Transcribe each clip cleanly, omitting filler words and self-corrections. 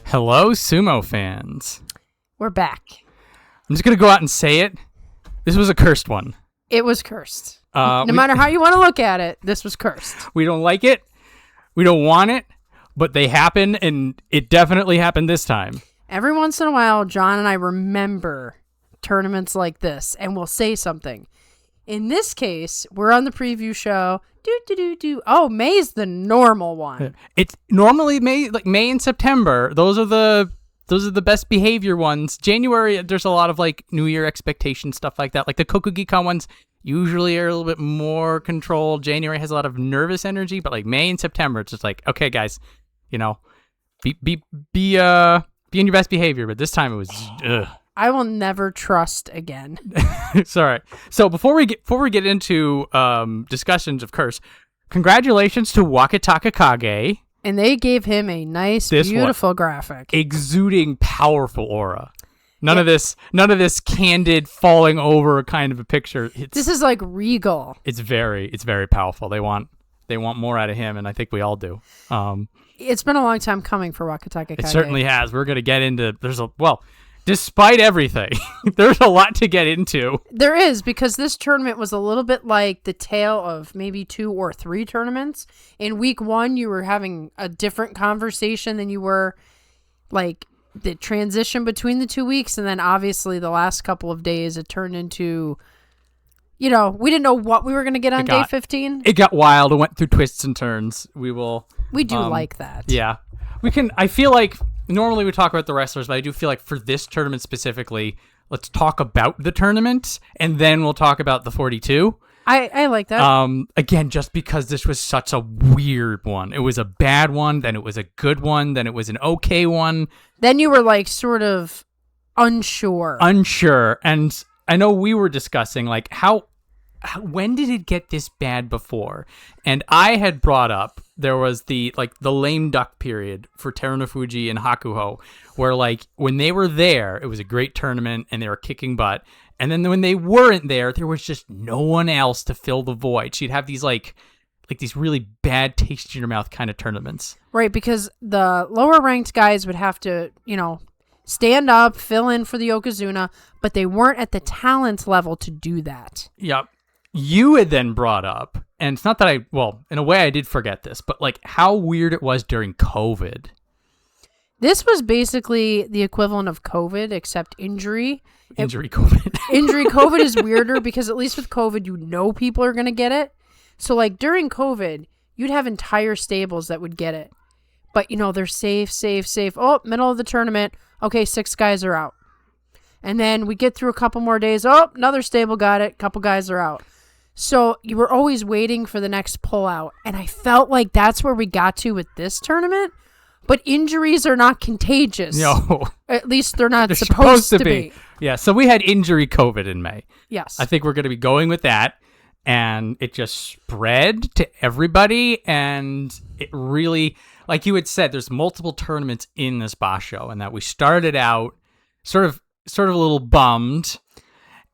Hello, sumo fans. We're back. I'm just going to go out and say it. This was a cursed one. It was cursed. No matter how you want to look at it, this was cursed. We don't like it. We don't want it. But they happen, and it definitely happened this time. Every once in a while, John and I remember tournaments like this, and we'll say something. In this case, we're on the preview show. Oh, May's the normal one. It's normally May and September. Those are the best behavior ones. January, there's a lot of like New Year expectation stuff like that. Like the Kokugikon ones usually are a little bit more controlled. January has a lot of nervous energy, but like May and September, it's just like, okay, guys, be in your best behavior. But this time it was. Ugh. I will never trust again. Sorry. So before we get into discussions of curse, congratulations to Wakataka Kage. And they gave him a nice, beautiful graphic, exuding powerful aura. None of this candid falling over kind of a picture. This is like regal. It's very powerful. They want more out of him, and I think we all do. It's been a long time coming for Wakataka Kage. It certainly has. We're gonna get into despite everything, there's a lot to get into. There is, because this tournament was a little bit like the tale of maybe 2 or 3 tournaments. In week 1, you were having a different conversation than you were like the transition between the 2 weeks. And then obviously the last couple of days, it turned into, we didn't know what we were going to get on day 15. It got wild. It went through twists and turns. We do like that. Yeah. I feel like normally we talk about the wrestlers, but I do feel like for this tournament specifically, let's talk about the tournament, and then we'll talk about the 42. I like that. Again, just because this was such a weird one. It was a bad one, then it was a good one, then it was an okay one. Then you were like sort of unsure. And I know we were discussing like when did it get this bad before? And I had brought up there was the lame duck period for Terunofuji and Hakuho, where like when they were there, it was a great tournament and they were kicking butt. And then when they weren't there was just no one else to fill the void. She'd have these like these really bad taste in your mouth kind of tournaments. Right, because the lower ranked guys would have to, stand up, fill in for the Yokozuna, but they weren't at the talent level to do that. Yep. You had then brought up, and it's not that in a way I did forget this, but like how weird it was during COVID. This was basically the equivalent of COVID, except injury. Injury COVID. Injury COVID is weirder because at least with COVID, people are going to get it. So like during COVID, you'd have entire stables that would get it. But, they're safe. Oh, middle of the tournament. Okay, 6 guys are out. And then we get through a couple more days. Oh, another stable got it. Couple guys are out. So you were always waiting for the next pullout. And I felt like that's where we got to with this tournament. But injuries are not contagious. No. At least they're not supposed to be. Yeah, so we had injury COVID in May. Yes. I think we're going to be going with that. And it just spread to everybody. And it really, like you had said, there's multiple tournaments in this Basho. And that we started out sort of a little bummed.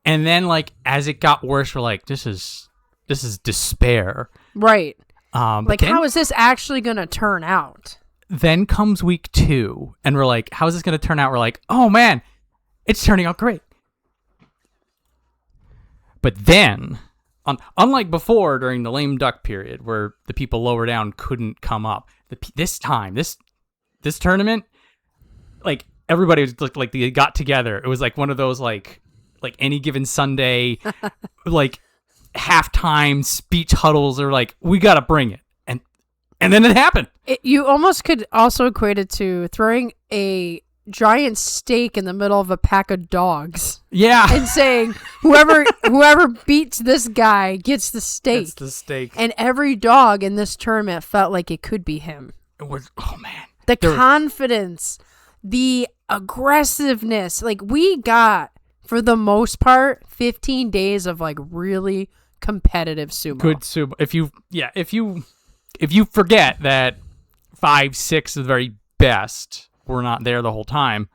And then like as it got worse, we're like, this is despair. Right. Then, how is this actually going to turn out? Then comes week 2 and we're like, how is this going to turn out? We're like, oh man, it's turning out great. But then, unlike before during the lame duck period where the people lower down couldn't come up, this tournament, like everybody was like they got together. It was like one of those like any given Sunday, like halftime speech huddles. Or like, we got to bring it. And then it happened. You almost could also equate it to throwing a giant steak in the middle of a pack of dogs. Yeah. And saying, whoever beats this guy gets the steak. That's the steak. And every dog in this tournament felt like it could be him. It was, oh man. The confidence, the aggressiveness. Like we got, for the most part, 15 days of like really competitive sumo. Good sumo. If you forget that 5, 6 of the very best were not there the whole time,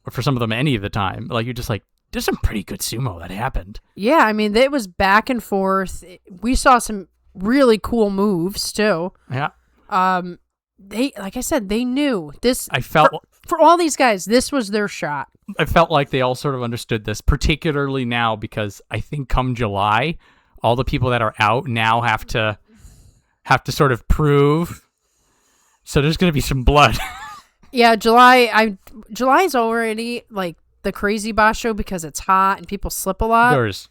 or for some of them any of the time. Like, you're just like, there's some pretty good sumo that happened. Yeah, I mean, it was back and forth. We saw some really cool moves too. Yeah. They, like I said, they knew this. I felt for all these guys, this was their shot. I felt like they all sort of understood this, particularly now, because I think come July, all the people that are out now have to sort of prove. So there's going to be some blood. Yeah, July's already like the crazy basho because it's hot and people slip a lot. There's.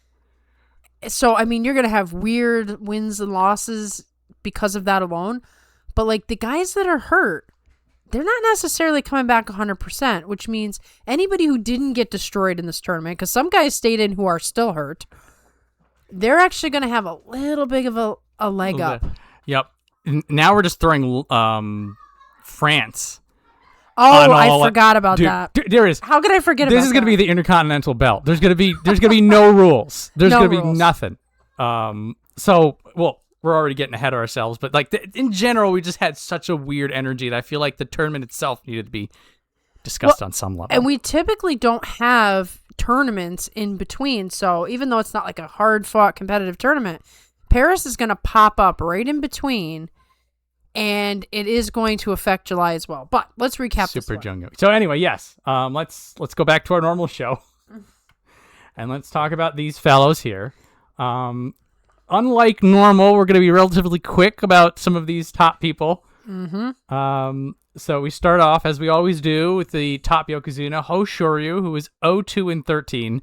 So, I mean, you're going to have weird wins and losses because of that alone. But, like, the guys that are hurt, they're not necessarily coming back 100%, which means anybody who didn't get destroyed in this tournament, because some guys stayed in who are still hurt, they're actually going to have a little bit of a leg up. Yep. Now we're just throwing France. Oh, I forgot about that. There is. How could I forget about that? This is going to be the Intercontinental Belt. There's going to be no rules. There's going to be nothing. So, well, we're already getting ahead of ourselves, but like in general, we just had such a weird energy that I feel like the tournament itself needed to be discussed on some level. And we typically don't have tournaments in between. So even though it's not like a hard fought competitive tournament, Paris is going to pop up right in between. And it is going to affect July as well. But let's recap Super this one. Jungo. So anyway, yes. Let's go back to our normal show. And let's talk about these fellows here. Unlike normal, we're going to be relatively quick about some of these top people. Mm-hmm. So we start off, as we always do, with the top Yokozuna, Ho Shoryu, who is 0-2-13.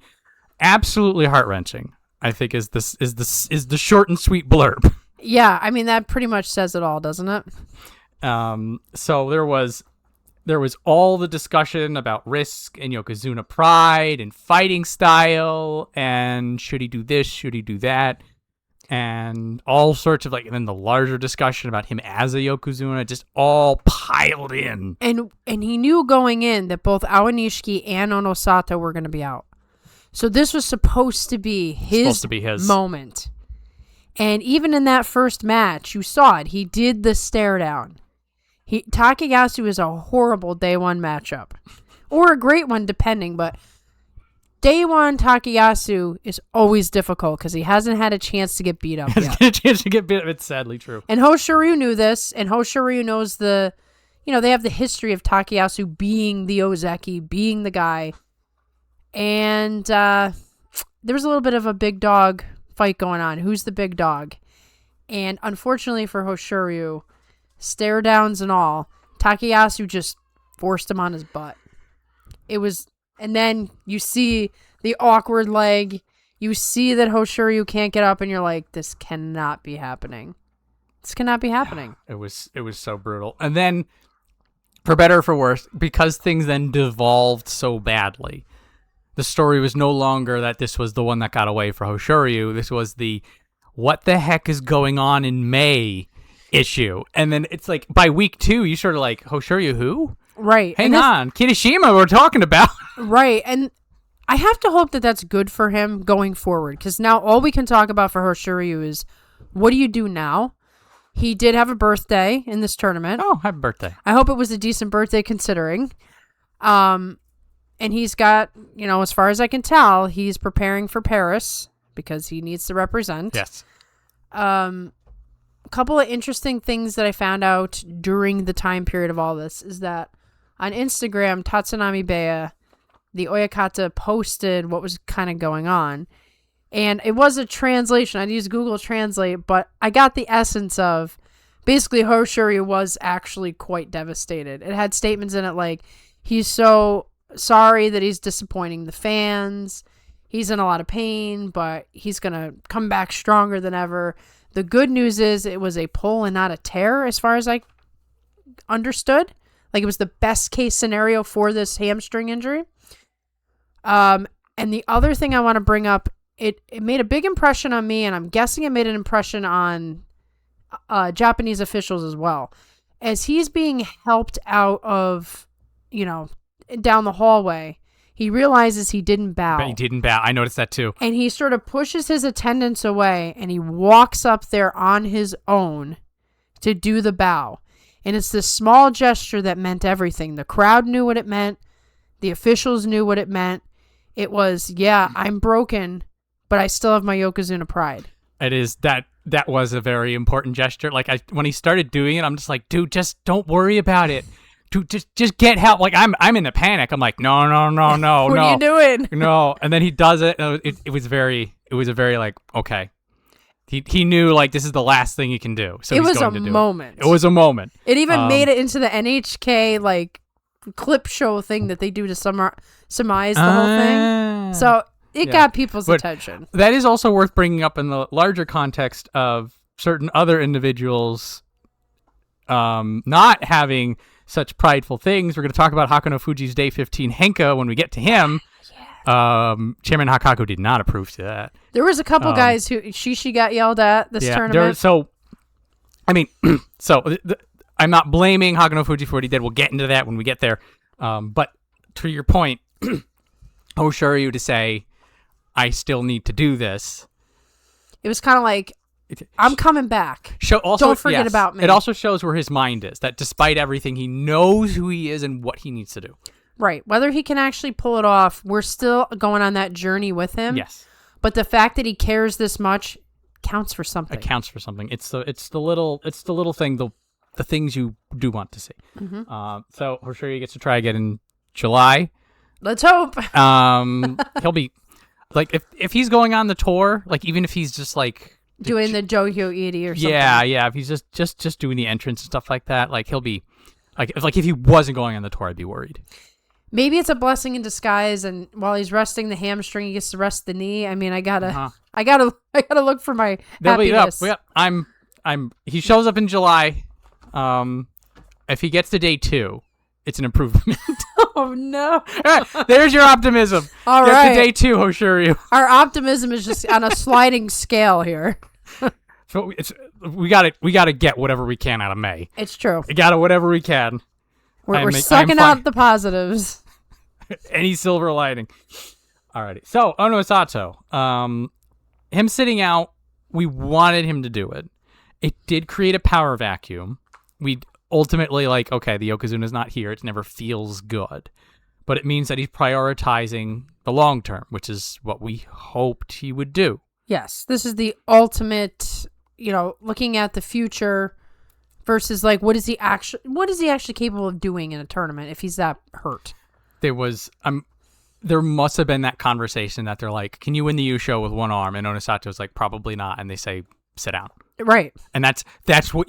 Absolutely heart-wrenching, I think, is the short and sweet blurb. Yeah, I mean, that pretty much says it all, doesn't it? So there was all the discussion about risk and Yokozuna pride and fighting style and should he do this, should he do that, and all sorts of and then the larger discussion about him as a Yokozuna just all piled in. And he knew going in that both Awanishiki and Onosata were going to be out. So this was supposed to be his moment. And even in that first match, you saw it. He did the stare down. Takayasu is a horrible day one matchup. Or a great one, depending. But day one Takayasu is always difficult because he hasn't had a chance to get beat up yet. It's sadly true. And Ho Shoryu knew this. And Ho Shoryu knows they have the history of Takayasu being the Ozeki, being the guy. And there was a little bit of a big dog fight going on. Who's the big dog? And unfortunately for Ho Shoryu, stare downs and all, Takayasu just forced him on his butt. And then you see the awkward leg. You see that Ho Shoryu can't get up, and you're like, this cannot be happening. This cannot be happening. It was so brutal. And then, for better or for worse, because things then devolved so badly, the story was no longer that this was the one that got away for Ho Shoryu. This was the what the heck is going on in May issue. And then it's like by week 2, you sort of like, Ho Shoryu who? Right. Hang on. Kirishima we're talking about. Right. And I have to hope that that's good for him going forward. Because now all we can talk about for Ho Shoryu is what do you do now? He did have a birthday in this tournament. Oh, happy birthday. I hope it was a decent birthday considering. And he's got, as far as I can tell, he's preparing for Paris because he needs to represent. Yes. A couple of interesting things that I found out during the time period of all this is that on Instagram, Tatsunami Bea, the Oyakata, posted what was kind of going on. And it was a translation. I'd use Google Translate, but I got the essence of basically Ho Shoryu was actually quite devastated. It had statements in it like, he's so sorry that he's disappointing the fans. He's in a lot of pain, but he's going to come back stronger than ever. The good news is it was a pull and not a tear as far as I understood. Like it was the best case scenario for this hamstring injury. And the other thing I want to bring up, it made a big impression on me, and I'm guessing it made an impression on Japanese officials as well. As he's being helped out of, down the hallway, he realizes he didn't bow. He didn't bow. I noticed that too. And he sort of pushes his attendants away, and he walks up there on his own to do the bow. And it's this small gesture that meant everything. The crowd knew what it meant. The officials knew what it meant. It was, yeah, I'm broken, but I still have my Yokozuna pride. It is that was a very important gesture. Like when he started doing it, I'm just like, dude, just don't worry about it. Dude, just get help. Like I'm in a panic. I'm like, no, What are you doing? No. And then he does it. It was a very like, okay. He knew like this is the last thing he can do. So it he's was going a to do moment. It was a moment. It even made it into the NHK like clip show thing that they do to surmise the whole thing. So it got people's attention. That is also worth bringing up in the larger context of certain other individuals not having such prideful things. We're going to talk about Hakuno Fuji's Day 15 Henka when we get to him. Chairman Hakaku did not approve to that. There was a couple guys who Shishi got yelled at this tournament. I'm not blaming Hakuno Fuji for what he did. We'll get into that when we get there. But to your point, Oshiryu to say, I still need to do this. It was kind of like, I'm coming back. Don't forget about me. It also shows where his mind is, that despite everything, he knows who he is and what he needs to do. Right. Whether he can actually pull it off, we're still going on that journey with him. Yes. But the fact that he cares this much counts for something. It counts for something. It's the little thing, the things you do want to see. Mm-hmm. So Hoshiryu gets to try again in July. Let's hope. He'll be like if he's going on the tour, like even if he's just like doing the Johyo Iri or something. Yeah. If he's just doing the entrance and stuff like that, like he'll be like if he wasn't going on the tour, I'd be worried. Maybe it's a blessing in disguise, and while he's resting the hamstring, he gets to rest the knee. I mean, I gotta look for my happiness. He shows up in July. If he gets to day 2, it's an improvement. Oh no! There's your optimism. All Get right, to day 2, Hoshiryu. Our optimism is just on a sliding scale here. So we gotta get whatever we can out of May. It's true. We gotta whatever we can. We're sucking out the positives. Any silver lining. Alrighty. So Ono Sato, him sitting out, we wanted him to do it. It did create a power vacuum. We ultimately like, okay, the Yokozuna's not here. It never feels good. But it means that he's prioritizing the long term, which is what we hoped he would do. Yes. This is the ultimate, looking at the future versus like what is he actually capable of doing in a tournament if he's that hurt? There must have been that conversation that they're like, can you win the U show with one arm? And Onosato's like, probably not. And they say, sit down. Right. And that's what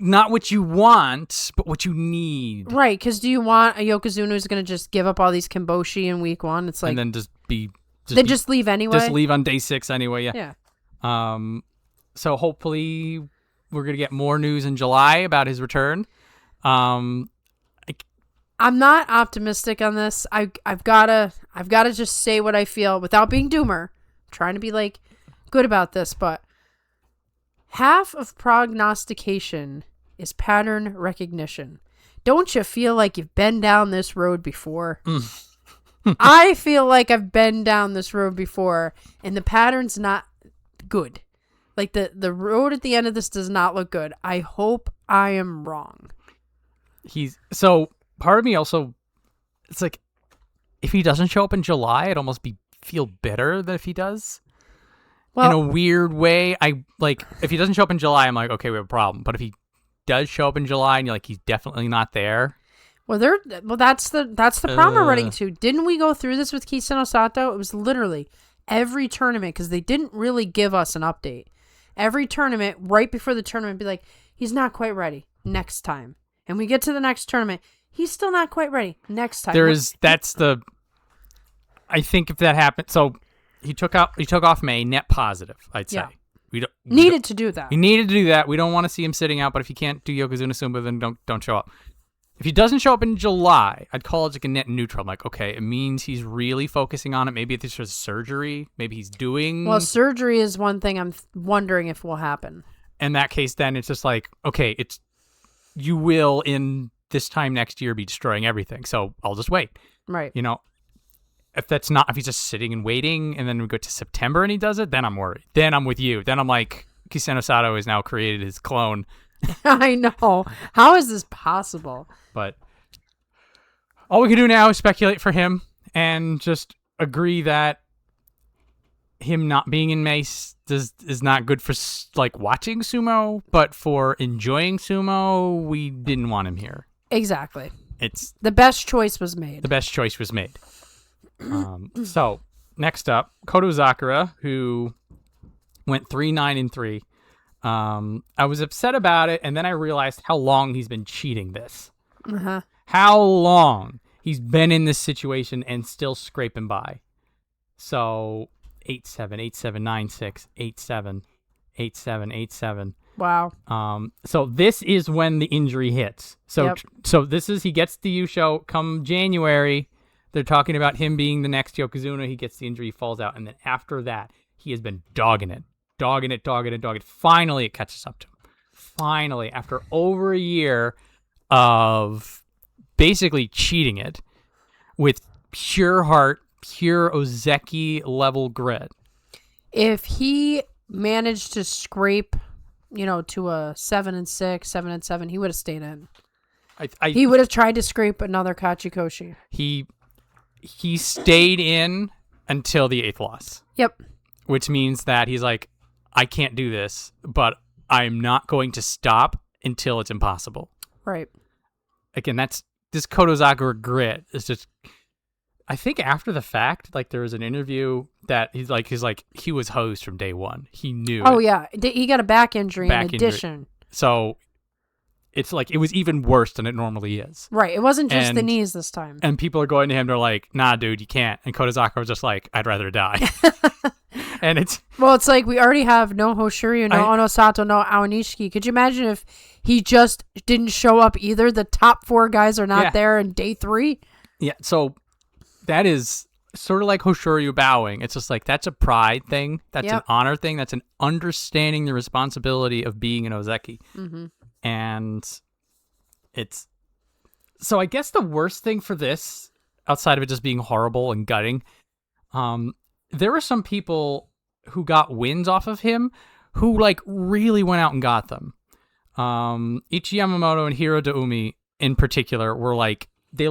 not what you want, but what you need. Right. Because do you want a Yokozuna who's going to just give up all these Kimboshi in week 1? It's like, and then just leave anyway. Just leave on day 6 anyway. Yeah. Yeah. So hopefully we're going to get more news in July about his return. I'm not optimistic on this. I've gotta just say what I feel without being doomer. I'm trying to be like good about this, but half of prognostication is pattern recognition. Don't you feel like you've been down this road before? I feel like I've been down this road before, and the pattern's not good. Like the road at the end of this does not look good. I hope I am wrong. Part of me also, it's like, if he doesn't show up in July, I'd almost feel better than if he does. Well, in a weird way, if he doesn't show up in July, I'm like, okay, we have a problem. But if he does show up in July and you're like, he's definitely not there. Well, that's the problem we're running to. Didn't we go through this with Kiseno Sato? It was literally every tournament, because they didn't really give us an update. Every tournament, right before the tournament, be like, he's not quite ready. Next time. And we get to the next tournament. He's still not quite ready. Next time. I think if that happened, so he took off May net positive, I'd say. Yeah. We needed to do that. He needed to do that. We don't want to see him sitting out, but if he can't do Yokozuna Sumba, then don't show up. If he doesn't show up in July, I'd call it like a net neutral. I'm like, okay, it means he's really focusing on it. Maybe it's just surgery. Maybe he's doing... Well, surgery is one thing I'm wondering if will happen. In that case, then it's just like, okay, you will in this time next year be destroying everything. So I'll just wait. Right. If he's just sitting and waiting and then we go to September and he does it, then I'm worried. Then I'm with you. Then I'm like, Kiseno Sato has now created his clone I know. How is this possible? But all we can do now is speculate for him and just agree that him not being in Mace is not good for like watching sumo, but for enjoying sumo, we didn't want him here. Exactly. It's the best choice was made. The best choice was made. So next up, Koto Sakura, who went 3-9-3. I was upset about it, and then I realized how long he's been cheating this. Uh-huh. How long he's been in this situation and still scraping by. So 8-7, 8-7, 9-6, 8-7, 8-7, 8-7. Wow. So this is when the injury hits. So this is, he gets the Yusho come January. They're talking about him being the next Yokozuna. He gets the injury, he falls out, and then after that, he has been dogging it. Finally, it catches up to him. Finally, after over a year of basically cheating it with pure heart, pure Ozeki level grit. If he managed to scrape, to a 7-6, 7-7, he would have stayed in. He would have tried to scrape another Kachikoshi. He stayed in until the 8th loss. Yep. Which means that he's like, I can't do this, but I'm not going to stop until it's impossible. Right. Again, that's this Koto Sakura grit is just. I think after the fact, like there was an interview that he's like he was hosed from day one. He knew. Oh yeah, he got a back injury in addition. So it's like it was even worse than it normally is. Right. It wasn't just the knees this time. And people are going to him. They're like, "Nah, dude, you can't." And Koto Sakura was just like, "I'd rather die." And it's like we already have no Hoshiryu, no Onosato, no Aonishiki. Could you imagine if he just didn't show up either? The top 4 guys are not there in day 3. Yeah. So that is sort of like Hoshiryu bowing. It's just like that's a pride thing. That's an honor thing. That's an understanding the responsibility of being an Ozeki. Mm-hmm. And it's so I guess the worst thing for this, outside of it just being horrible and gutting, there were some people who got wins off of him who like really went out and got them. Ichi Yamamoto and Hiro Daumi in particular were like they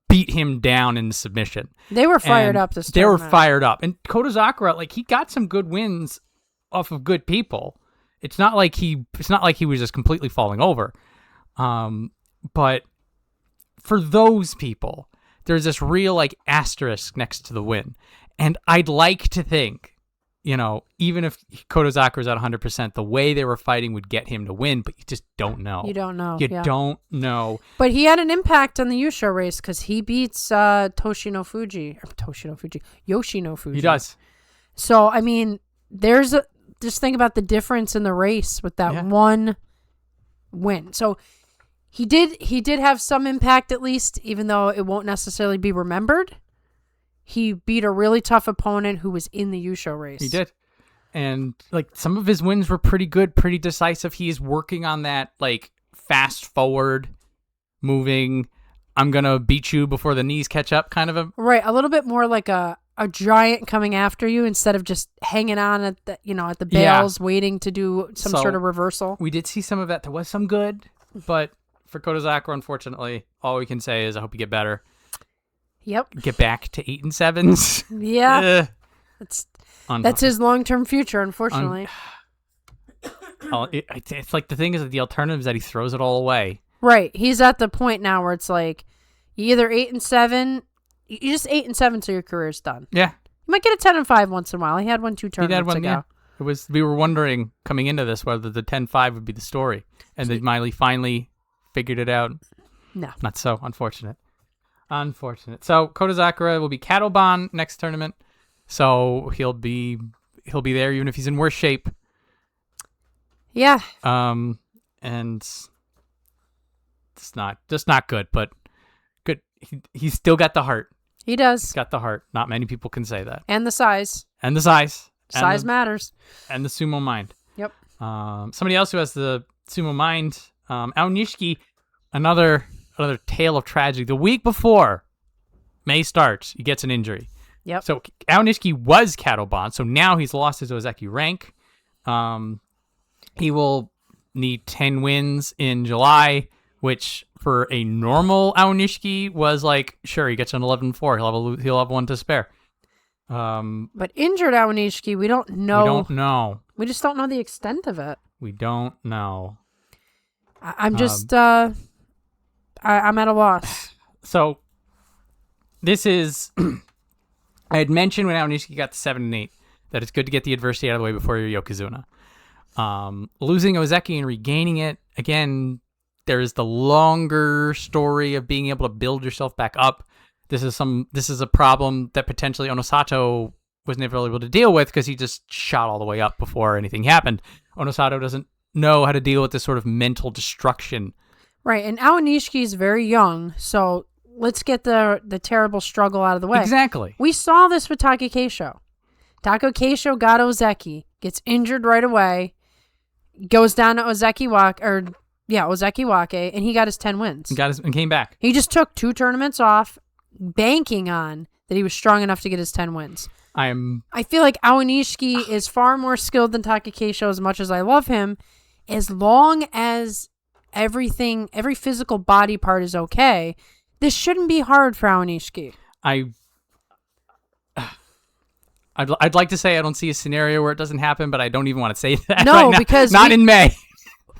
beat him down in submission. They were fired up this time. They were fired up. And Koto Sakura, like he got some good wins off of good people. It's not like he was just completely falling over. But for those people, there's this real like asterisk next to the win. And I'd like to think, even if Koto Sakura's at 100%, the way they were fighting would get him to win, but you just don't know. You don't know. Don't know. But he had an impact on the Yusho race because he beats Yoshino Fuji. He does. So, I mean, just think about the difference in the race with that one win. So he did have some impact at least, even though it won't necessarily be remembered. He beat a really tough opponent who was in the Yusho race. He did. And like some of his wins were pretty good, pretty decisive. He is working on that like fast forward moving, I'm going to beat you before the knees catch up kind of a... Right, a little bit more like a giant coming after you instead of just hanging on at the bales waiting to do some sort of reversal. We did see some of that. There was some good, but for Koto Sakura, unfortunately, all we can say is I hope you get better. Yep. Get back to 8-7s. Yeah. That's his long-term future, unfortunately. It's like the thing is that the alternative is that he throws it all away. Right. He's at the point now where it's like you either 8-7, you just 8-7 till your career's done. Yeah. You might get a 10-5 once in a while. He had 2 tournaments ago. Yeah. It was. We were wondering coming into this whether the 10-5 would be the story, and they finally figured it out. No, not so. Unfortunate. So Koto Sakura will be Katoban next tournament. So he'll be there even if he's in worse shape. Yeah. And it's not good, but good. He's still got the heart. He does. He's got the heart. Not many people can say that. And the size. Size matters. And the sumo mind. Yep. Somebody else who has the sumo mind, Aonishiki, another tale of tragedy. The week before May starts, he gets an injury. Yep. So Aonishiki was Katoban, so now he's lost his Ozeki rank. He will need 10 wins in July, which for a normal Aonishiki was like, sure, he gets an 11-4. He'll have one to spare. But injured Aonishiki, we don't know. We don't know. We just don't know the extent of it. We don't know. I'm just, I'm at a loss. So, this is, I had mentioned when Aonishiki got to 7-8 that it's good to get the adversity out of the way before your Yokozuna. Losing Ozeki and regaining it, again, there's the longer story of being able to build yourself back up. This is a problem that potentially Onosato was never able to deal with because he just shot all the way up before anything happened. Onosato doesn't know how to deal with this sort of mental destruction. Right, and Aonishiki is very young, so let's get the terrible struggle out of the way. Exactly. We saw this with Takakeisho. Takakeisho got Ozeki, gets injured right away, goes down to Ozeki Wake, and he got his 10 wins. And came back. He just took 2 tournaments off, banking on that he was strong enough to get his 10 wins. I feel like Aonishiki is far more skilled than Takakeisho as much as I love him, as long as every physical body part is okay. This shouldn't be hard for Aonishiki. I'd like to say I don't see a scenario where it doesn't happen, but I don't even want to say that. No, right now. because not in May.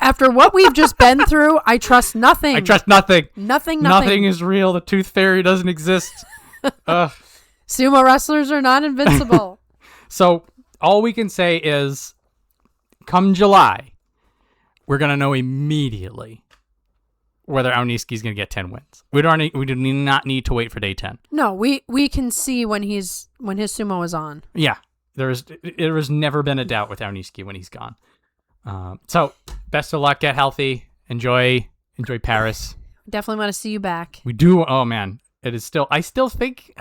After what we've just been through, I trust nothing. I trust nothing. Nothing. Nothing is real. The Tooth Fairy doesn't exist. Sumo wrestlers are not invincible. So all we can say is, come July, we're gonna know immediately whether Aonishiki's gonna get 10 wins. We do not need to wait for day 10. No, we can see when his sumo is on. Yeah, there has never been a doubt with Aonishiki when he's gone. So best of luck. Get healthy. Enjoy Paris. Definitely want to see you back. We do. Oh man, it is still. I still think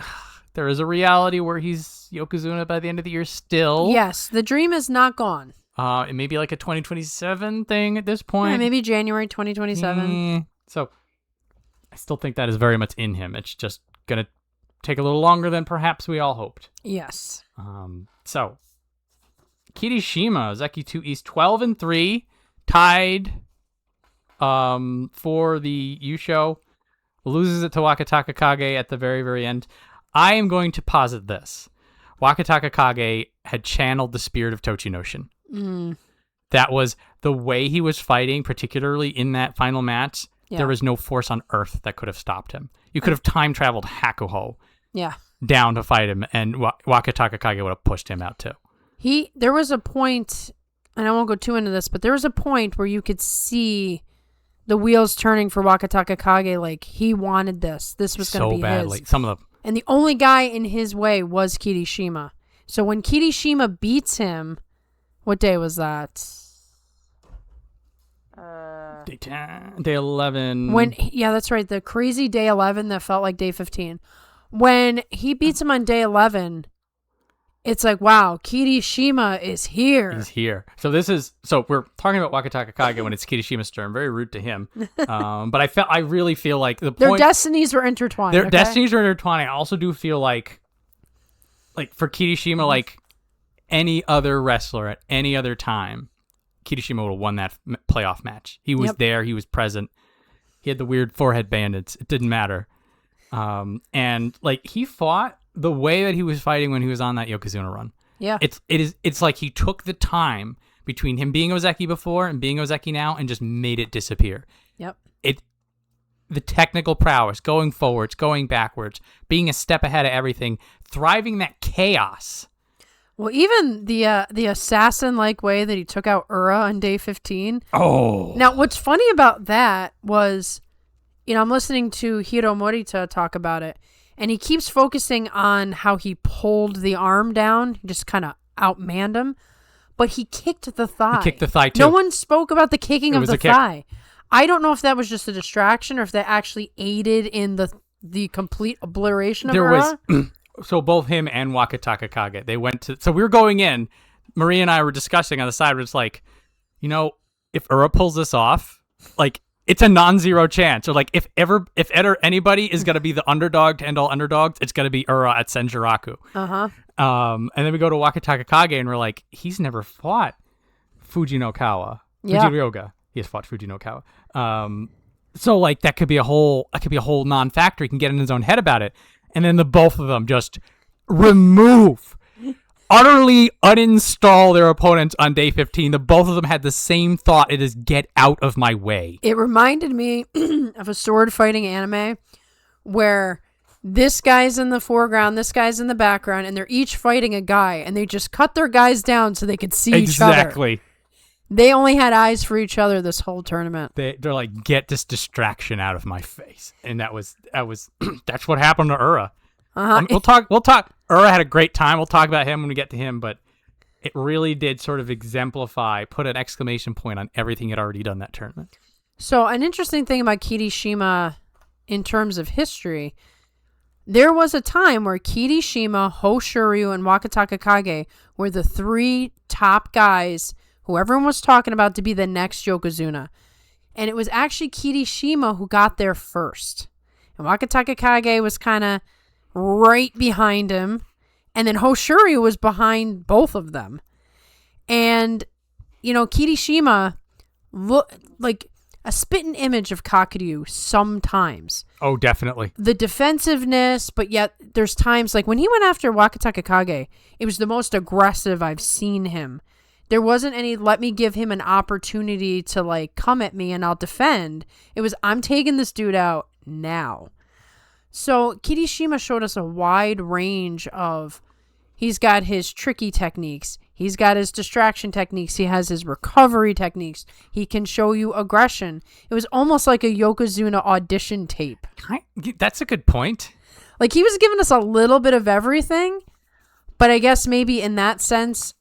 there is a reality where he's Yokozuna by the end of the year. Still, yes, the dream is not gone. It may be like a 2027 thing at this point. Yeah, maybe January 2027. So I still think that is very much in him. It's just gonna take a little longer than perhaps we all hoped. Yes. So Kirishima, Zeki 2 East, 12-3, tied for the Yusho, loses it to Wakataka Kage at the very, very end. I am going to posit this. Wakataka Kage had channeled the spirit of Tochinoshin. That was the way he was fighting, particularly in that final match. Yeah. There was no force on earth that could have stopped him. You could have time traveled Hakuho down to fight him, and Wakataka Kage would have pushed him out too. There was a point, and I won't go too into this, but there was a point where you could see the wheels turning for Wakataka Kage. Like, he wanted this. This was going to be badly. his. Some of them. And the only guy in his way was Kirishima. So when Kirishima beats him, what day was that? Day 10, day 11. Yeah, that's right. The crazy day 11 that felt like day 15. When he beats him on day 11, it's like, wow, Kirishima is here. He's here. So we're talking about Wakataka Kage when it's Kirishima's turn. Very rude to him. But I really feel like their destinies were intertwined. Their destinies are intertwined. I also do feel like for Kirishima, like any other wrestler at any other time, Kirishima would have won that playoff match. He was there. He was present. He had the weird forehead bandits. It didn't matter. And like he fought the way that he was fighting when he was on that Yokozuna run. Yeah. It's like he took the time between him being Ozeki before and being Ozeki now and just made it disappear. Yep. The technical prowess, going forwards, going backwards, being a step ahead of everything, thriving that chaos. Well, even the assassin-like way that he took out Ura on day 15. Oh. Now, what's funny about that was, I'm listening to Hiro Morita talk about it, and he keeps focusing on how he pulled the arm down, just kind of outmanned him, but he kicked the thigh. He kicked the thigh, too. No one spoke about the kicking of the thigh. I don't know if that was just a distraction or if that actually aided in the complete obliteration of Ura. So both him and Wakataka Kage, they went to... So we were going in, Maria and I were discussing on the side, where it's like, if Ura pulls this off, like, it's a non-zero chance. Or like, if anybody is going to be the underdog to end all underdogs, it's going to be Ura at Senjiraku. Uh-huh. And then we go to Wakataka Kage and we're like, he's never fought Fujinokawa. Yeah. Fujiryoga. He has fought Fujinokawa. So like that could be a whole non-factor. He can get in his own head about it, and then the both of them just remove, utterly uninstall their opponents on day 15. The both of them had the same thought. It is get out of my way. It reminded me of a sword fighting anime where this guy's in the foreground, this guy's in the background, and they're each fighting a guy, and they just cut their guys down so they could see each other. Exactly. They only had eyes for each other this whole tournament. They're like, get this distraction out of my face, and that was that's what happened to Ura. We'll talk. Ura had a great time. We'll talk about him when we get to him, but it really did sort of exemplify, put an exclamation point on everything he'd already done that tournament. So an interesting thing about Kirishima in terms of history, there was a time where Kirishima, Hoshoryu, and Wakataka Kage were the three top guys who everyone was talking about to be the next Yokozuna. And it was actually Kirishima who got there first. And Wakataka Kage was kind of right behind him. And then Hoshoryu was behind both of them. And, you know, Kirishima looked like a spitting image of Kakuryu sometimes. Oh, definitely. The defensiveness, but yet there's times like when he went after Wakataka Kage, it was the most aggressive I've seen him. There wasn't any, let me give him an opportunity to like come at me and I'll defend. It was, I'm taking this dude out now. So Kirishima showed us a wide range of, he's got his tricky techniques. He's got his distraction techniques. He has his recovery techniques. He can show you aggression. It was almost like a Yokozuna audition tape. That's a good point. Like he was giving us a little bit of everything, but I guess maybe in that sense,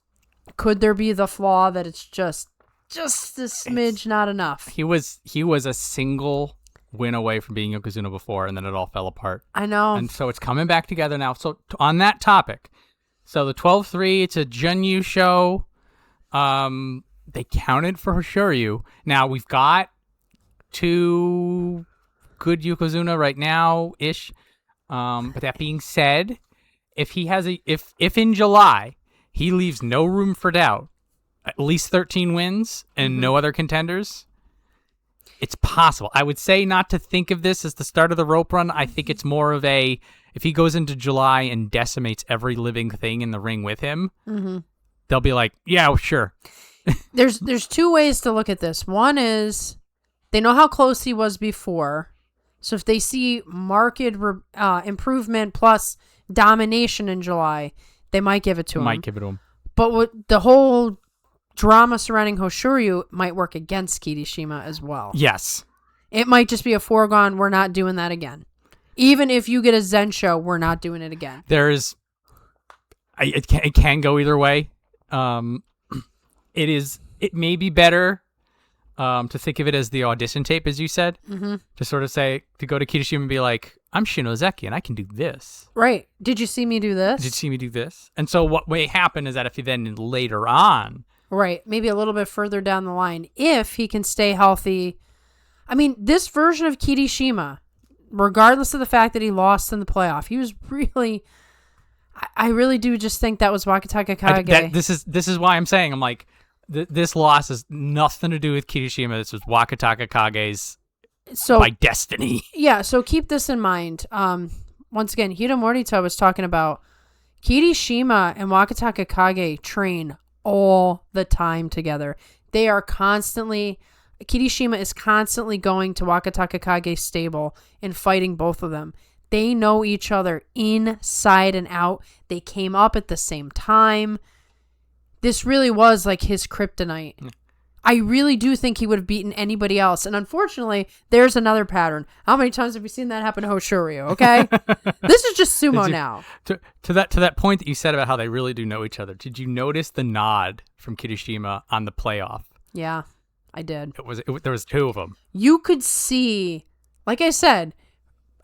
could there be the flaw that it's just a smidge not enough? He was a single win away from being Yokozuna before, and then it all fell apart. I know. And so it's coming back together now. So on that topic, so the 12-3, it's a Junyu show. They counted for Hoshoryu. Now we've got 2 good Yokozuna right now-ish. But that being said, if he has if in July he leaves no room for doubt, at least 13 wins and no other contenders, it's possible. I would say not to think of this as the start of the rope run. I think it's more of a, if he goes into July and decimates every living thing in the ring with him, they'll be like, yeah, well, sure. There's 2 ways to look at this. One is they know how close he was before. So if they see marked improvement plus domination in July, they might give it to him. But what the whole drama surrounding Hoshoryu might work against Kirishima as well. Yes. It might just be a foregone, we're not doing that again. Even if you get a Zen show, we're not doing it again. It can go either way. It may be better to think of it as the audition tape, as you said, to sort of say, to go to Kirishima and be like, I'm Shinozeki and I can do this. Right. Did you see me do this? Did you see me do this? And so what may happen is that if he then later on, right, maybe a little bit further down the line, if he can stay healthy. I mean, this version of Kirishima, regardless of the fact that he lost in the playoff, he was really, I really do just think that was Wakataka Kage. This is why I'm saying, I'm like, this loss has nothing to do with Kirishima. This was Wakataka Kage's by destiny. Yeah, so keep this in mind. Once again, Hiro Morita was talking about Kirishima and Wakataka Kage train all the time together. They are constantly, Kirishima is constantly going to Wakataka Kage's stable and fighting both of them. They know each other inside and out. They came up at the same time. This really was like his kryptonite. I really do think he would have beaten anybody else. And unfortunately, there's another pattern. How many times have we seen that happen to Hoshoryu, okay? This is just sumo now. To that point that you said about how they really do know each other, did you notice the nod from Kirishima on the playoff? Yeah, I did. There was 2 of them. You could see, like I said,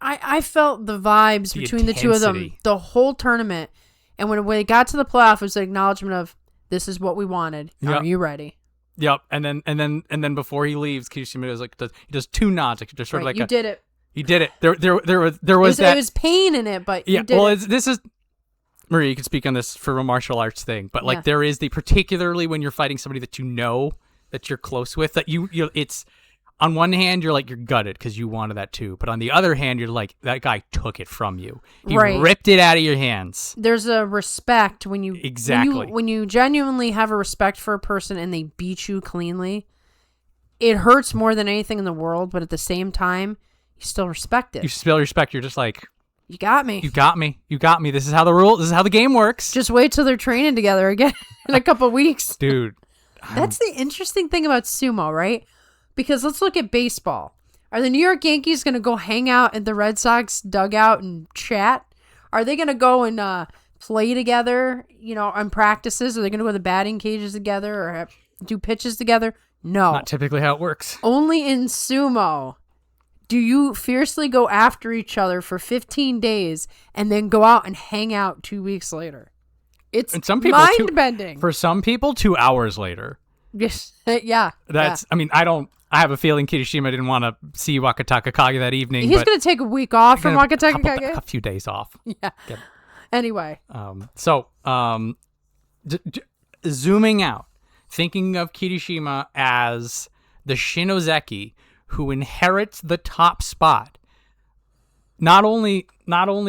I felt the vibes between the 2 of them the whole tournament. And when they got to the playoff, it was an acknowledgement of, this is what we wanted. Are you ready? Yep, and then before he leaves, Kirishima does he does 2 nods, like just sort of like you did it. You did it. There was that. It was pain in it, but yeah. You did well, it. this is Maria. You can speak on this for a martial arts thing, but like there is the, particularly when you're fighting somebody that you know that you're close with that you it's on one hand you're like you're gutted because you wanted that too, but on the other hand you're like that guy took it from you. He Right. ripped it out of your hands. There's a respect when you Exactly. when you genuinely have a respect for a person and they beat you cleanly. It hurts more than anything in the world, but at the same time, you still respect it. You still respect. You're just like, you got me. you got me. You got me. This is how the game works. Just wait till they're training together again in a couple weeks. Dude. That's the interesting thing about sumo, right? Because let's look at baseball. Are the New York Yankees going to go hang out at the Red Sox dugout and chat? Are they going to go and play together, on practices? Are they going to go to the batting cages together or do pitches together? No. Not typically how it works. Only in sumo do you fiercely go after each other for 15 days and then go out and hang out 2 weeks later. It's mind-bending. For some people, 2 hours later. Yes. Yeah. I have a feeling Kirishima didn't want to see Wakataka Kage that evening. He's going to take a week off from Wakataka Kage. A few days off. Yeah. Anyway. Zooming out, thinking of Kirishima as the Shinozeki who inherits the top spot. Not only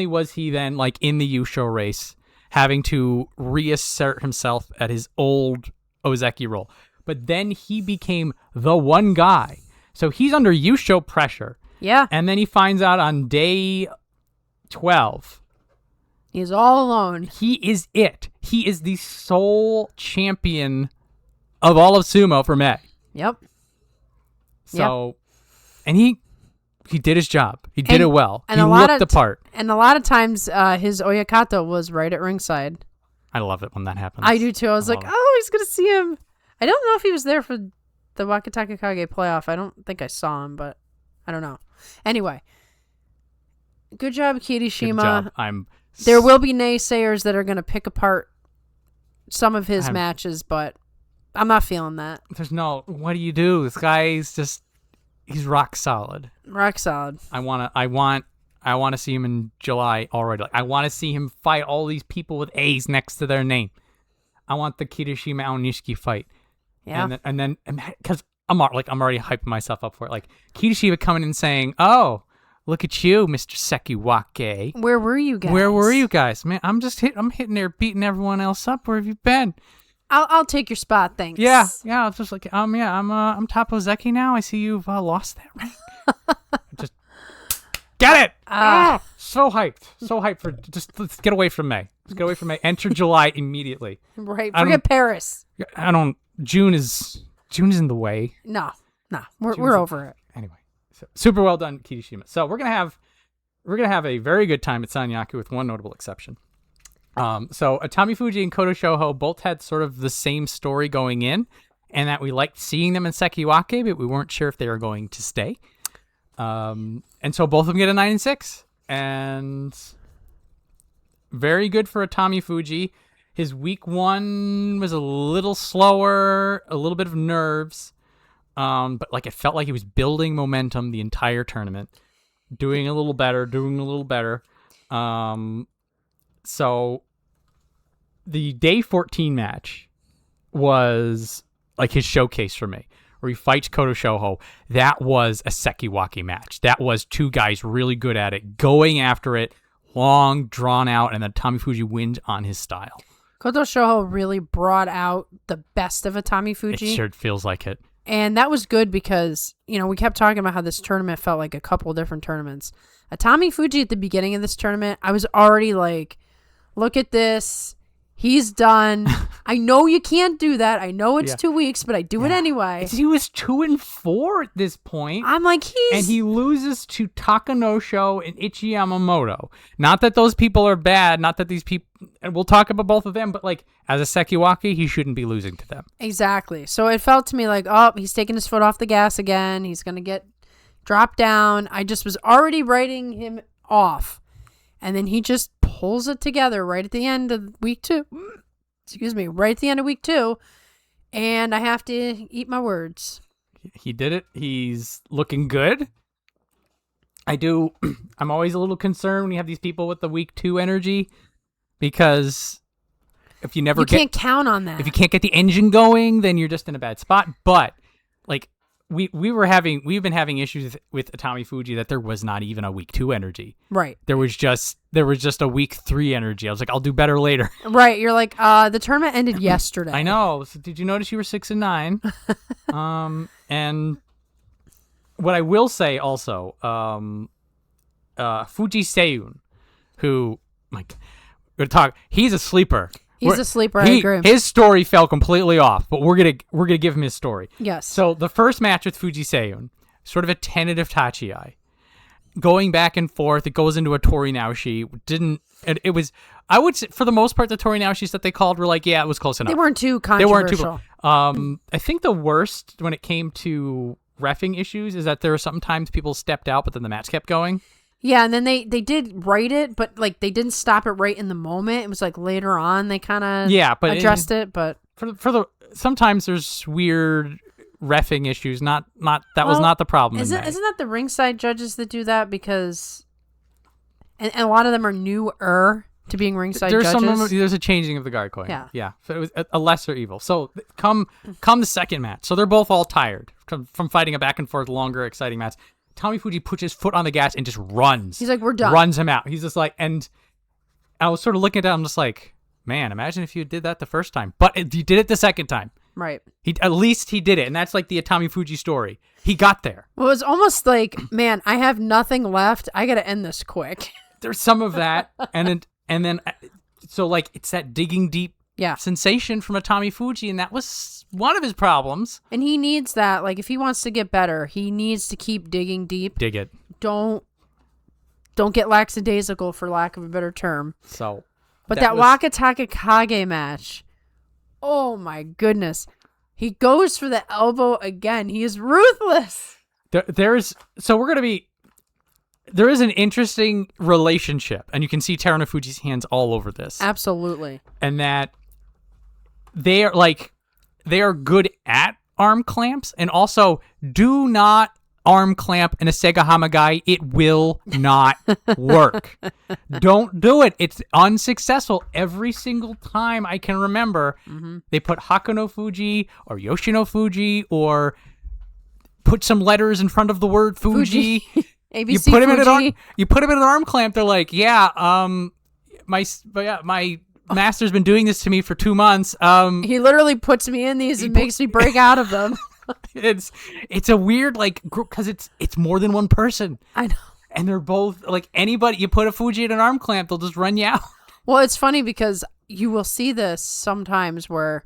was he then like in the Yusho race, having to reassert himself at his old Ozeki role, but then he became the one guy. So he's under Yusho pressure. Yeah. And then he finds out on day 12. He's all alone. He is it. He is the sole champion of all of sumo for May. Yep. So, and he did his job. He did it well. He looked the part. And a lot of times his Oyakata was right at ringside. I love it when that happens. I do too. I was like, he's going to see him. I don't know if he was there for the Wakataka Kage playoff. I don't think I saw him, but I don't know. Anyway, good job, Kirishima. Good job. There will be naysayers that are going to pick apart some of his matches, but I'm not feeling that. What do you do? This guy's he's rock solid. Rock solid. I want to see him in July already. Like, I want to see him fight all these people with A's next to their name. I want the Kirishima Aonishiki fight. Yeah. And then because I'm already hyping myself up for it. Like Kirishima coming in saying, "Oh, look at you, Mr. Sekiwake. Where were you guys? Where were you guys, man? I'm hitting there, beating everyone else up. Where have you been? I'll take your spot, thanks." Yeah. It's just like, I'm top Ozeki now. I see you've lost that rank. Just get it. So hyped for let's get away from May. Let's get away from May. Enter July immediately. Right. Forget Paris. June is in the way. No. We're over it. Anyway, so super well done, Kirishima. So we're gonna have a very good time at Sanyaku with one notable exception. So Atami Fuji and Koto Shoho both had sort of the same story going in, and that we liked seeing them in Sekiwake, but we weren't sure if they were going to stay. And so both of them get a 9-6, and very good for Atami Fuji. His week 1 was a little slower, a little bit of nerves, but like it felt like he was building momentum the entire tournament, doing a little better. So the day 14 match was like his showcase for me, where he fights Koto Shoho. That was a Sekiwake match. That was two guys really good at it, going after it, long, drawn out, and then Atami Fuji wins on his style. Koto Shoho really brought out the best of Atami Fuji. It sure feels like it. And that was good because, we kept talking about how this tournament felt like a couple different tournaments. Atami Fuji at the beginning of this tournament, I was already like, look at this. He's done. I know you can't do that. I know it's 2 weeks, but I do it anyway. He was 2-4 at this point. I'm like, and he loses to Takanosho and Ichi Yamamoto. Not that those people are bad. Not that these people. And we'll talk about both of them. But like as a Sekiwake, he shouldn't be losing to them. Exactly. So it felt to me like, he's taking his foot off the gas again. He's gonna get dropped down. I just was already writing him off. And then he just pulls it together right at the end of week 2. Excuse me, right at the end of week 2. And I have to eat my words. He did it. He's looking good. I'm always a little concerned when you have these people with the week 2 energy, because if you can't count on that. If you can't get the engine going, then you're just in a bad spot. But like we've been having issues with Atami Fuji that there was not even a week 2 energy. Right. There was just a week 3 energy. I was like, I'll do better later. Right. You're like, the tournament ended yesterday. I know. So did you notice you were 6-9? And what I will say also, Fuji Seiyun, who, like, we're gonna talk. He's a sleeper. He's a sleeper. I agree. His story fell completely off, but we're gonna give him his story. Yes. So the first match with Fuji Seiyun, sort of a tentative tachi-ai, going back and forth. It goes into a Tori Naoshi. It was, I would say, for the most part, the Tori Naoshis that they called were like, yeah, it was close enough. They weren't too controversial. I think the worst when it came to reffing issues is that there were sometimes people stepped out, but then the match kept going. Yeah, and then they did write it, but like they didn't stop it right in the moment. It was like later on they kind of addressed it. But sometimes there's weird reffing issues. Not that was not the problem. Isn't that the ringside judges that do that? Because and a lot of them are newer to being ringside judges. There's a changing of the guard coin. Yeah. So it was a lesser evil. So come the second match. So they're both all tired from fighting a back and forth, longer, exciting match. Tommy Fuji puts his foot on the gas and just runs. He's like, we're done. Runs him out. He's just like, and I was sort of looking at that. I'm just like, man, imagine if you did that the first time. But you did it the second time. Right. At least he did it. And that's like the Tommy Fuji story. He got there. Well, it was almost like, man, I have nothing left. I got to end this quick. There's some of that. and then, so like, it's that digging deep sensation from a Tommy Fuji, and that was one of his problems. And he needs that. Like, if he wants to get better, he needs to keep digging deep. Dig it. Don't get lackadaisical, for lack of a better term. So, but that Wakataka Kage match, oh my goodness, he goes for the elbow again. He is ruthless. There is an interesting relationship, and you can see Terunofuji's hands all over this. Absolutely. And that they are good at arm clamps, and also do not arm clamp in a Sega Hamagai. It will not work. Don't do it. It's unsuccessful every single time I can remember. Mm-hmm. They put Hakuno Fuji or Yoshino Fuji or put some letters in front of the word Fuji. ABC you put him Fuji. You put him in an arm clamp. They're like, my master's been doing this to me for 2 months. He literally puts me in these and makes me break out of them. It's a weird group because it's more than one person. I know. And they're both like anybody. You put a Fuji in an arm clamp, they'll just run you out. Well, it's funny because you will see this sometimes where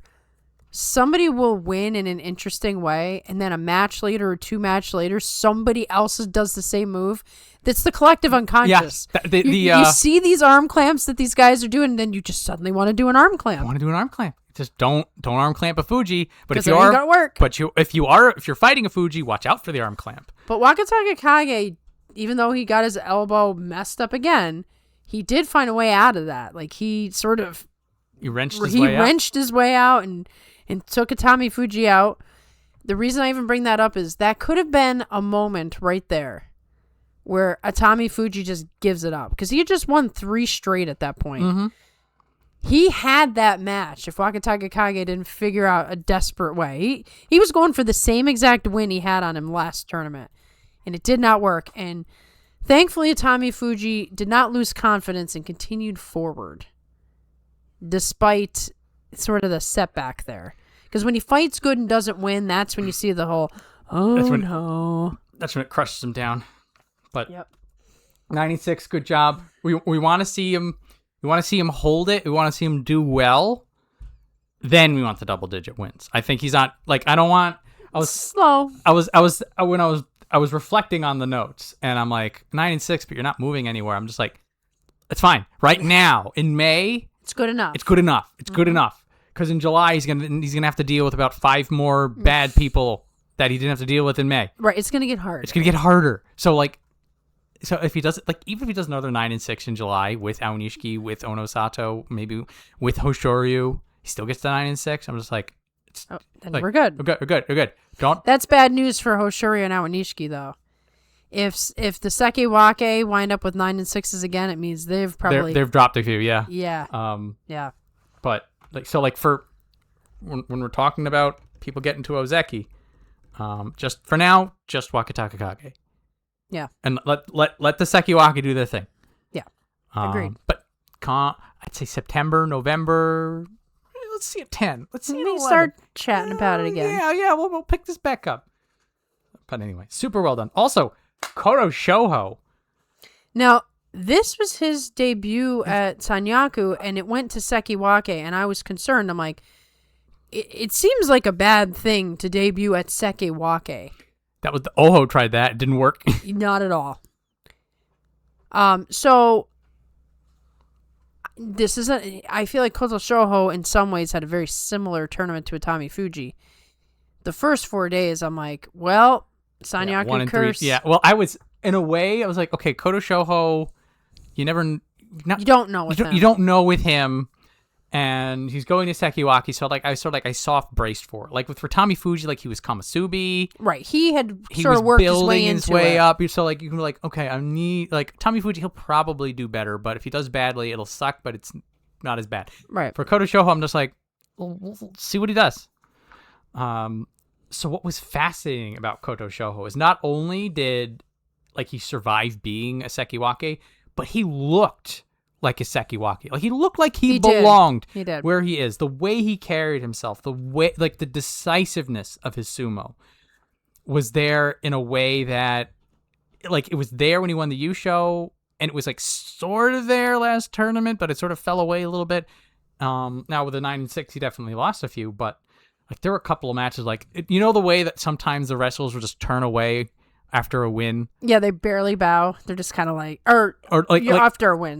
somebody will win in an interesting way, and then a match later or 2 match later, somebody else does the same move. That's the collective unconscious. Yeah, you see these arm clamps that these guys are doing, and then you just suddenly want to do an arm clamp. I want to do an arm clamp. Just don't arm clamp a Fuji. But if you're fighting a Fuji, watch out for the arm clamp. But Wakataka Kage, even though he got his elbow messed up again, he did find a way out of that. Like he wrenched his way out and took Atami Fuji out. The reason I even bring that up is that could have been a moment right there where Atami Fuji just gives it up, because he had just won 3 straight at that point. Mm-hmm. He had that match if Wakataka Kage didn't figure out a desperate way. He was going for the same exact win he had on him last tournament, and it did not work. And thankfully, Atami Fuji did not lose confidence and continued forward despite sort of the setback there. Because when he fights good and doesn't win, that's when you see the whole, no. That's when it crushes him down. But yep. 96, good job. We want to see him. We want to see him hold it. We want to see him do well. Then we want the double-digit wins. I think he's not I don't want. I was slow. I was reflecting on the notes, and I'm like 9-6, but you're not moving anywhere. I'm just like, it's fine. Right now in May, it's good enough. It's good enough. It's good enough. Because in July he's gonna have to deal with about 5 more bad people that he didn't have to deal with in May. Right. It's gonna get harder. It's gonna get harder. So if he does even if he does another 9-6 in July with Aonishiki, with Onosato, maybe with Hoshoryu, he still gets the 9-6. I'm just like, then we're good. We're good. Don't. That's bad news for Hoshoryu and Aonishiki, though. If the Sekewake wind up with 9-6s again, it means they've dropped a few. Yeah. Yeah. Yeah. But for when we're talking about people getting to Ozeki, Just for now, just Wakataka Kage. Yeah. And let the Sekiwaki do their thing. Yeah. Agreed. But I'd say September, November. Let's see at 10. Let's see. We start chatting about it again. Yeah. We'll pick this back up. But anyway, super well done. Also, Koto Shoho. Now, this was his debut at Sanyaku, and it went to Sekiwake, and I was concerned. I'm like, it seems like a bad thing to debut at Sekiwake. That was the Oho tried that. It didn't work. Not at all. So this is I feel like Koto Shoho in some ways had a very similar tournament to Atami Fuji. The first 4 days, I'm like, well, Sanyaku 1 and curse. 3. Yeah. Well, I was in a way. I was like, okay, Koto Shoho. You don't know with him. You don't know with him. And he's going to Sekiwaki, so I soft braced for it. Like with Tommy Fuji, like he was Kamasubi. Right. He sort of worked his way into it. Up. So like you can be like, okay, Tommy Fuji, he'll probably do better, but if he does badly, it'll suck, but it's not as bad. Right. For Koto Shoho, I'm just like, we'll see what he does. So what was fascinating about Koto Shoho is not only did he survive being a Sekiwake, but he looked like a Sekiwaki. Like he looked like he belonged where he is. The way he carried himself, the way, the decisiveness of his sumo was there in a way that, it was there when he won the Yusho, and it was sort of there last tournament, but it sort of fell away a little bit. Now with the 9-6, he definitely lost a few, but there were a couple of matches, the way that sometimes the wrestlers would just turn away after a win. Yeah, they barely bow. They're just kind of after a win.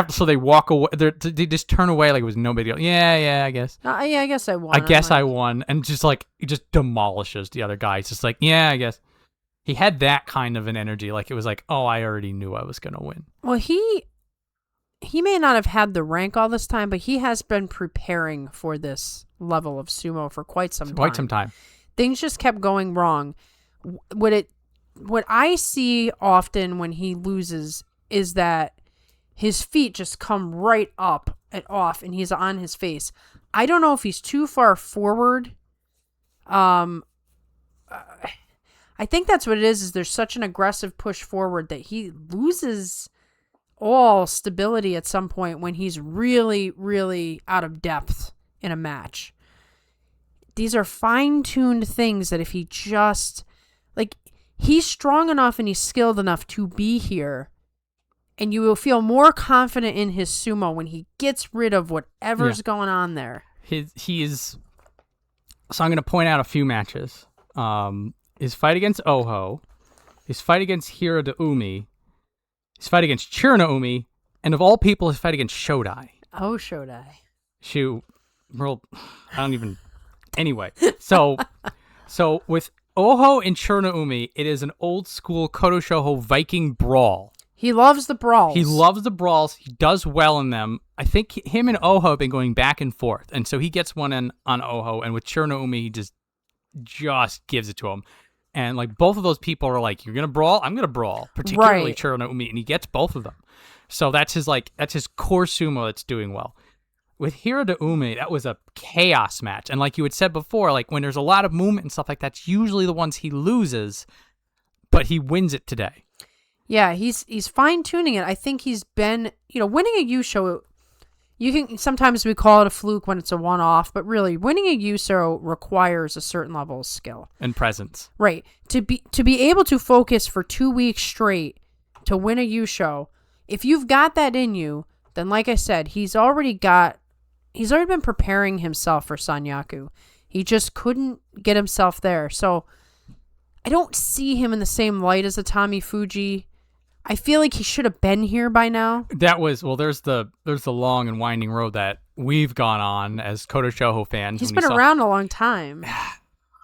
So they walk away. They just turn away like it was no big deal. Yeah, I guess. I guess I won. I won, and just he just demolishes the other guy. It's just yeah, I guess. He had that kind of an energy. It was oh, I already knew I was gonna win. Well, he may not have had the rank all this time, but he has been preparing for this level of sumo for quite some time. Things just kept going wrong. What I see often when he loses is that his feet just come right up and off, and he's on his face. I don't know if he's too far forward. I think that's what it is there's such an aggressive push forward that he loses all stability at some point when he's really, really out of depth in a match. These are fine-tuned things that if he just... he's strong enough and he's skilled enough to be here, and you will feel more confident in his sumo when he gets rid of whatever's going on there. He is. So I'm going to point out a few matches. His fight against Oho, his fight against Hiradoumi, his fight against Chirinoumi, and of all people, his fight against Shodai. Oh, Shodai. I don't even. Anyway, so with Oho and Chirinoumi, it is an old school Koto Shoho Viking brawl. He loves the brawls. He does well in them. I think him and Oho have been going back and forth, and so he gets one in on Oho, and with Chirinoumi, he just gives it to him. And both of those people are you're gonna brawl, I'm gonna brawl, particularly Chirinoumi, and he gets both of them. So that's his core sumo that's doing well. With Hiradoumi, that was a chaos match. And like you had said before, when there's a lot of movement and stuff like that, it's usually the ones he loses, but he wins it today. Yeah, he's fine-tuning it. I think he's been, winning a Yusho, sometimes we call it a fluke when it's a one-off, but really, winning a Yusho requires a certain level of skill. And presence. Right. To be able to focus for 2 weeks straight to win a Yusho, if you've got that in you, then like I said, he's already been preparing himself for Sanyaku. He just couldn't get himself there. So I don't see him in the same light as Atami Fuji. I feel like he should have been here by now. There's the long and winding road that we've gone on as Koto Shoho fans. He's been around a long time.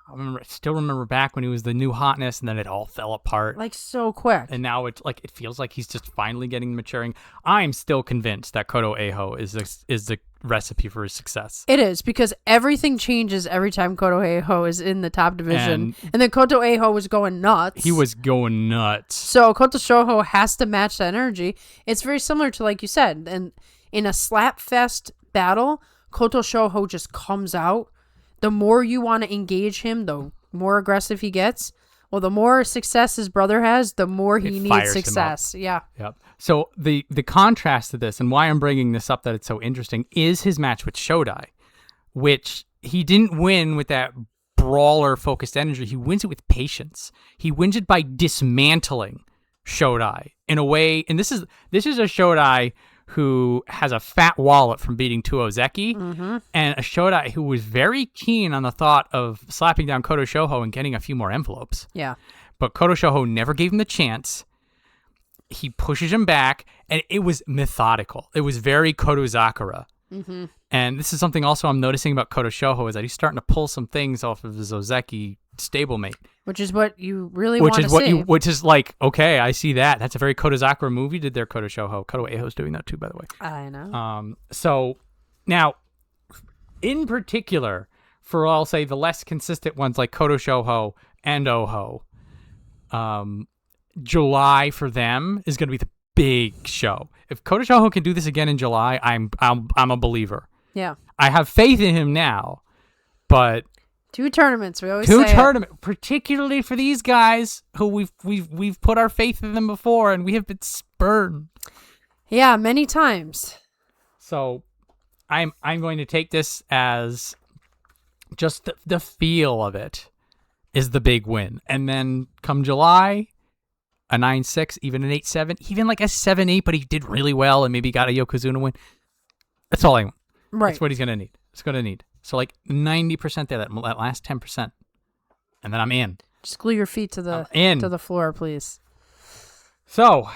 I still remember back when he was the new hotness, and then it all fell apart. So quick. And now it feels like he's just finally getting maturing. I'm still convinced that Koto Eiho is the recipe for his success. It is, because everything changes every time Koto Eiho is in the top division. And then Koto Eiho was going nuts. He was going nuts. So Koto Shoho has to match that energy. It's very similar to, like you said, and in a slapfest battle, Koto Shoho just comes out. The more you want to engage him, the more aggressive he gets. Well, the more success his brother has, the more he It needs fires him up. success. Yeah. Yep. So the contrast to this, and why I'm bringing this up that it's so interesting, is his match with Shodai, which he didn't win with that brawler-focused energy. He wins it with patience. He wins it by dismantling Shodai in a way, and this is a Shodai who has a fat wallet from beating Tuozeki, and a Shodai who was very keen on the thought of slapping down Koto Shoho and getting a few more envelopes. Yeah. But Koto Shoho never gave him the chance. He pushes him back, and it was methodical. It was very Koto Zakura. And this is something also I'm noticing about Koto Shoho, is that he's starting to pull some things off of his Ozeki stablemate. Which is what you really want to see. Which is like, okay, I see that. That's a very Koto Zakura move. You did there, Koto Shoho. Koto Eiho's doing that too, by the way. I know. So now, in particular, for I'll say the less consistent ones like Koto Shoho and Oho, July for them is going to be the big show. If Koto Shoho can do this again in July, I'm a believer. Yeah. I have faith in him now, but 2 tournaments. We always say tournaments, particularly for these guys who we've put our faith in them before, and we have been spurned. Yeah, many times. So, I'm going to take this as just the feel of it is the big win, and then come July, a 9-6, even an 8-7, even like a 7-8, but he did really well and maybe got a Yokozuna win. That's all I want. Right. That's what he's gonna need. It's gonna need. So like 90% there, that last 10%, and then I'm in. Just glue your feet to the floor, please. So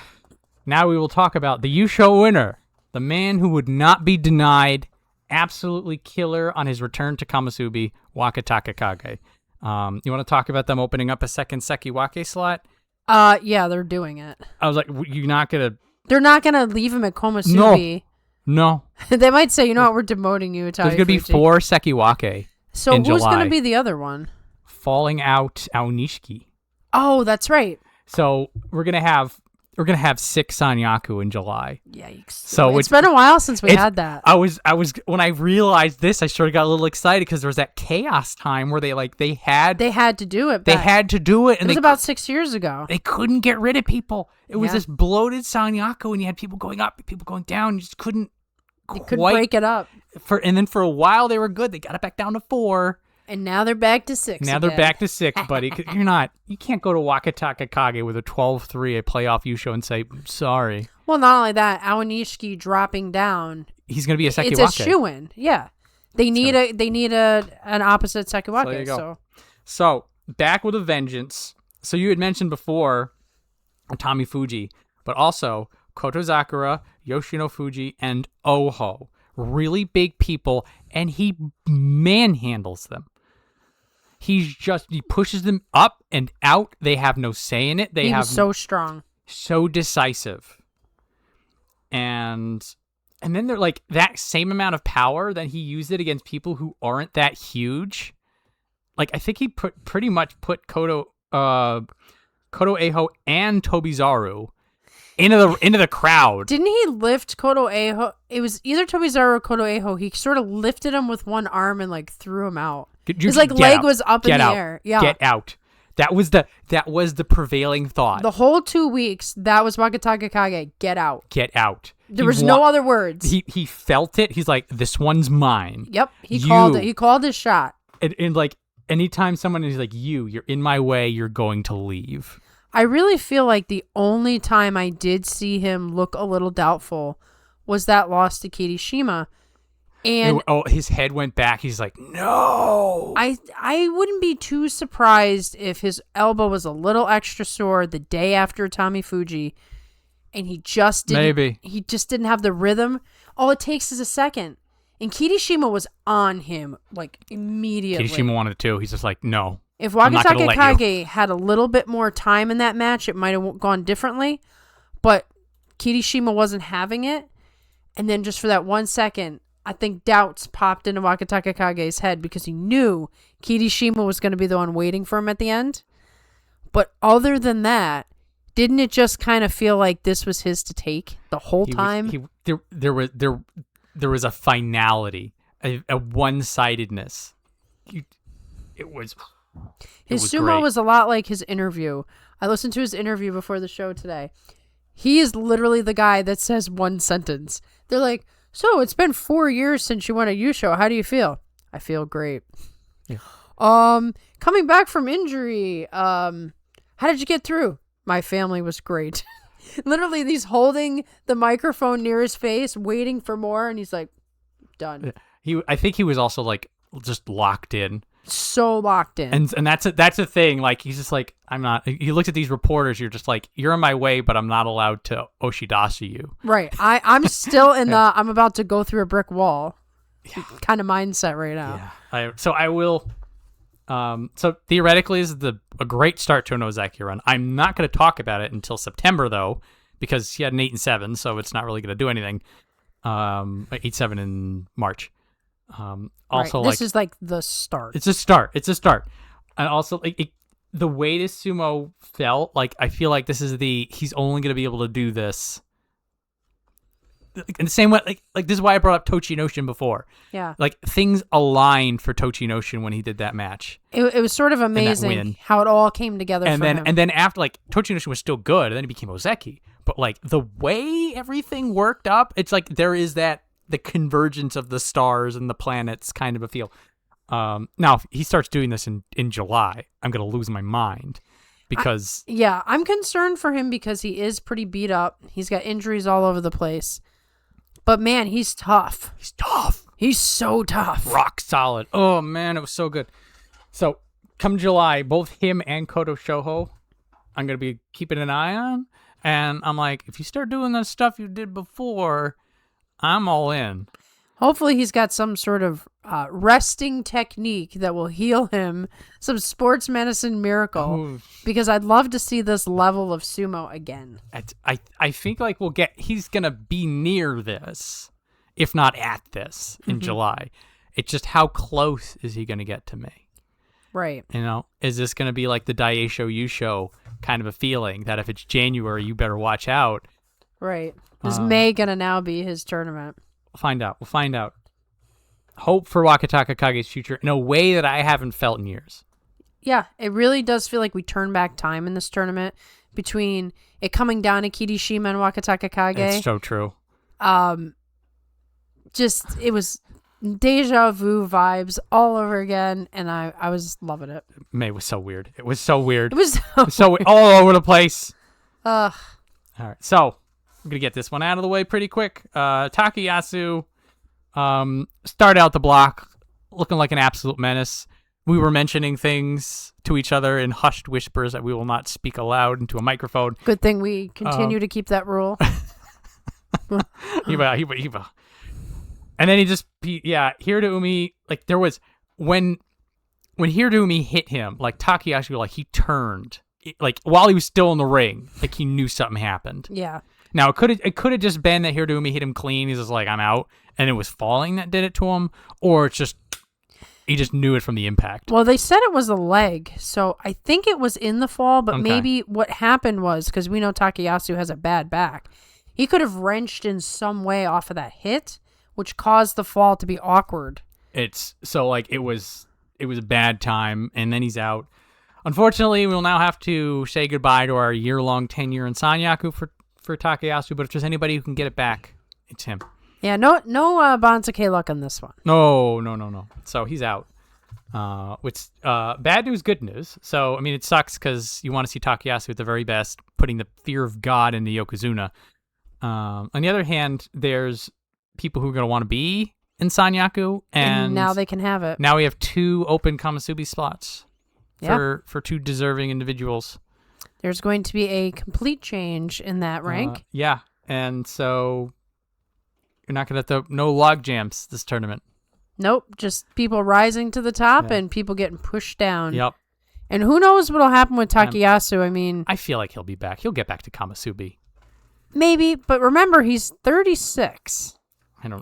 now we will talk about the Yusho winner, the man who would not be denied, absolutely killer on his return to Kamasubi, Wakataka Kage. You want to talk about them opening up a second Sekiwake slot? Yeah, they're doing it. I was like, you're not gonna. They're not gonna leave him at Komasubi. No. They might say, you know what, we're demoting you, Itachi. There's going to be 4 Sekiwake So in who's July. going to be the other one? Falling Out Aonishiki. Oh, that's right. So we're going to have 6 Sanyaku in July. Yikes. So it's been a while since we had that. I was when I realized this, I sort of got a little excited because there was that chaos time where they had to do it. They had to do it, and it was about 6 years ago. They couldn't get rid of people. It was this bloated Sanyaku, and you had people going up, people going down. You just couldn't. They couldn't break it up. And then for a while they were good. They got it back down to 4. And now they're back to 6. Now they're back to 6, buddy. You can't go to Wakataka Kage with a 12-3 a playoff Yusho and say, sorry. Well, not only that, Aonishiki dropping down. He's going to be a Sekiwake. It's a shoo-in. Yeah. They need an opposite Sekiwake. So there you go. So back with a vengeance. So you had mentioned before Tommy Fuji, but also Koto Zakura, Yoshino Fuji, and Oho. Really big people, and he manhandles them. He pushes them up and out. They have no say in it. He was so strong. So decisive. And then they're like that same amount of power, then he used it against people who aren't that huge. Like I think he pretty much put Koto Eiho and Tobizaru into the crowd. Didn't he lift Koto Eiho? It was either Tobizaru or Koto Eiho. He sort of lifted him with one arm and like threw him out. His leg was up in the air. Yeah. Get out. That was the prevailing thought. The whole 2 weeks, that was Wakataka Kage. Get out. Get out. There was no other words. He felt it. He's like, this one's mine. Yep. He called it. He called his shot. And like anytime someone is like, you're in my way, you're going to leave. I really feel like the only time I did see him look a little doubtful was that loss to Kirishima. And his head went back. He's like, no. I wouldn't be too surprised if his elbow was a little extra sore the day after Tommy Fuji, and he just didn't have the rhythm. All it takes is a second. And Kirishima was on him like immediately. Kirishima wanted to. He's just like, no. If Wakataka Kage had a little bit more time in that match, it might have gone differently. But Kirishima wasn't having it. And then just for that 1 second, I think doubts popped into Wakataka Kage's head because he knew Kirishima was going to be the one waiting for him at the end. But other than that, didn't it just kind of feel like this was his to take the whole time? There was a finality, a one-sidedness. It was His was sumo great. was a lot like his interview. I listened to his interview before the show today. He is literally the guy that says one sentence. They're like, so it's been 4 years since you won a U show. How do you feel? I feel great. Yeah. Coming back from injury. How did you get through? My family was great. Literally, he's holding the microphone near his face, waiting for more, and he's like, done. I think he was also like just locked in. So locked in. And that's a thing. Like, he's just like, I'm not. He looks at these reporters. You're just like, you're in my way, but I'm not allowed to Oshidashi you. Right. I'm still in the I'm about to go through a brick wall kind of mindset right now. Yeah. I will. So theoretically, this is a great start to an Ozeki run. I'm not going to talk about it until September though, because he had an 8-7, so it's not really going to do anything. 8-7 in March. Also, right. This is like the start. It's a start. And also, like the way this sumo felt, like I feel like this is he's only going to be able to do this. In the same way, like this is why I brought up Tochinoshin before. Yeah. Like things aligned for Tochinoshin when he did that match. It was sort of amazing how it all came together for him. And then after, like, Tochinoshin was still good, and then he became Ozeki. But like the way everything worked up, it's like there is the convergence of the stars and the planets kind of a feel. Now if he starts doing this in July, I'm gonna lose my mind because I'm concerned for him because he is pretty beat up. He's got injuries all over the place. But man, he's tough. He's so tough. Rock solid. Oh man, it was so good. So come July, both him and Koto Shoho, I'm gonna be keeping an eye on. And I'm like, if you start doing the stuff you did before, I'm all in. Hopefully he's got some sort of resting technique that will heal him, some sports medicine miracle, because I'd love to see this level of sumo again. I think like he's going to be near this, if not at this, in July. It's just how close is he going to get to me? Right. You know, is this going to be like the Daisho Yusho kind of a feeling that if it's January, you better watch out? Right. Is May going to now be his tournament? We'll find out. Hope for Wakataka Kage's future in a way that I haven't felt in years. Yeah, it really does feel like we turn back time in this tournament between it coming down to Kirishima and Wakataka Kage. It's so true. It was deja vu vibes all over again, and I was loving it. May was so weird. It was so weird. It was so all over the place. Ugh. All right, so I'm going to get this one out of the way pretty quick. Takayasu started out the block looking like an absolute menace. We were mentioning things to each other in hushed whispers that we will not speak aloud into a microphone. Good thing we continue to keep that rule. Hiba. And then Hiraumi, like there was, when Hiraumi hit him, like Takayasu, like he turned, like while he was still in the ring, like he knew something happened. Yeah. Now, it could have just been that Hiraumi hit him clean. He's just like, I'm out. And it was falling that did it to him. Or it's just, he just knew it from the impact. Well, they said it was a leg. So I think it was in the fall. But Okay. maybe what happened was, because we know Takayasu has a bad back, he could have wrenched in some way off of that hit, which caused the fall to be awkward. It's, so like, it was a bad time. And then he's out. Unfortunately, we'll now have to say goodbye to our year-long tenure in Sanyaku for Takayasu, but if there's anybody who can get it back, it's him. Yeah, no Bansuke luck on this one. No. So he's out. Which bad news, good news. So, I mean, it sucks because you want to see Takayasu at the very best, putting the fear of God into Yokozuna. On the other hand, there's people who are going to want to be in Sanyaku, and now they can have it. Now we have 2 open Kamasubi slots for 2 deserving individuals. There's going to be a complete change in that rank. Yeah, and so you're not going to have no log jams this tournament. Nope, just people rising to the top and people getting pushed down. Yep. And who knows what'll happen with Takayasu? I mean, I feel like he'll be back. He'll get back to Kamasubi. Maybe, but remember, he's 36.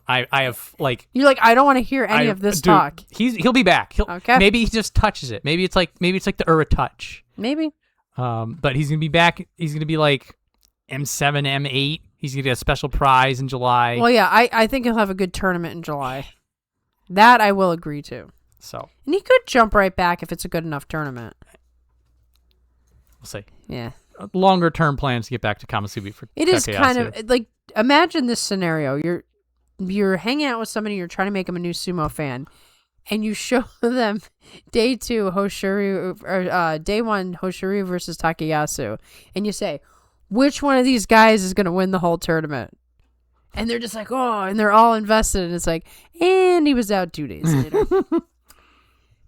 I have like. You're like, I don't want to hear any of this talk. He'll be back. Okay. Maybe he just touches it. Maybe it's like the Ura touch. Maybe. But he's gonna be back. He's gonna be like M7, M8. He's gonna get a special prize in July. Well, yeah, I think he'll have a good tournament in July. That I will agree to. So And he could jump right back if it's a good enough tournament. we'll see. Yeah. Longer term plans to get back to Kamasubi for It is Takayasu. kind of like, imagine this scenario. You're hanging out with somebody, you're trying to make them a new sumo fan, and you show them day 2 Hoshiryu or day 1 Hoshiryu versus Takayasu, and you say, which one of these guys is going to win the whole tournament? And they're just like, oh, and they're all invested, and it's like, and he was out 2 days later.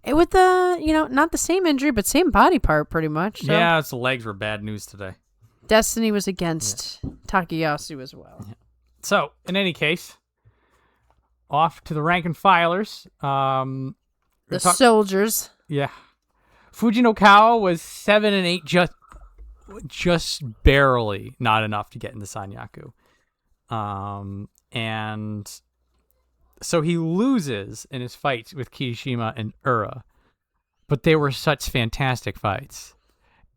And with the, not the same injury, but same body part pretty much. So. Yeah, the legs were bad news today. Destiny was against Takayasu as well. Yeah. So, in any case, off to the rank and filers. The soldiers. Yeah. Fujinokawa was 7-8, just barely not enough to get into Sanyaku. And so he loses in his fights with Kirishima and Ura, but they were such fantastic fights.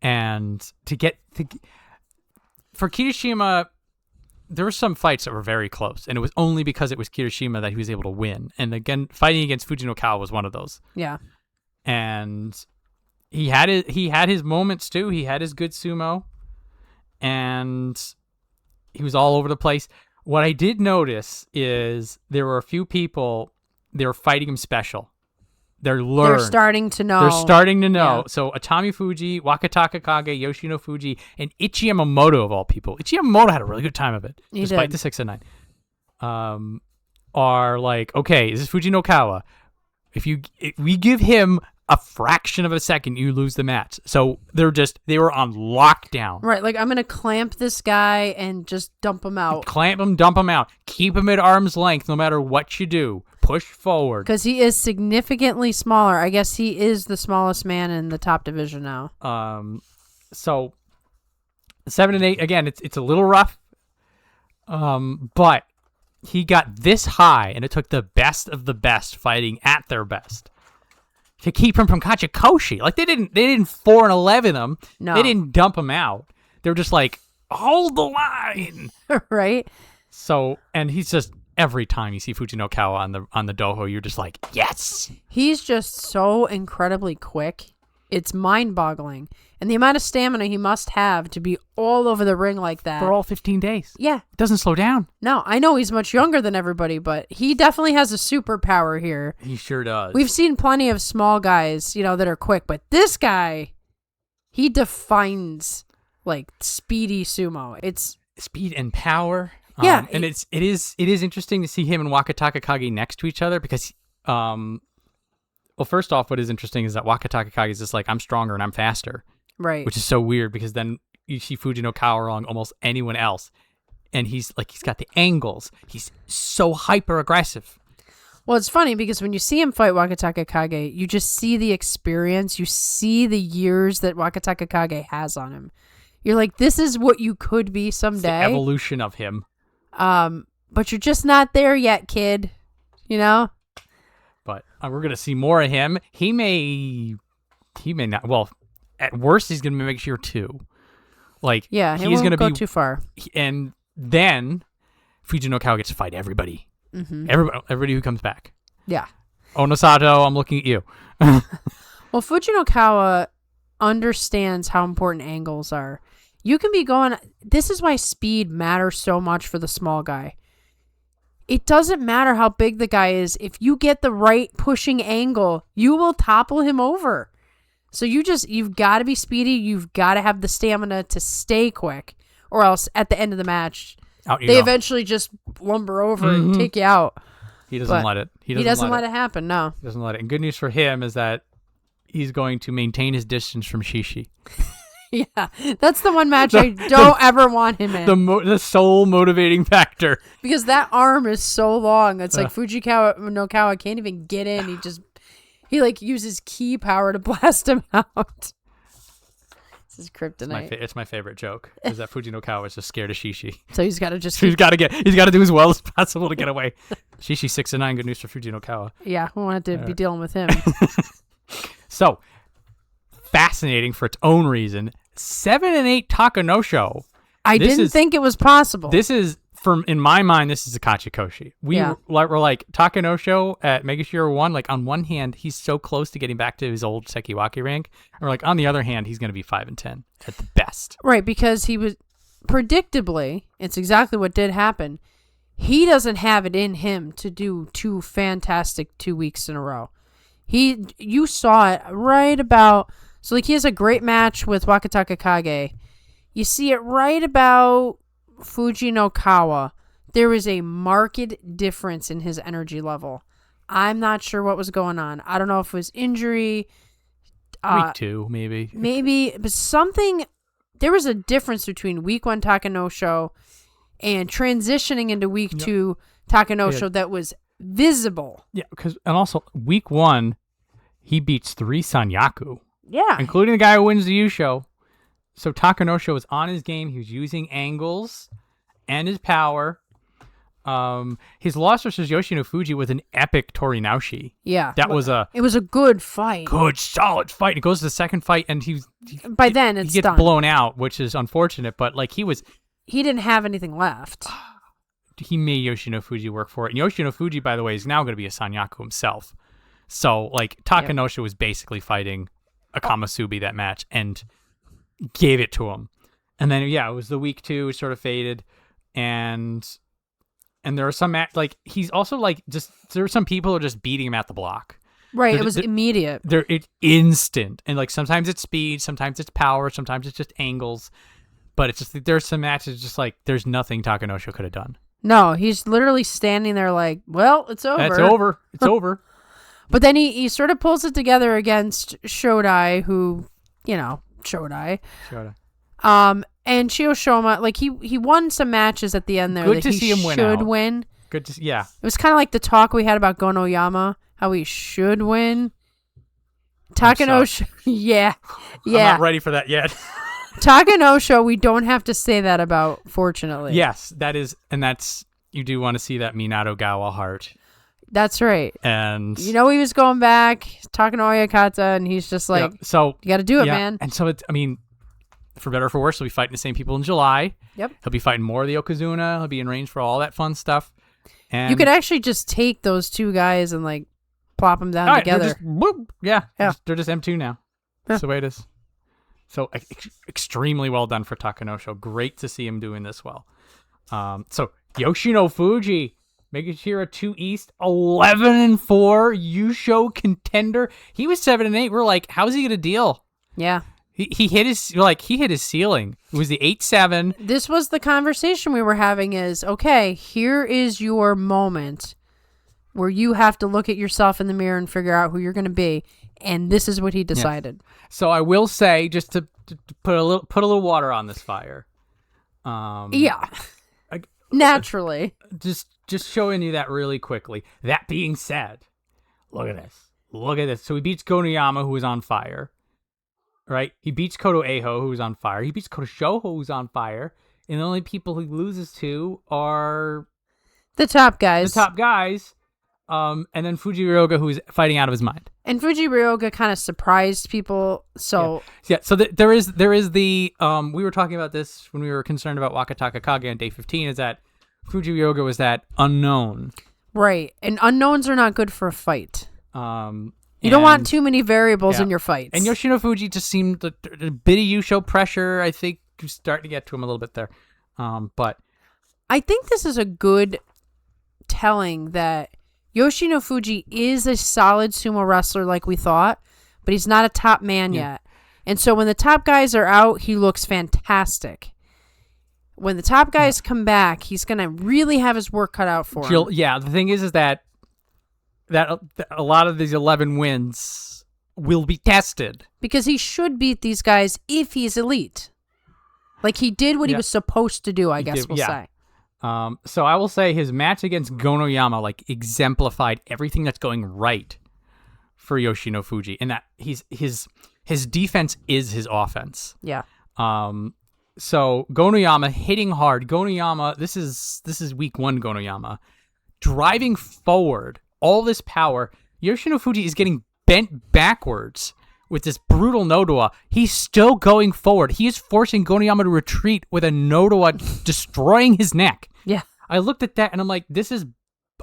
And for Kirishima, there were some fights that were very close, and it was only because it was Kirishima that he was able to win. And again, fighting against Fujinokawa was one of those. Yeah. And he had his moments too. He had his good sumo, and he was all over the place. What I did notice is there were a few people, they were fighting him special. They're starting to know. They're starting to know. Yeah. So Atami Fuji, Wakataka Kage, Yoshino Fuji, and Ichi Yamamoto of all people. Ichi Yamamoto had a really good time of it, despite the 6-9. Are like, okay, this is Fujinokawa. If we give him a fraction of a second, you lose the match. So they were on lockdown. Right, like I'm going to clamp this guy and just dump him out. Clamp him, dump him out. Keep him at arm's length no matter what you do. Push forward. Because he is significantly smaller. I guess he is the smallest man in the top division now. So 7-8, again, it's a little rough. But he got this high, and it took the best of the best fighting at their best to keep him from Kachikoshi. Like they didn't 4-11 him. No. They didn't dump him out. They were just like, hold the line. Right? So, and he's just, every time you see Fujinokawa on the doho, you're just like, yes. He's just so incredibly quick. It's mind-boggling. And the amount of stamina he must have to be all over the ring like that. For all 15 days. Yeah. It doesn't slow down. No, I know he's much younger than everybody, but he definitely has a superpower here. He sure does. We've seen plenty of small guys, that are quick, but this guy, he defines like speedy sumo. It's speed and power. Yeah. And it is interesting to see him and Wakataka Kage next to each other because well, first off, what is interesting is that Wakataka Kage is just like, I'm stronger and I'm faster. Right. Which is so weird because then you see Fujinokawa wrong almost anyone else. And he's got the angles. He's so hyper aggressive. Well, it's funny because when you see him fight Wakataka Kage, you just see the experience. You see the years that Wakataka Kage has on him. You're like, this is what you could be someday. It's the evolution of him. But you're just not there yet, kid. But we're going to see more of him. He may not. Well, at worst, he's going to make sure 2. Like, yeah, he's going to go be too far. And then Fujinokawa gets to fight everybody. Mm-hmm. Everybody who comes back. Yeah. Onosato, I'm looking at you. Well, Fujinokawa understands how important angles are. You can be going... This is why speed matters so much for the small guy. It doesn't matter how big the guy is. If you get the right pushing angle, you will topple him over. So you've got to be speedy. You've got to have the stamina to stay quick. Or else at the end of the match, they eventually just lumber over and take you out. He doesn't let it. He doesn't let it happen, no. He doesn't let it. And good news for him is that he's going to maintain his distance from Shishi. Yeah, that's the one match I don't ever want him in. The sole motivating factor. Because that arm is so long. It's like Fujinokawa can't even get in. He uses ki power to blast him out. This is kryptonite. It's my favorite joke. Is that Fujinokawa is just scared of Shishi. So he's got to just. He's got to do as well as possible to get away. Shishi 6-9. Good news for Fujinokawa. Yeah, we want to be dealing with him. So fascinating for its own reason. 7-8 Takanosho. I didn't think it was possible. This is in my mind, this is a Kachikoshi. We're like Takanosho at Megashira 1. Like on one hand, he's so close to getting back to his old Sekiwaki rank. Or like on the other hand, he's going to be 5-10 at the best. Right, because he was predictably, it's exactly what did happen. He doesn't have it in him to do 2 fantastic 2 weeks in a row. You saw it right about, so like he has a great match with Wakataka Kage. You see it right about Fuji no Kawa. There is a marked difference in his energy level. I'm not sure what was going on. I don't know if it was injury. Week 2, maybe. Maybe, but something, there was a difference between week 1 Takanosho and transitioning into week 2 Takanosho that was visible. Yeah, and also week 1, he beats 3 Sanyaku. Yeah. Including the guy who wins the Yusho. So Takanosho was on his game. He was using angles and his power. His loss versus Yoshino Fuji was an epic Torinaoshi. Yeah. It was a good fight. Good, solid fight. It goes to the second fight, and he gets done. Blown out, which is unfortunate, but like he didn't have anything left. He made Yoshino Fuji work for it. And Yoshino Fuji, by the way, is now going to be a Sanyaku himself. So, like, Takanosho was basically fighting a Kamasubi that match and gave it to him. And then, it was the week 2, it sort of faded. And there are some, like, he's also, like, there are some people who are just beating him at the block. Right, it was immediate. It's instant. And, like, sometimes it's speed, sometimes it's power, sometimes it's just angles. But it's just, there's some matches just like, there's nothing Takanosho could have done. No, he's literally standing there like, well, it's over. It's over. It's over. But then he sort of pulls it together against Shodai, who, Shodai. And Chiyoshima, like he won some matches at the end there. Good to see him win. Should win. Good to see. Yeah. It was kind of like the talk we had about Gonoyama, how he should win. Takanosho, yeah. I'm not ready for that yet. Takanosho, we don't have to say that about, fortunately. Yes, that's you do want to see that Minato Gawa heart. That's right. And he was going back, talking to Oyakata, and he's just like, so you got to do it, man. And so for better or for worse, he'll be fighting the same people in July. Yep. He'll be fighting more of the Yokozuna. He'll be in range for all that fun stuff. And you could actually just take those 2 guys and like plop them down together. They're just M2 now. That's the way it is. So extremely well done for Takanosho. Great to see him doing this well. So Yoshino Fuji, Megashira 2 East, 11-4, Yusho contender. He was 7-8. We're like, how's he gonna deal? Yeah. He hit his ceiling. It was the 8-7. This was the conversation we were having is, okay, here is your moment where you have to look at yourself in the mirror and figure out who you're going to be. And this is what he decided. Yeah. So I will say, just to put a little water on this fire. Naturally. Just showing you that really quickly. That being said, look at this. So he beats Gonoyama, who is on fire. Right? He beats Koto Eiho, who's on fire. He beats Koto Shoho, who's on fire. And the only people he loses to are the top guys. And then Fuji Ryoga, who's fighting out of his mind. And Fuji Ryoga kind of surprised people. So So there is the we were talking about this when we were concerned about Wakataka Kage on day 15. Is that Fuji Ryoga was that unknown, right? And unknowns are not good for a fight. You don't want too many variables in your fights. And Yoshino Fuji just seemed a bit of Yusho pressure. I think was starting to get to him a little bit there. But I think this is a good telling that Yoshino Fuji is a solid sumo wrestler like we thought, but he's not a top man yet. And so when the top guys are out, he looks fantastic. When the top guys come back, he's going to really have his work cut out for him. Yeah, the thing is that a lot of these 11 wins will be tested. Because he should beat these guys if he's elite. Like he did what he was supposed to do, I guess we'll say. So I will say his match against Gonoyama exemplified everything that's going right for Yoshino Fuji, and that his defense is his offense. Yeah. So Gonoyama hitting hard. Gonoyama, this is week 1 Gonoyama. Driving forward, all this power. Yoshino Fuji is getting bent backwards with this brutal Nodowa. He's still going forward. He is forcing Gonoyama to retreat with a Nodowa destroying his neck. Yeah. I looked at that and I'm like, this is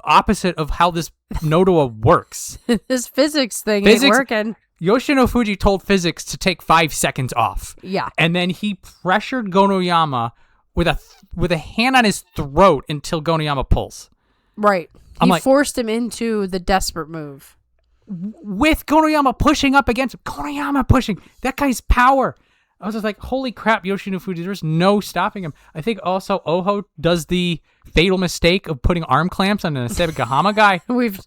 opposite of how this Nodoa works. This physics thing ain't working. Yoshino Fuji told physics to take 5 seconds off. Yeah. And then he pressured Gonoyama with a hand on his throat until Gonoyama pulls. Right. He forced him into the desperate move. With Gonoyama pushing up against him. Gonoyama pushing. That guy's power. I was just like, holy crap, Yoshino Fuji, there's no stopping him. I think also Oho does the fatal mistake of putting arm clamps on an Asebigahama guy. We've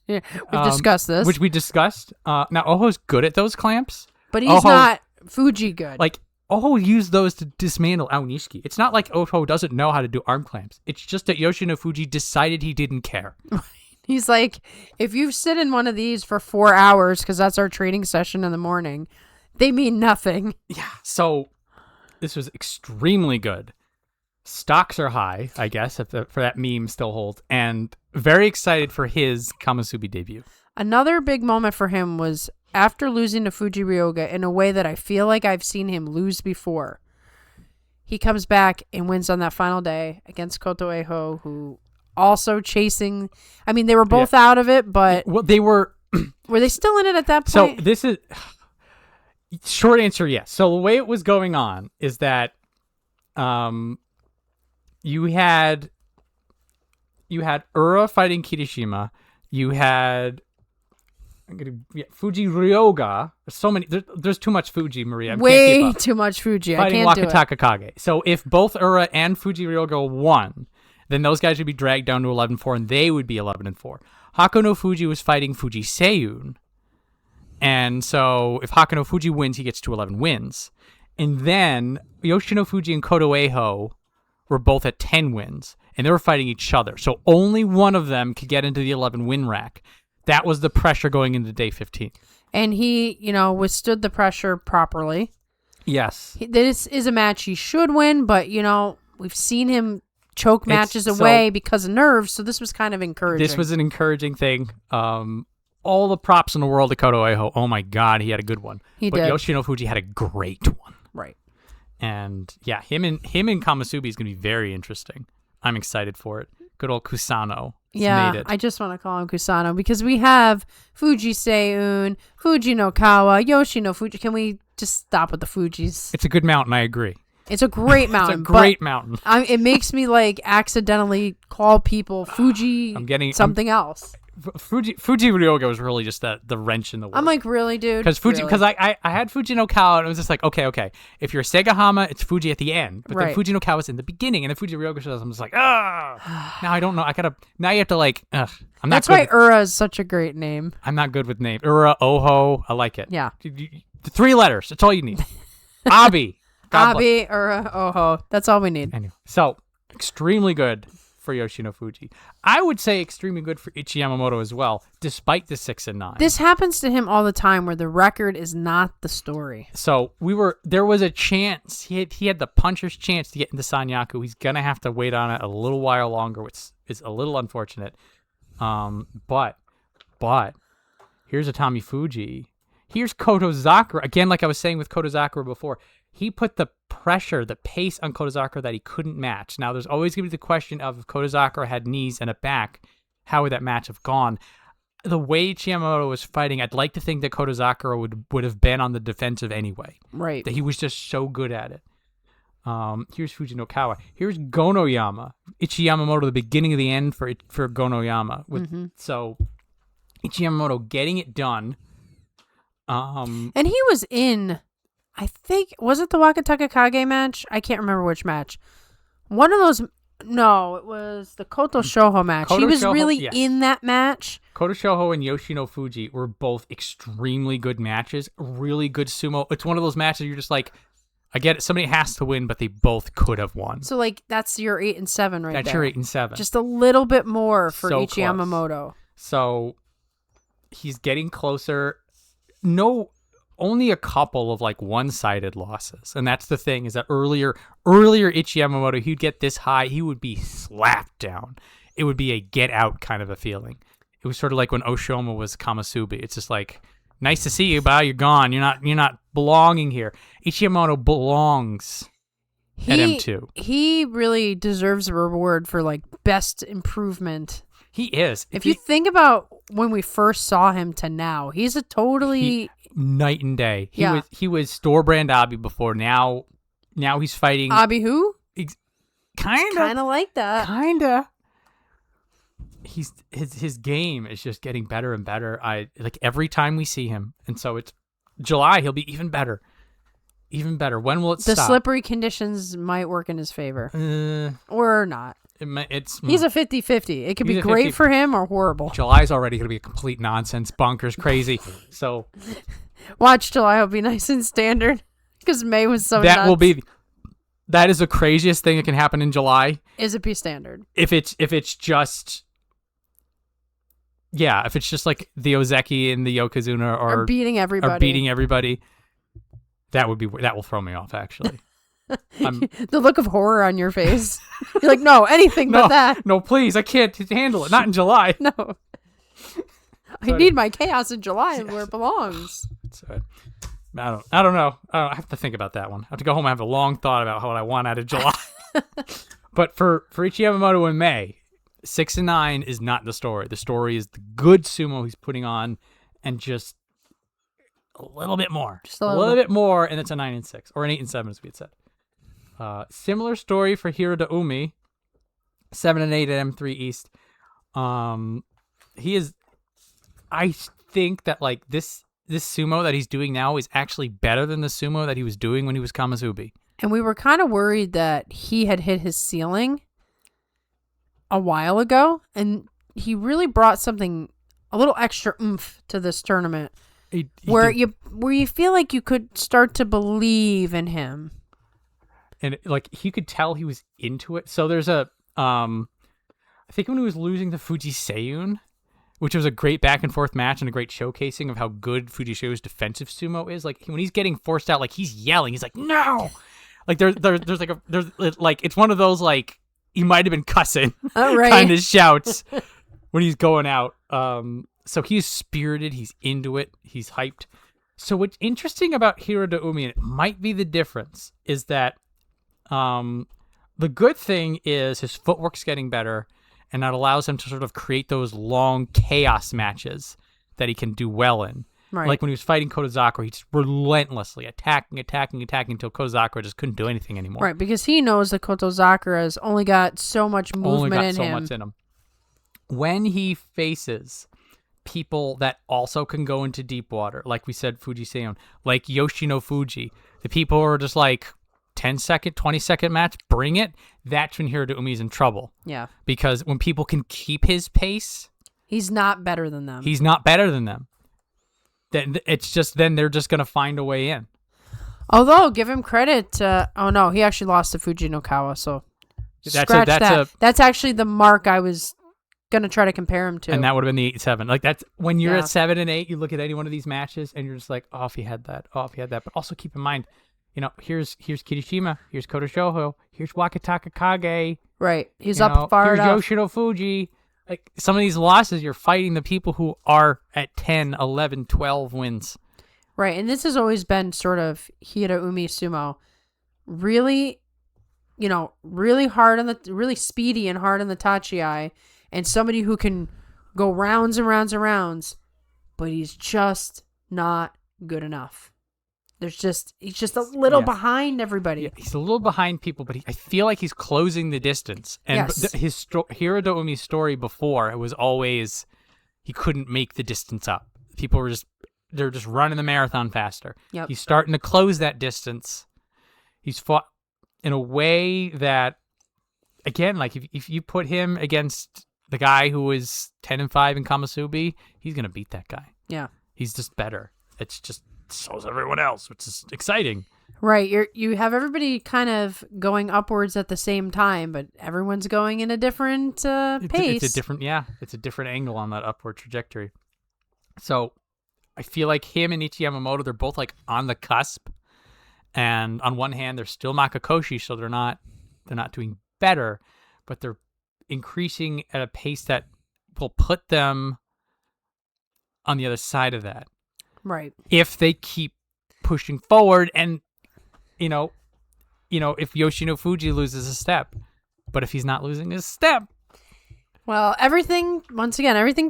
discussed this. Which we discussed. Now, Oho's good at those clamps. But he's not Fuji good. Like, Oho used those to dismantle Aonishiki. It's not like Oho doesn't know how to do arm clamps. It's just that Yoshino Fuji decided he didn't care. He's like, if you sit in one of these for 4 hours, because that's our training session in the morning, they mean nothing. Yeah, so this was extremely good. Stocks are high, I guess, for that meme still holds, and very excited for his Kamasubi debut. Another big moment for him was after losing to Fuji Ryoga in a way that I feel like I've seen him lose before. He comes back and wins on that final day against Koto Eho, who also chasing. I mean, they were both out of it, but well, they were. Were they still in it at that point? So this is short answer, yes. So the way it was going on is that, you had Ura fighting Kirishima. You had Fuji Ryoga. So many. There's too much Fuji, Maria. I Way can't keep up. too much Fuji. Fighting I can't do it. Wakataka Kage. So if both Ura and Fuji Ryoga won, then those guys would be dragged down to 11-4, and they would be 11-4. Hakuno Fuji was fighting Fuji Seiyun. And so if Hakuno Fuji wins, he gets to 11 wins. And then Yoshino Fuji and Koto Eho were both at 10 wins, and they were fighting each other. So only one of them could get into the 11 win rack. That was the pressure going into day 15. And he, withstood the pressure properly. Yes. This is a match he should win, but, we've seen him choke matches away because of nerves, so this was kind of encouraging. This was an encouraging thing. All the props in the world to Koto Eho. Oh my God, he had a good one. But Yoshino Fuji had a great one. Right. And yeah, him and Kamasubi is going to be very interesting. I'm excited for it. Good old Kusano. Yeah, made it. I just want to call him Kusano because we have Fuji Seiyun, Fuji no Kawa, Yoshino Fuji. Can we just stop with the Fujis? It's a good mountain, I agree. It's a great mountain. It's a great mountain. It makes me accidentally call people Fuji something else. Fuji Ryoga was really just the wrench in the world. I'm like, really, dude? Because I had Fuji no Kawa, and it was just like, okay. If you're Segahama, it's Fuji at the end. But then Fuji no Kawa's in the beginning, and then Fuji Ryoga shows up, I'm just like, now I don't know. Now you have to I'm not That's why Ura is such a great name. I'm not good with names. Ura, Oho, I like it. Yeah. 3 letters, that's all you need. Abi. Abi, Ura, Oho. That's all we need. Anyway, so extremely good for Yoshino Fuji. I would say extremely good for Ichi Yamamoto as well, despite the 6 and 9. This happens to him all the time where the record is not the story. So there was a chance, he had the puncher's chance to get into Sanyaku. He's going to have to wait on it a little while longer, which is a little unfortunate. But here's Atami Fuji. Here's Koto Zakura. Again, like I was saying with Koto Zakura before, he put the pressure, the pace on Koto Zakura that he couldn't match. Now, there's always going to be the question of if Koto Zakura had knees and a back, how would that match have gone? The way Yamamoto was fighting, I'd like to think that Koto Zakura would have been on the defensive anyway. Right. That he was just so good at it. Here's Fuji no Kawa. Here's Gonoyama. Ichi Yamamoto, the beginning of the end for Gonoyama. So, Ichi Yamamoto getting it done. And he was in, I think, was it the Wakataka Kage match? I can't remember which match. One of those, no, it was the Koto Shoho match. He was really in that match. Koto Shoho and Yoshino Fuji were both extremely good matches. Really good sumo. It's one of those matches you're just like, I get it. Somebody has to win, but they both could have won. So, that's your 8 and 7 right there. That's your 8 and 7. Just a little bit more for so Ichi Yamamoto. So, he's getting closer. No, only a couple of one-sided losses, and that's the thing is that earlier Ichi Yamamoto, he'd get this high, he would be slapped down. It would be a get out kind of a feeling. It was sort of like when Oshoma was Kamasubi. It's just like, nice to see you, but you're gone. You're not belonging here. Ichi Yamamoto belongs at M2. He really deserves a reward for best improvement. He is. If you think about when we first saw him to now, he's a totally night and day. Yeah. He was store brand Abi before. Now he's fighting Abi who? Kind of like that. Kinda. His game is just getting better and better. I like every time we see him, and so it's July. He'll be even better, even better. When will it stop? The slippery conditions might work in his favor, or not. He's a 50-50. It could be a great 50. for him or horrible. July's already going to be a complete nonsense, bonkers, crazy. So watch July will be nice and standard because May was so that nuts. will be. That is the craziest thing that can happen in July. Is it be standard? If it's just. Yeah, if it's just like the Ozeki and the Yokozuna are beating everybody, that will throw me off actually. The look of horror on your face. You're like, no, anything but that. No, please, I can't handle it. Not in July. No. I need my chaos in July where it belongs. I don't know. I have to think about that one. I have to go home and have a long thought about what I want out of July. But for Ichi Yamamoto in May, 6 and 9 is not the story. The story is the good sumo he's putting on, and just a little bit more. Just a little bit more, and it's a 9 and 6, or an 8 and 7, as we had said. Similar story for Hiroda Umi, 7 and 8 at M3 East. He is. I think that like this sumo that he's doing now is actually better than the sumo that he was doing when he was Kamazubi. And we were kind of worried that he had hit his ceiling a while ago, and he really brought something a little extra oomph to this tournament, where you feel like you could start to believe in him, and like he could tell he was into it. So there's I think when he was losing to Fuji Seiyun, which was a great back and forth match and a great showcasing of how good Fuji Seiyun's defensive sumo is. Like when he's getting forced out, like he's yelling, he's like no, like there's like it's one of those like. He might have been cussing kind of shouts when he's going out. So he's spirited. He's into it. He's hyped. So what's interesting about Hiroda Umi, and it might be the difference, is that the good thing is his footwork's getting better, and that allows him to sort of create those long chaos matches that he can do well in. Right. Like when he was fighting Kotozakura, he just relentlessly attacking until Kotozakura just couldn't do anything anymore. Right, because he knows that Kotozakura has only got so much movement in him. When he faces people that also can go into deep water, like we said, Fuji Seiyun, like Yoshino Fuji, the people who are just like 10-second, 20-second match, bring it, that's when Hiroda Umi's in trouble. Yeah. Because when people can keep his pace... He's not better than them. Then it's just they're just gonna find a way in. Although give him credit, oh no, he actually lost to Fuji Nokawa, so scratch that. That's actually the mark I was gonna try to compare him to, and that would have been the 8-7. Like that's when you're at 7 and 8, you look at any one of these matches and you're just like, oh, if he had that. But also keep in mind, here's Kirishima, here's Koto Shoho, here's Wakataka Kage. Right, he's up far enough. Here's Yoshino Fuji. Like some of these losses, you're fighting the people who are at 10, 11, 12 wins. Right, and this has always been sort of Hiroda Umi sumo. Really, really hard really speedy and hard on the tachi, and somebody who can go rounds and rounds and rounds, but he's just not good enough. He's just a little behind everybody. Yeah, he's a little behind people, but I feel like he's closing the distance. And his Hiroda Umi's story before, it was always he couldn't make the distance up. People were they're just running the marathon faster. Yep. He's starting to close that distance. He's fought in a way that, again, like if you put him against the guy who was 10 and 5 in Kamasubi, he's gonna beat that guy. Yeah, he's just better. It's just. So is everyone else, which is exciting. Right. You have everybody kind of going upwards at the same time, but everyone's going in a different pace. It's a different angle on that upward trajectory. So I feel like him and Ichi Yamamoto, they're both like on the cusp. And on one hand, they're still Makakoshi, so they're not doing better, but they're increasing at a pace that will put them on the other side of that. Right. If they keep pushing forward and, if Yoshino Fuji loses a step. But if he's not losing his step, Well, everything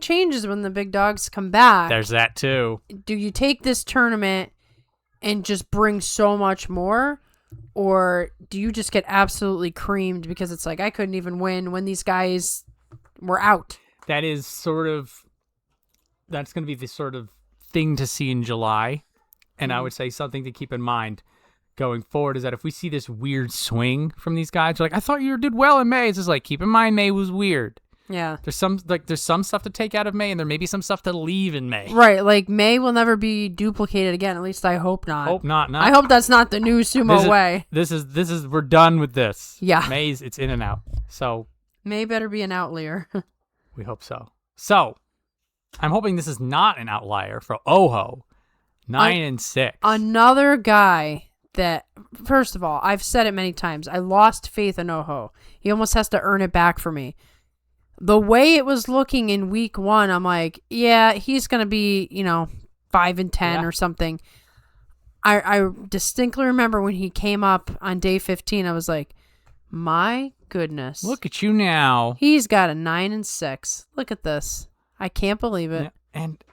changes when the big dogs come back. There's that too. Do you take this tournament and just bring so much more? Or do you just get absolutely creamed because it's like, I couldn't even win when these guys were out? That's going to be the sort of thing to see in July. And I would say something to keep in mind going forward is that if we see this weird swing from these guys, you're like, I thought you did well in May. It's just like, keep in mind, May was weird. Yeah. There's some stuff to take out of May, and there may be some stuff to leave in May. Right. Like, May will never be duplicated again. At least I hope not. Hope not. I hope that's not the new sumo way. This is we're done with this. Yeah. May's, it's in and out. So May better be an outlier. we hope so. So I'm hoping this is not an outlier for Oho. 9-6. Another guy that, first of all, I've said it many times. I lost faith in Oho. He almost has to earn it back for me. The way it was looking in week 1, I'm like, yeah, he's going to be, 5-10 or something. I distinctly remember when he came up on day 15, I was like, my goodness. Look at you now. He's got a 9-6. Look at this. I can't believe it. Yeah, and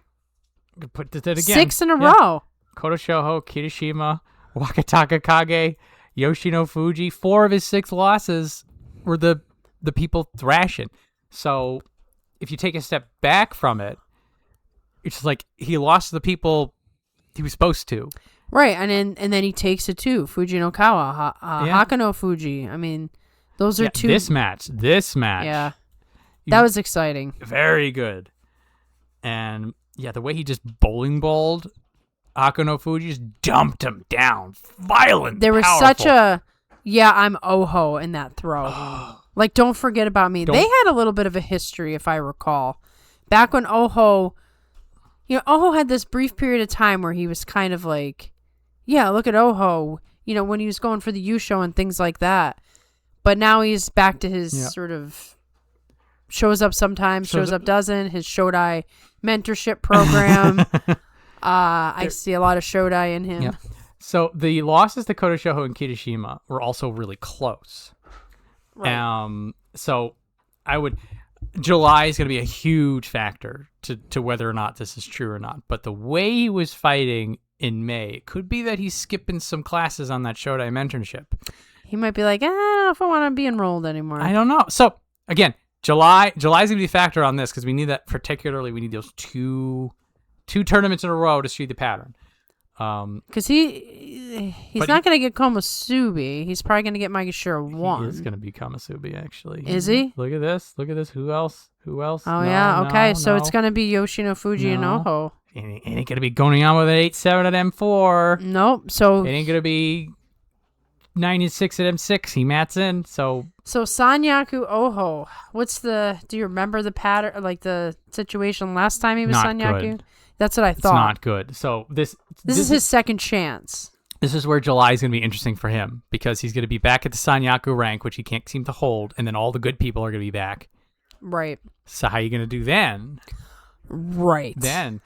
put that again. 6 in a row. Koto Shoho, Kirishima, Wakataka Kage, Yoshino Fuji. 4 of his 6 losses were the people thrashing. So if you take a step back from it, it's just like he lost to the people he was supposed to. Right, and then he takes it too. Fuji no Kawa, Hakano Fuji. I mean, those are two. This match. Yeah, that was exciting. Very good. And yeah, the way he just bowling balled Hakano Fuji, just dumped him down. Violent, There was powerful. such a, I'm Oho in that throw. Like, don't forget about me. They had a little bit of a history, if I recall. Back when Oho, Oho had this brief period of time where he was kind of like, yeah, look at Oho, when he was going for the U show and things like that. But now he's back to his sort of shows up sometimes, shows up doesn't, his Shodai mentorship program. I see a lot of Shodai in him. Yeah. So the losses to Koto Shoho and Kirishima were also really close. Right. So July is going to be a huge factor to whether or not this is true or not. But the way he was fighting in May, it could be that he's skipping some classes on that Shodai mentorship. He might be like, I don't know if I want to be enrolled anymore. I don't know. So again, July's going to be a factor on this because we need that particularly. We need those two tournaments in a row to see the pattern. Because he's not going to get Komusubi. He's probably going to get Maegashira 1. He is going to be Komusubi, actually. Is he? Look at this. Who else? Oh, yeah. Okay. So it's going to to be Yoshino Fuji and Oho. It ain't going to be going on with an 8-7 at M4. Nope. So it ain't going to be 9-6 at M6. He mats in. So Sanyaku Oho. Do you remember the pattern, like the situation last time he was not Sanyaku? Good. That's what I thought. It's not good. So this is his second chance. This is where July is going to be interesting for him because he's going to be back at the Sanyaku rank, which he can't seem to hold, and then all the good people are going to be back. Right. So how are you going to do then? Right. Then.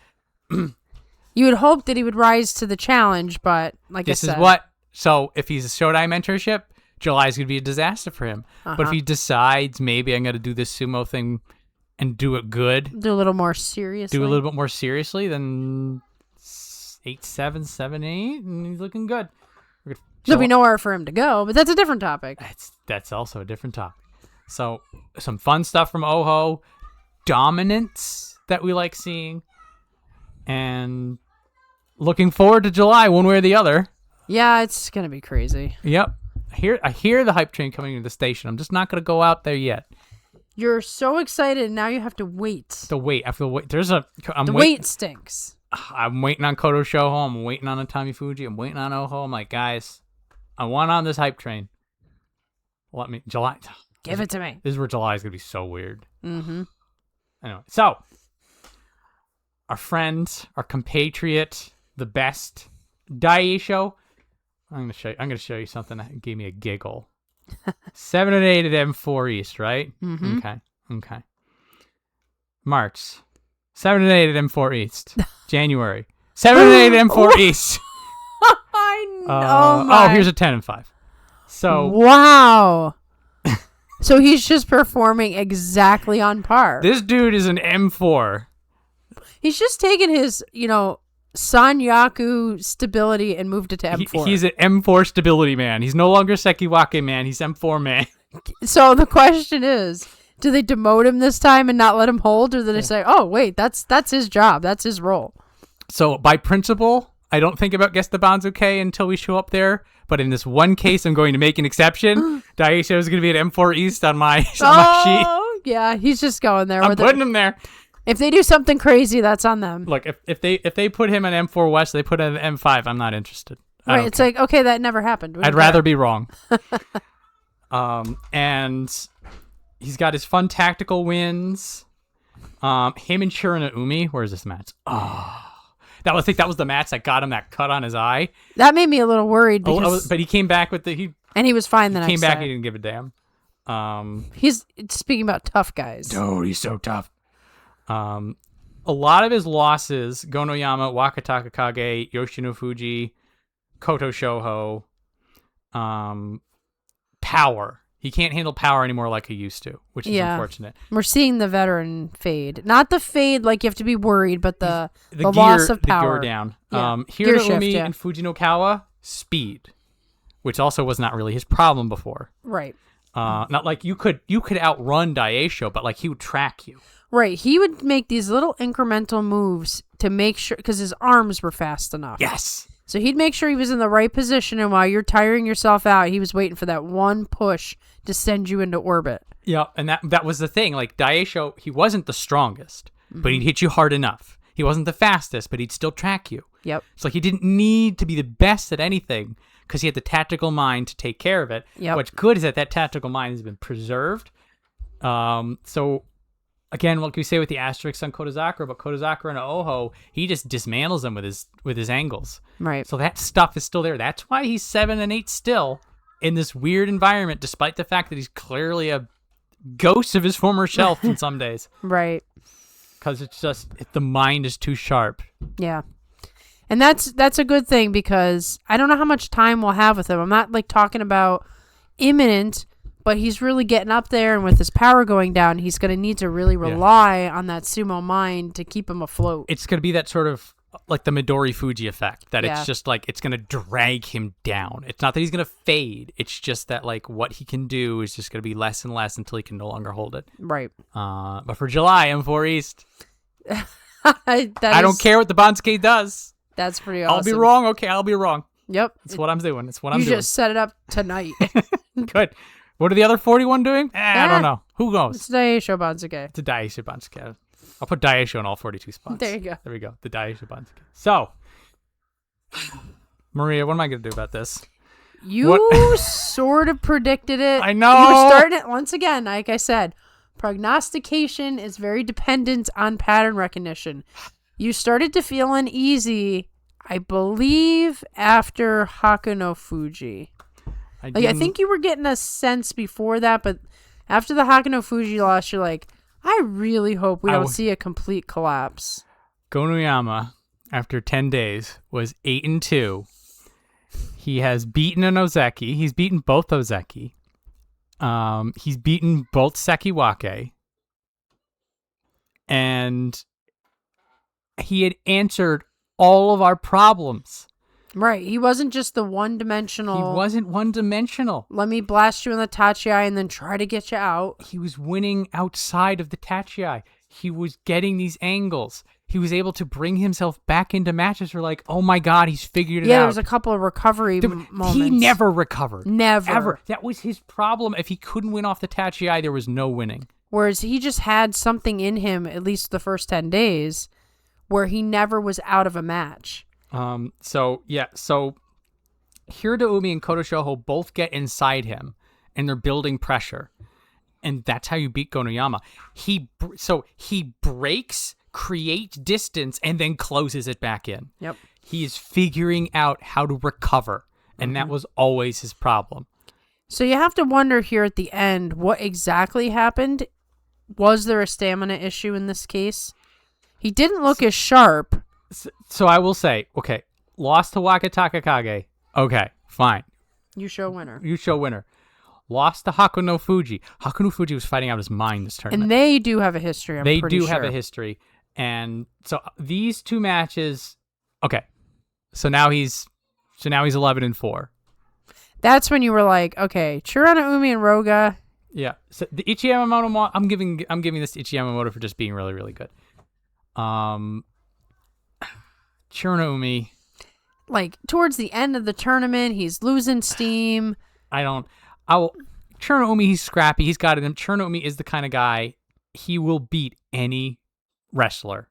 You would hope that he would rise to the challenge, but like I said. This is what... So if he's a Shodai mentorship, July is going to be a disaster for him. But if he decides, maybe I'm going to do this sumo thing and do it good. Do a little more seriously. Do a little bit more seriously, then 8-7, 7-8, and he's looking good. There'll be nowhere for him to go, but that's a different topic. That's also a different topic. So some fun stuff from Oho, dominance that we like seeing, and looking forward to July one way or the other. Yeah, it's gonna be crazy. Yep, I hear the hype train coming to the station. I'm just not gonna go out there yet. You're so excited, and now you have to wait. I have to wait. Wait stinks. I'm waiting on Koto Shoho. I'm waiting on Atami Fuji. I'm waiting on Oho. I'm like, guys, I want on this hype train. Let me July. Give it to me. This is where July is gonna be so weird. Mm-hmm. Anyway, so our friend, our compatriot, the best, Daisho. I'm gonna show you something that gave me a giggle. 7-8 at M4 East, right? Mm-hmm. Okay. March. 7-8 at M4 East. January. 7-8 at M4 East. I know. Here's a 10-5. So wow. So he's just performing exactly on par. This dude is an M4. He's just taken his, Sanyaku stability and moved it to M4. He's an M4 stability man. He's no longer Sekiwake man. He's M4 man. So the question is, do they demote him this time and not let him hold? Or do they say, oh, wait, that's his job. That's his role. So by principle, I don't think about Gestabanzuke until we show up there. But in this one case, I'm going to make an exception. Daisho is going to be at M4 East on my sheet. Oh, yeah. He's just going there. I'm putting him there. If they do something crazy, that's on them. Look, if they put him at M4 West, they put him at M5. I'm not interested. Right. It's like, okay, that never happened. I'd rather be wrong. And he's got his fun tactical wins. Him and Shiranaumi. Where's this match? Oh. I think that was the match that got him that cut on his eye. That made me a little worried. Because but he came back with and he was fine the next time. He came back day. and he didn't give a damn. He's speaking about tough guys. Oh, he's so tough. A lot of his losses, Gonoyama, Wakataka Kage, Yoshino Fuji, Koto Shoho, power. He can't handle power anymore like he used to, which is unfortunate. We're seeing the veteran fade. Not the fade like you have to be worried, but the loss of power. The gear down. Yeah. Hiraomi and Fujinokawa, speed, which also was not really his problem before. Right. Not like you could outrun Daisho, but like he would track you. Right. He would make these little incremental moves to make sure, because his arms were fast enough. Yes. So he'd make sure he was in the right position, and while you're tiring yourself out, he was waiting for that one push to send you into orbit. Yeah, and that was the thing. Like Daisho, he wasn't the strongest, but he'd hit you hard enough. He wasn't the fastest, but he'd still track you. Yep. So he didn't need to be the best at anything because he had the tactical mind to take care of it. Yep. What's good is that tactical mind has been preserved. So again, like we say with the asterisk on Kotozakura, but Kotozakura and Oho, he just dismantles them with his angles. Right. So that stuff is still there. That's why he's 7 and 8 still in this weird environment, despite the fact that he's clearly a ghost of his former self in some days. Right. Because it's just the mind is too sharp. Yeah. And that's a good thing, because I don't know how much time we'll have with him. I'm not like talking about imminent, but he's really getting up there, and with his power going down, he's going to need to really rely on that sumo mind to keep him afloat. It's going to be that sort of like the Midori Fuji effect, that it's just like it's going to drag him down. It's not that he's going to fade. It's just that like what he can do is just going to be less and less until he can no longer hold it. Right. But for July, M4 East, I don't don't care what the Bansuke does. That's pretty awesome. I'll be wrong. Okay, I'll be wrong. Yep. It's what I'm doing. It's what I'm doing. You just set it up tonight. Good. What are the other 41 doing? I don't know. Who knows? It's Daisho Bansuke. It's a Daisho Bansuke. I'll put Daisho in all 42 spots. There you go. There we go. The Daisho Bansuke. So, Maria, what am I going to do about this? You sort of predicted it. I know. You were starting it once again. Like I said, prognostication is very dependent on pattern recognition. You started to feel uneasy, I believe, after Hakuno Fuji. I think you were getting a sense before that, but after the Hakuno Fuji loss, you're like, I really hope we don't see a complete collapse. Gonoyama, after 10 days, was 8-2. He has beaten an Ozeki. He's beaten both Ozeki. He's beaten both Sekiwake. And he had answered all of our problems. Right. He wasn't just the one-dimensional. He wasn't one-dimensional. Let me blast you in the Tachiai and then try to get you out. He was winning outside of the Tachiai. He was getting these angles. He was able to bring himself back into matches. We're like, oh my God, he's figured it out. Yeah, there was a couple of recovery moments. He never recovered. Never. Ever. That was his problem. If he couldn't win off the Tachiai, there was no winning. Whereas he just had something in him, at least the first 10 days, where he never was out of a match. So Hiraoumi and Koto Shoho both get inside him, and they're building pressure. And that's how you beat Gonoyama. He breaks, creates distance, and then closes it back in. Yep. He is figuring out how to recover, and that was always his problem. So you have to wonder here at the end, what exactly happened? Was there a stamina issue in this case? He didn't look as sharp. So I will say, okay, lost to Wakataka Kage. Okay, fine. You show winner. You show winner. lost to Hakuno Fuji. Hakuno Fuji was fighting out his mind this tournament. And they do have a history, They pretty do sure. have a history. And so these two matches, okay. So now he's 11-4. That's when you were like, okay, Chirana Umi and Roga. Yeah. So the Ichi Yamamoto, I'm giving this to Ichi Yamamoto for just being really, really good. Chirana Umi. Like, towards the end of the tournament, he's losing steam. Chirana Umi, he's scrappy. He's got it in him. Chirana Umi is the kind of guy, he will beat any wrestler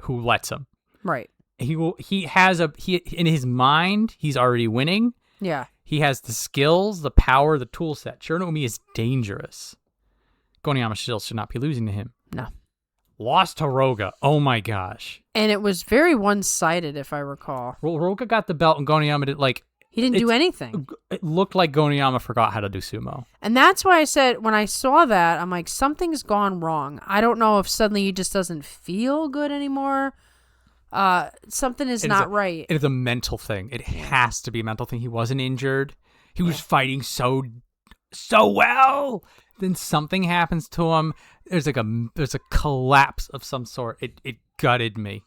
who lets him. Right. In his mind, he's already winning. Yeah. He has the skills, the power, the tool set. Chirana Umi is dangerous. Goniyama still should not be losing to him. No. Lost to Roga. Oh my gosh. And it was very one-sided, if I recall. Roga got the belt and Goniyama did, like... He didn't do anything. It looked like Goniyama forgot how to do sumo. And that's why I said, when I saw that, I'm like, something's gone wrong. I don't know if suddenly he just doesn't feel good anymore. Something is not right. It is a mental thing. It has to be a mental thing. He wasn't injured. He was fighting so well. Then something happens to him. There's a collapse of some sort. It gutted me.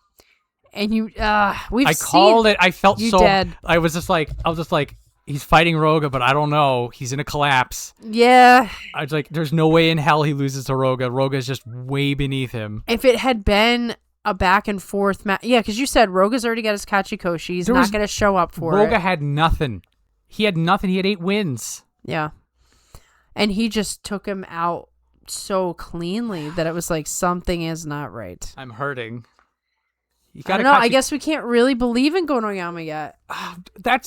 And I called it. I felt you so dead. I was just like he's fighting Roga, but I don't know. He's in a collapse. Yeah. I was like, there's no way in hell he loses to Roga. Roga's just way beneath him. If it had been a back and forth match, yeah, because you said Roga's already got his Kachikoshi. He's not going to show up for it. Roga had nothing. He had nothing. He had 8 wins. Yeah. And he just took him out so cleanly that it was like, something is not right. I'm hurting. I don't know. I guess we can't really believe in Gonoyama yet.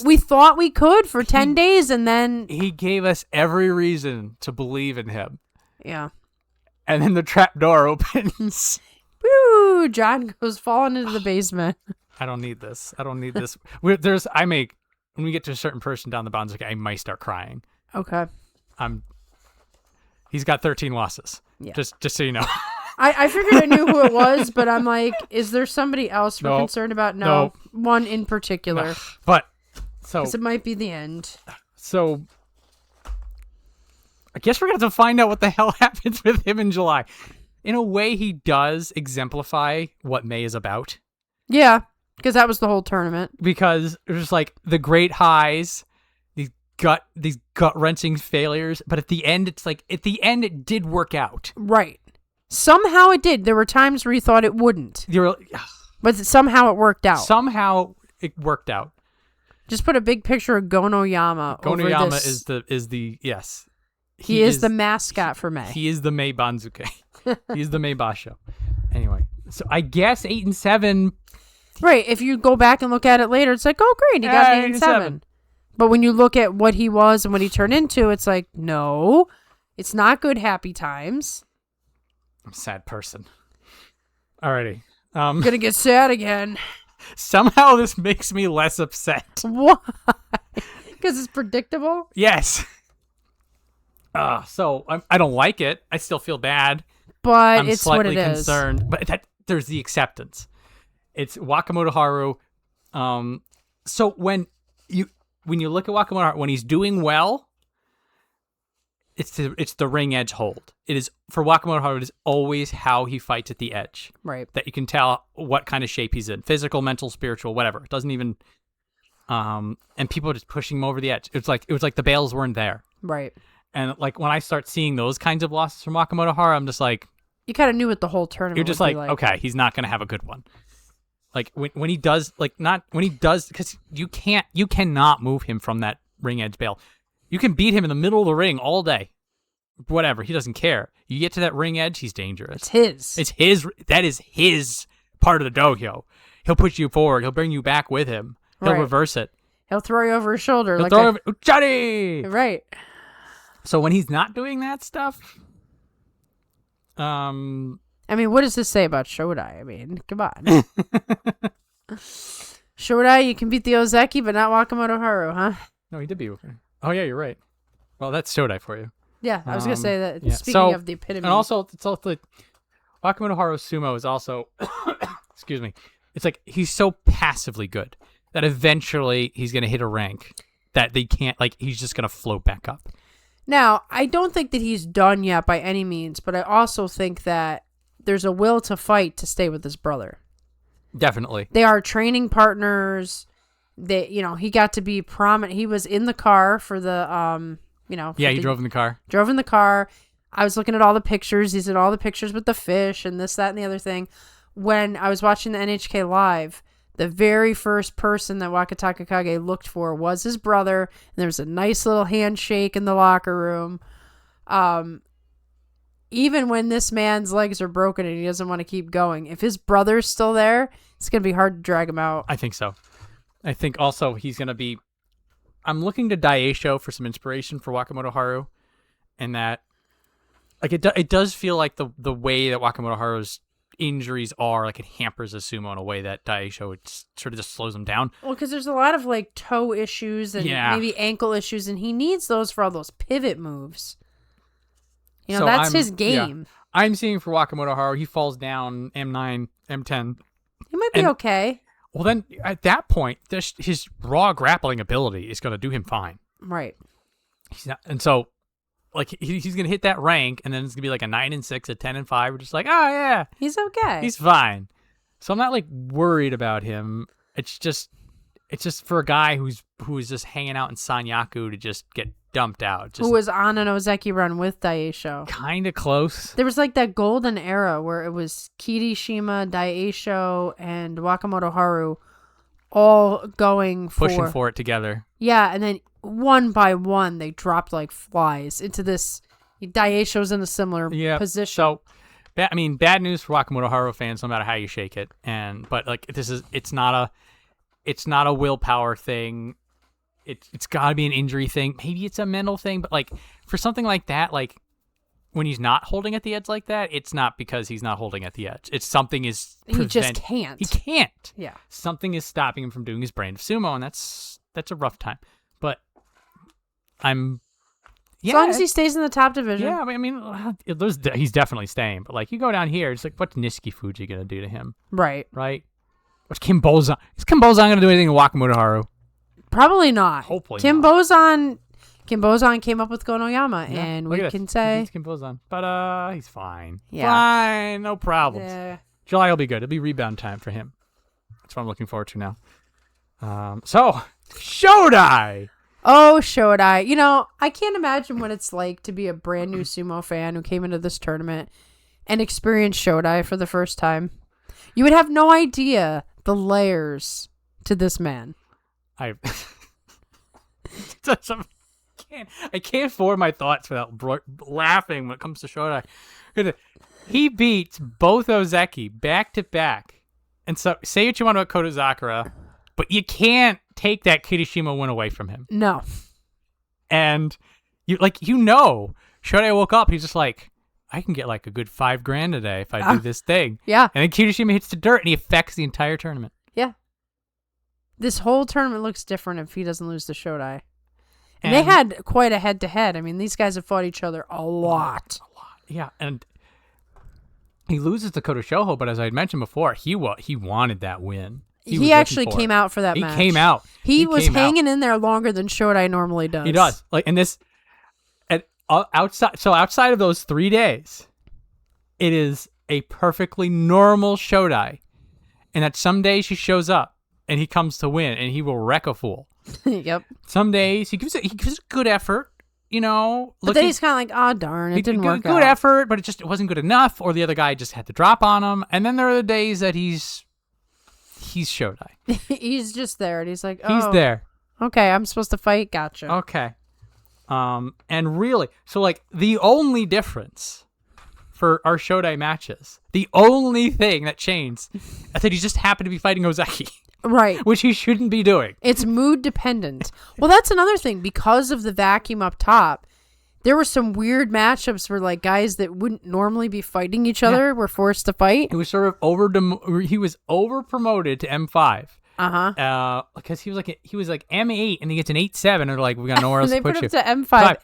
We thought we could for 10 days, and then... He gave us every reason to believe in him. Yeah. And then the trap door opens. Woo! John goes falling into the basement. I don't need this. When we get to a certain person down the bounds, I might start crying. Okay. He's got 13 losses. Yeah. Just so you know. I figured I knew who it was, but I'm like, is there somebody else we're concerned about? No. One in particular. But, so... Because it might be the end. So, I guess we're going to have to find out what the hell happens with him in July. In a way, he does exemplify what May is about. Yeah, because that was the whole tournament. Because it was just like the great highs, these gut-wrenching failures, but at the end, it did work out. Right. Somehow it did. There were times where you thought it wouldn't. But somehow it worked out. Somehow it worked out. Just put a big picture of Gonoyama over this. Gonoyama is the yes. He is the mascot for May. He is the May Banzuke. He is the May Basho. Anyway, so I guess 8 and 7. Right. If you go back and look at it later, it's like, oh great, he got 8 and 7. But when you look at what he was and what he turned into, it's like, no, it's not good happy times. I'm a sad person. Alrighty. Gonna get sad again. Somehow this makes me less upset. Why? Because it's predictable? Yes. So I don't like it. I still feel bad. But I'm it's what it is. I'm slightly concerned. But there's the acceptance. It's Wakamoto Haru. So when you look at Wakamoto Haru, when he's doing well, it's the ring edge hold. It is for Wakamoto Haru. It is always how he fights at the edge. Right. That you can tell what kind of shape he's in: physical, mental, spiritual, whatever. It doesn't even. And people are just pushing him over the edge. It was like the bales weren't there. Right. And like when I start seeing those kinds of losses from Wakamoto Haru, I'm just like, you kind of knew it the whole tournament. You're just like, okay, he's not going to have a good one. Like when he does, because you cannot move him from that ring edge bale. You can beat him in the middle of the ring all day, whatever. He doesn't care. You get to that ring edge, he's dangerous. It's his. That is his part of the dojo. He'll push you forward. He'll bring you back with him. He'll reverse it. He'll throw you over his shoulder. He'll throw over Johnny. Right. So when he's not doing that stuff, I mean, what does this say about Shodai? I mean, come on. Shodai, you can beat the Ozeki, but not Wakamoto Haru, huh? No, he did beat. Oh yeah, you're right. Well, that's Shodai for you. Yeah, I was gonna say that. Yeah. Speaking of the epitome, and also it's also like Wakamoto Haru's sumo is also, excuse me, it's like he's so passively good that eventually he's gonna hit a rank that they can't. Like he's just gonna float back up. Now, I don't think that he's done yet by any means, but I also think that there's a will to fight to stay with his brother. Definitely. They are training partners. He got to be prominent. He was in the car for the, Yeah, he drove in the car. Drove in the car. I was looking at all the pictures. He's in all the pictures with the fish and this, that, and the other thing. When I was watching the NHK Live, the very first person that Wakataka Kage looked for was his brother. And there was a nice little handshake in the locker room. Even when this man's legs are broken and he doesn't want to keep going, if his brother's still there, it's going to be hard to drag him out. I think so. I think also he's going to be... I'm looking to Daisho for some inspiration for Wakamoto Haru, and that like it does feel like the way that Wakamoto Haru's injuries are, like it hampers a sumo in a way that Daisho sort of just slows him down. Well, because there's a lot of like toe issues and maybe ankle issues, and he needs those for all those pivot moves. So that's his game. Yeah. I'm seeing for Wakamoto Haru, he falls down M9, M10. He might be okay. Well, then at that point, his raw grappling ability is going to do him fine. Right. And so, like, he's going to hit that rank, and then it's going to be like a 9-6, a 10-5. We're just like, oh, yeah. He's okay. He's fine. So I'm not, like, worried about him. It's just for a guy who is just hanging out in Sanyaku to just get dumped out. Who was on an Ozeki run with Daisho. Kind of close. There was like that golden era where it was Kirishima, Daisho, and Wakamoto Haru all pushing for it together. Yeah, and then one by one they dropped like flies into this. Daisho's in a similar position. So, bad news for Wakamoto Haru fans, no matter how you shake it. But like it's not a willpower thing. It's got to be an injury thing. Maybe it's a mental thing, but like for something like that, like when he's not holding at the edge like that, it's not because he's not holding at the edge. It's something is he just can't. He can't. Yeah. Something is stopping him from doing his brand of sumo, and that's a rough time. But as long as he stays in the top division. Yeah, I mean, he's definitely staying. But like you go down here, it's like what's Niski Fuji gonna do to him? Right. What's Kim Bozan? Is Kim Bozan gonna do anything to Wakamoto Haru? Probably not. Hopefully Kim not. Bozan came up with Gonoyama, and we can say... Kim Bozan. But he's fine. Yeah. Fine, no problems. Yeah. July will be good. It'll be rebound time for him. That's what I'm looking forward to now. So, Shodai! Oh, Shodai. I can't imagine what it's like to be a brand new sumo fan who came into this tournament and experienced Shodai for the first time. You would have no idea the layers to this man. I can't forward my thoughts without laughing when it comes to Shodai. He beats both Ozeki back to back. And so, say what you want about Kotozakura, but you can't take that Kirishima win away from him. No. And Shodai woke up, he's just like, I can get like a good $5,000 today if I do this thing. Yeah. And then Kirishima hits the dirt and he affects the entire tournament. Yeah. This whole tournament looks different if he doesn't lose to Shodai. And they had quite a head-to-head. I mean, these guys have fought each other a lot. Yeah, and he loses to Koto Shoho, but as I had mentioned before, he wanted that win. He actually came out for that match. He came out. He was hanging in there longer than Shodai normally does. He does. Like in this, outside of those 3 days, it is a perfectly normal Shodai, and that some days he shows up and he comes to win, and he will wreck a fool. Yep. Some days he gives a good effort, But then he's kind of like, oh darn, it didn't work out. Good effort, but it wasn't good enough, or the other guy just had to drop on him. And then there are the days that he's Shodai. He's just there, and he's like, oh, he's there. Okay, I'm supposed to fight. Gotcha. Okay. And really, so like the only difference for our Shodai matches, the only thing that changed, I said he just happened to be fighting Ozeki. Right. Which he shouldn't be doing. It's mood dependent. Well, that's another thing. Because of the vacuum up top, there were some weird matchups where like guys that wouldn't normally be fighting each other were forced to fight. He was sort of he was over promoted to M5. Because he was like M8 and he gets an 8-7 and they're like, we got nowhere else to put you. They put him to M5.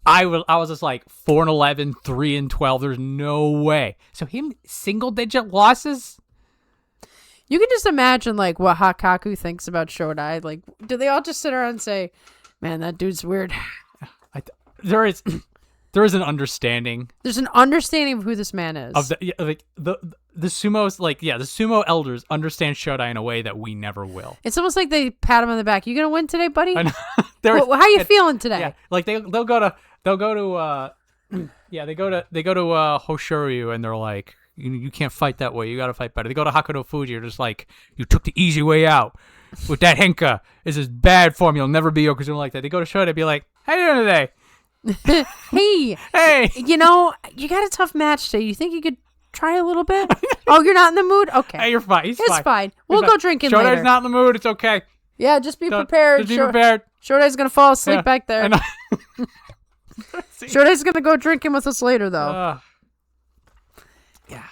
I was just like 4-11, 3-12. There's no way. So him single digit losses. You can just imagine like what Hakaku thinks about Shodai. Like, do they all just sit around and say, "Man, that dude's weird"? there is there is an understanding There's an understanding of who this man is. of the sumos, like, yeah, the sumo elders understand Shodai in a way that we never will. It's almost like they pat him on the back. You gonna win today, buddy? I know. How you feeling today? Yeah, like they go to Hoshoryu, and they're like, you can't fight that way. You got to fight better. They go to Hakuno Fuji, you're just like, you took the easy way out with that Henka. This is bad form. You'll never be Yokozuna like that. They go to Shodai, be like, how you doing today? Hey, you know, you got a tough match today. You think you could try a little bit? Oh, you're not in the mood? Okay. Hey, you're fine. It's fine. We'll go drinking later. Shodai's not in the mood. It's okay. Yeah, just be prepared. Just be prepared. Shodai's going to fall asleep back there. I Shodai's going to go drinking with us later, though. Yeah.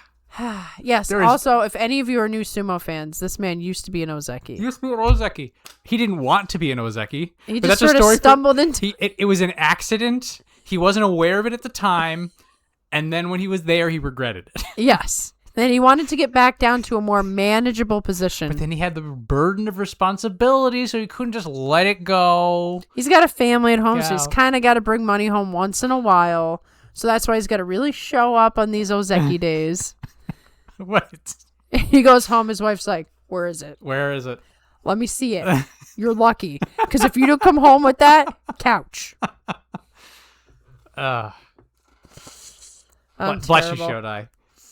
Yes. Also, if any of you are new sumo fans, this man used to be an Ozeki. He used to be an Ozeki. He didn't want to be an Ozeki. He just sort of stumbled into it. It was an accident. He wasn't aware of it at the time. And then when he was there, he regretted it. Yes. Then he wanted to get back down to a more manageable position. But then he had the burden of responsibility, so he couldn't just let it go. He's got a family at home, so he's kind of got to bring money home once in a while. So that's why he's got to really show up on these Ozeki days. What? He goes home, his wife's like, where is it? Where is it? Let me see it. You're lucky. Because if you don't come home with that, couch. Bless you, Terrible. Shodai.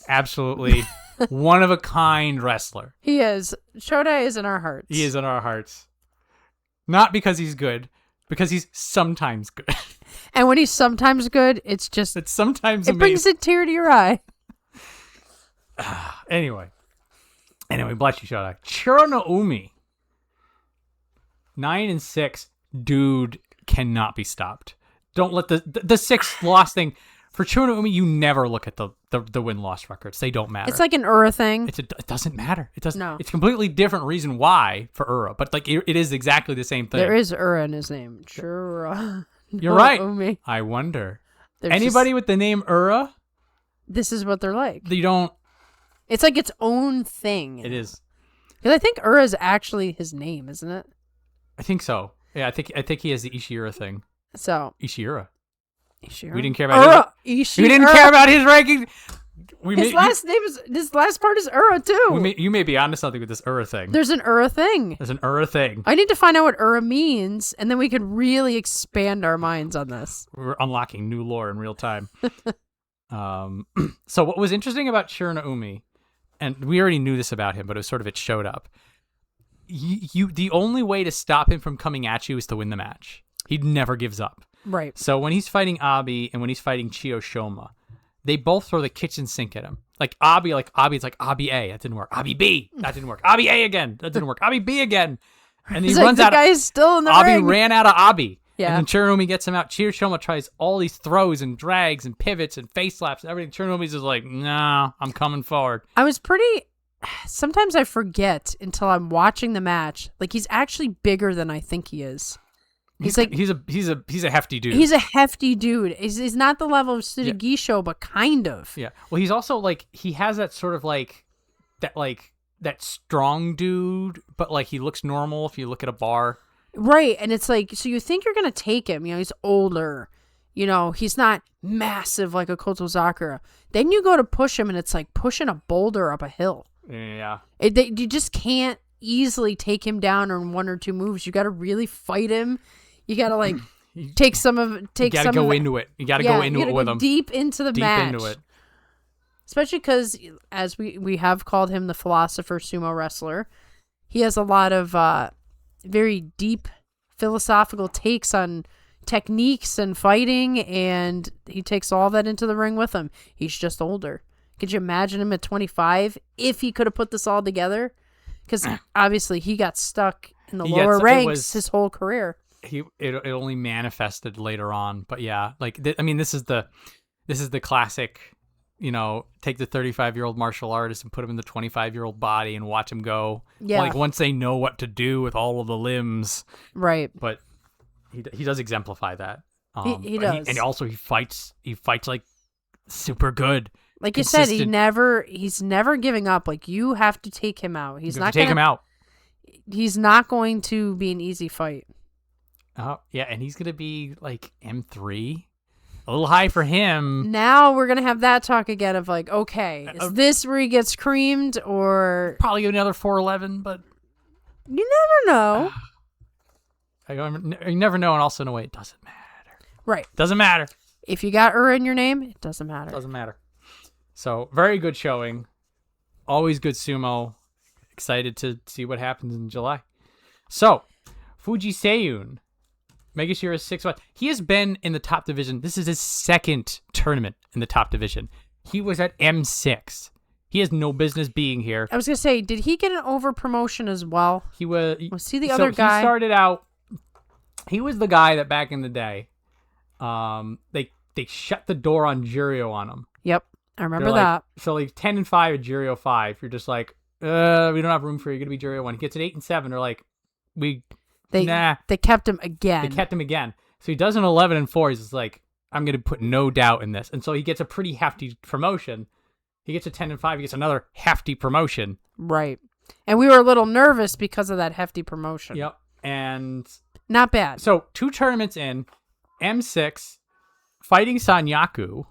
Absolutely one of a kind wrestler. He is. Shodai is in our hearts. He is in our hearts. Not because he's good, because he's sometimes good. And when he's sometimes good, it's sometimes it amazing. brings a tear to your eye. Anyway, bless you, Shodai. Chiro no Umi. 9 and 6, dude, cannot be stopped. Don't let the 6 loss thing. For Chiro no Umi, you never look at the win-loss records. They don't matter. It's like an Ura thing. It doesn't matter. It doesn't. No. It's a completely different reason why for Ura, but like it is exactly the same thing. There is Ura in his name. Chiro. You're right. Umi. I wonder. There's Anybody with the name Ura? This is what they're like. You don't. It's like its own thing. It is. Because I think Ura is actually his name, isn't it? I think so. Yeah, I think he has the Ishiura thing. So Ishiura. Ishira. We didn't care about his. We didn't care about his ranking. His last part is Ura too. You may be onto something with this Ura thing. There's an Ura thing. There's an Ura thing. I need to find out what Ura means, and then we could really expand our minds on this. We're unlocking new lore in real time. So what was interesting about Chiro no Umi, and we already knew this about him, but it showed up. The only way to stop him from coming at you is to win the match. He never gives up. Right. So when he's fighting Abi and when he's fighting Chiyo Shoma, they both throw the kitchen sink at him. Like Abi, it's like Abi A, that didn't work. Abi B, that didn't work. Abi A again, that didn't work. Abi B again, and he runs out. The guy's still in the Abi ring. ran out of Abi. Yeah. And then Chiro no Umi gets him out. Chiyo Shoma tries all these throws and drags and pivots and face slaps and everything. Chiro no Umi's just like, nah, I'm coming forward. Sometimes I forget until I'm watching the match. Like he's actually bigger than I think he is. He's a hefty dude. He's a hefty dude. He's not the level of Tsurugisho, but kind of. Yeah. Well, he's also like he has that sort of like that strong dude, but like he looks normal if you look at a bar. Right, and it's like so you think you're gonna take him. You know, he's older. You know, he's not massive like a Kotozakura. Then you go to push him, and it's like pushing a boulder up a hill. Yeah. You just can't easily take him down in one or two moves. You got to really fight him. You got to like take some of it. You got to go into it. You got to go into it with him. Deep into the match. Deep into it. Especially because, as we have called him the philosopher sumo wrestler, he has a lot of very deep philosophical takes on techniques and fighting, and he takes all that into the ring with him. He's just older. Could you imagine him at 25 if he could have put this all together? Because obviously he got stuck in the lower ranks his whole career. It only manifested later on, but yeah, like this is the classic, you know, take the 35-year-old martial artist and put him in the 25-year-old body and watch him go. Yeah. Like once they know what to do with all of the limbs. Right. But he does exemplify that. He does. And also he fights like super good. Like you said, he's never giving up. Like you have to take him out. He's not take him out. He's not going to be an easy fight. Oh, yeah, and he's going to be like M3. A little high for him. Now we're going to have that talk again of like, okay, is this where he gets creamed or... Probably another 411, but... You never know. You never know, and also, no, it doesn't matter. Right. Doesn't matter. If you got in your name, it doesn't matter. Doesn't matter. So, very good showing. Always good sumo. Excited to see what happens in July. So, Fuji Seiyun. Megashira 6-1. He has been in the top division. This is his second tournament in the top division. He was at M6. He has no business being here. I was going to say, did he get an over promotion as well? Was he the other guy? He started out, he was the guy that back in the day, they shut the door on Juryo on him. Yep, I remember that. So like 10-5 at Juryo 5, you're just like, we don't have room for you. You're going to be Juryo 1. He gets an 8-7. They're like, They kept him again. They kept him again. So he does an 11-4. He's just like, I'm going to put no doubt in this. And so he gets a pretty hefty promotion. He gets a 10-5. He gets another hefty promotion. Right. And we were a little nervous because of that hefty promotion. Yep. And not bad. So 2 tournaments in, M6, fighting Sanyaku,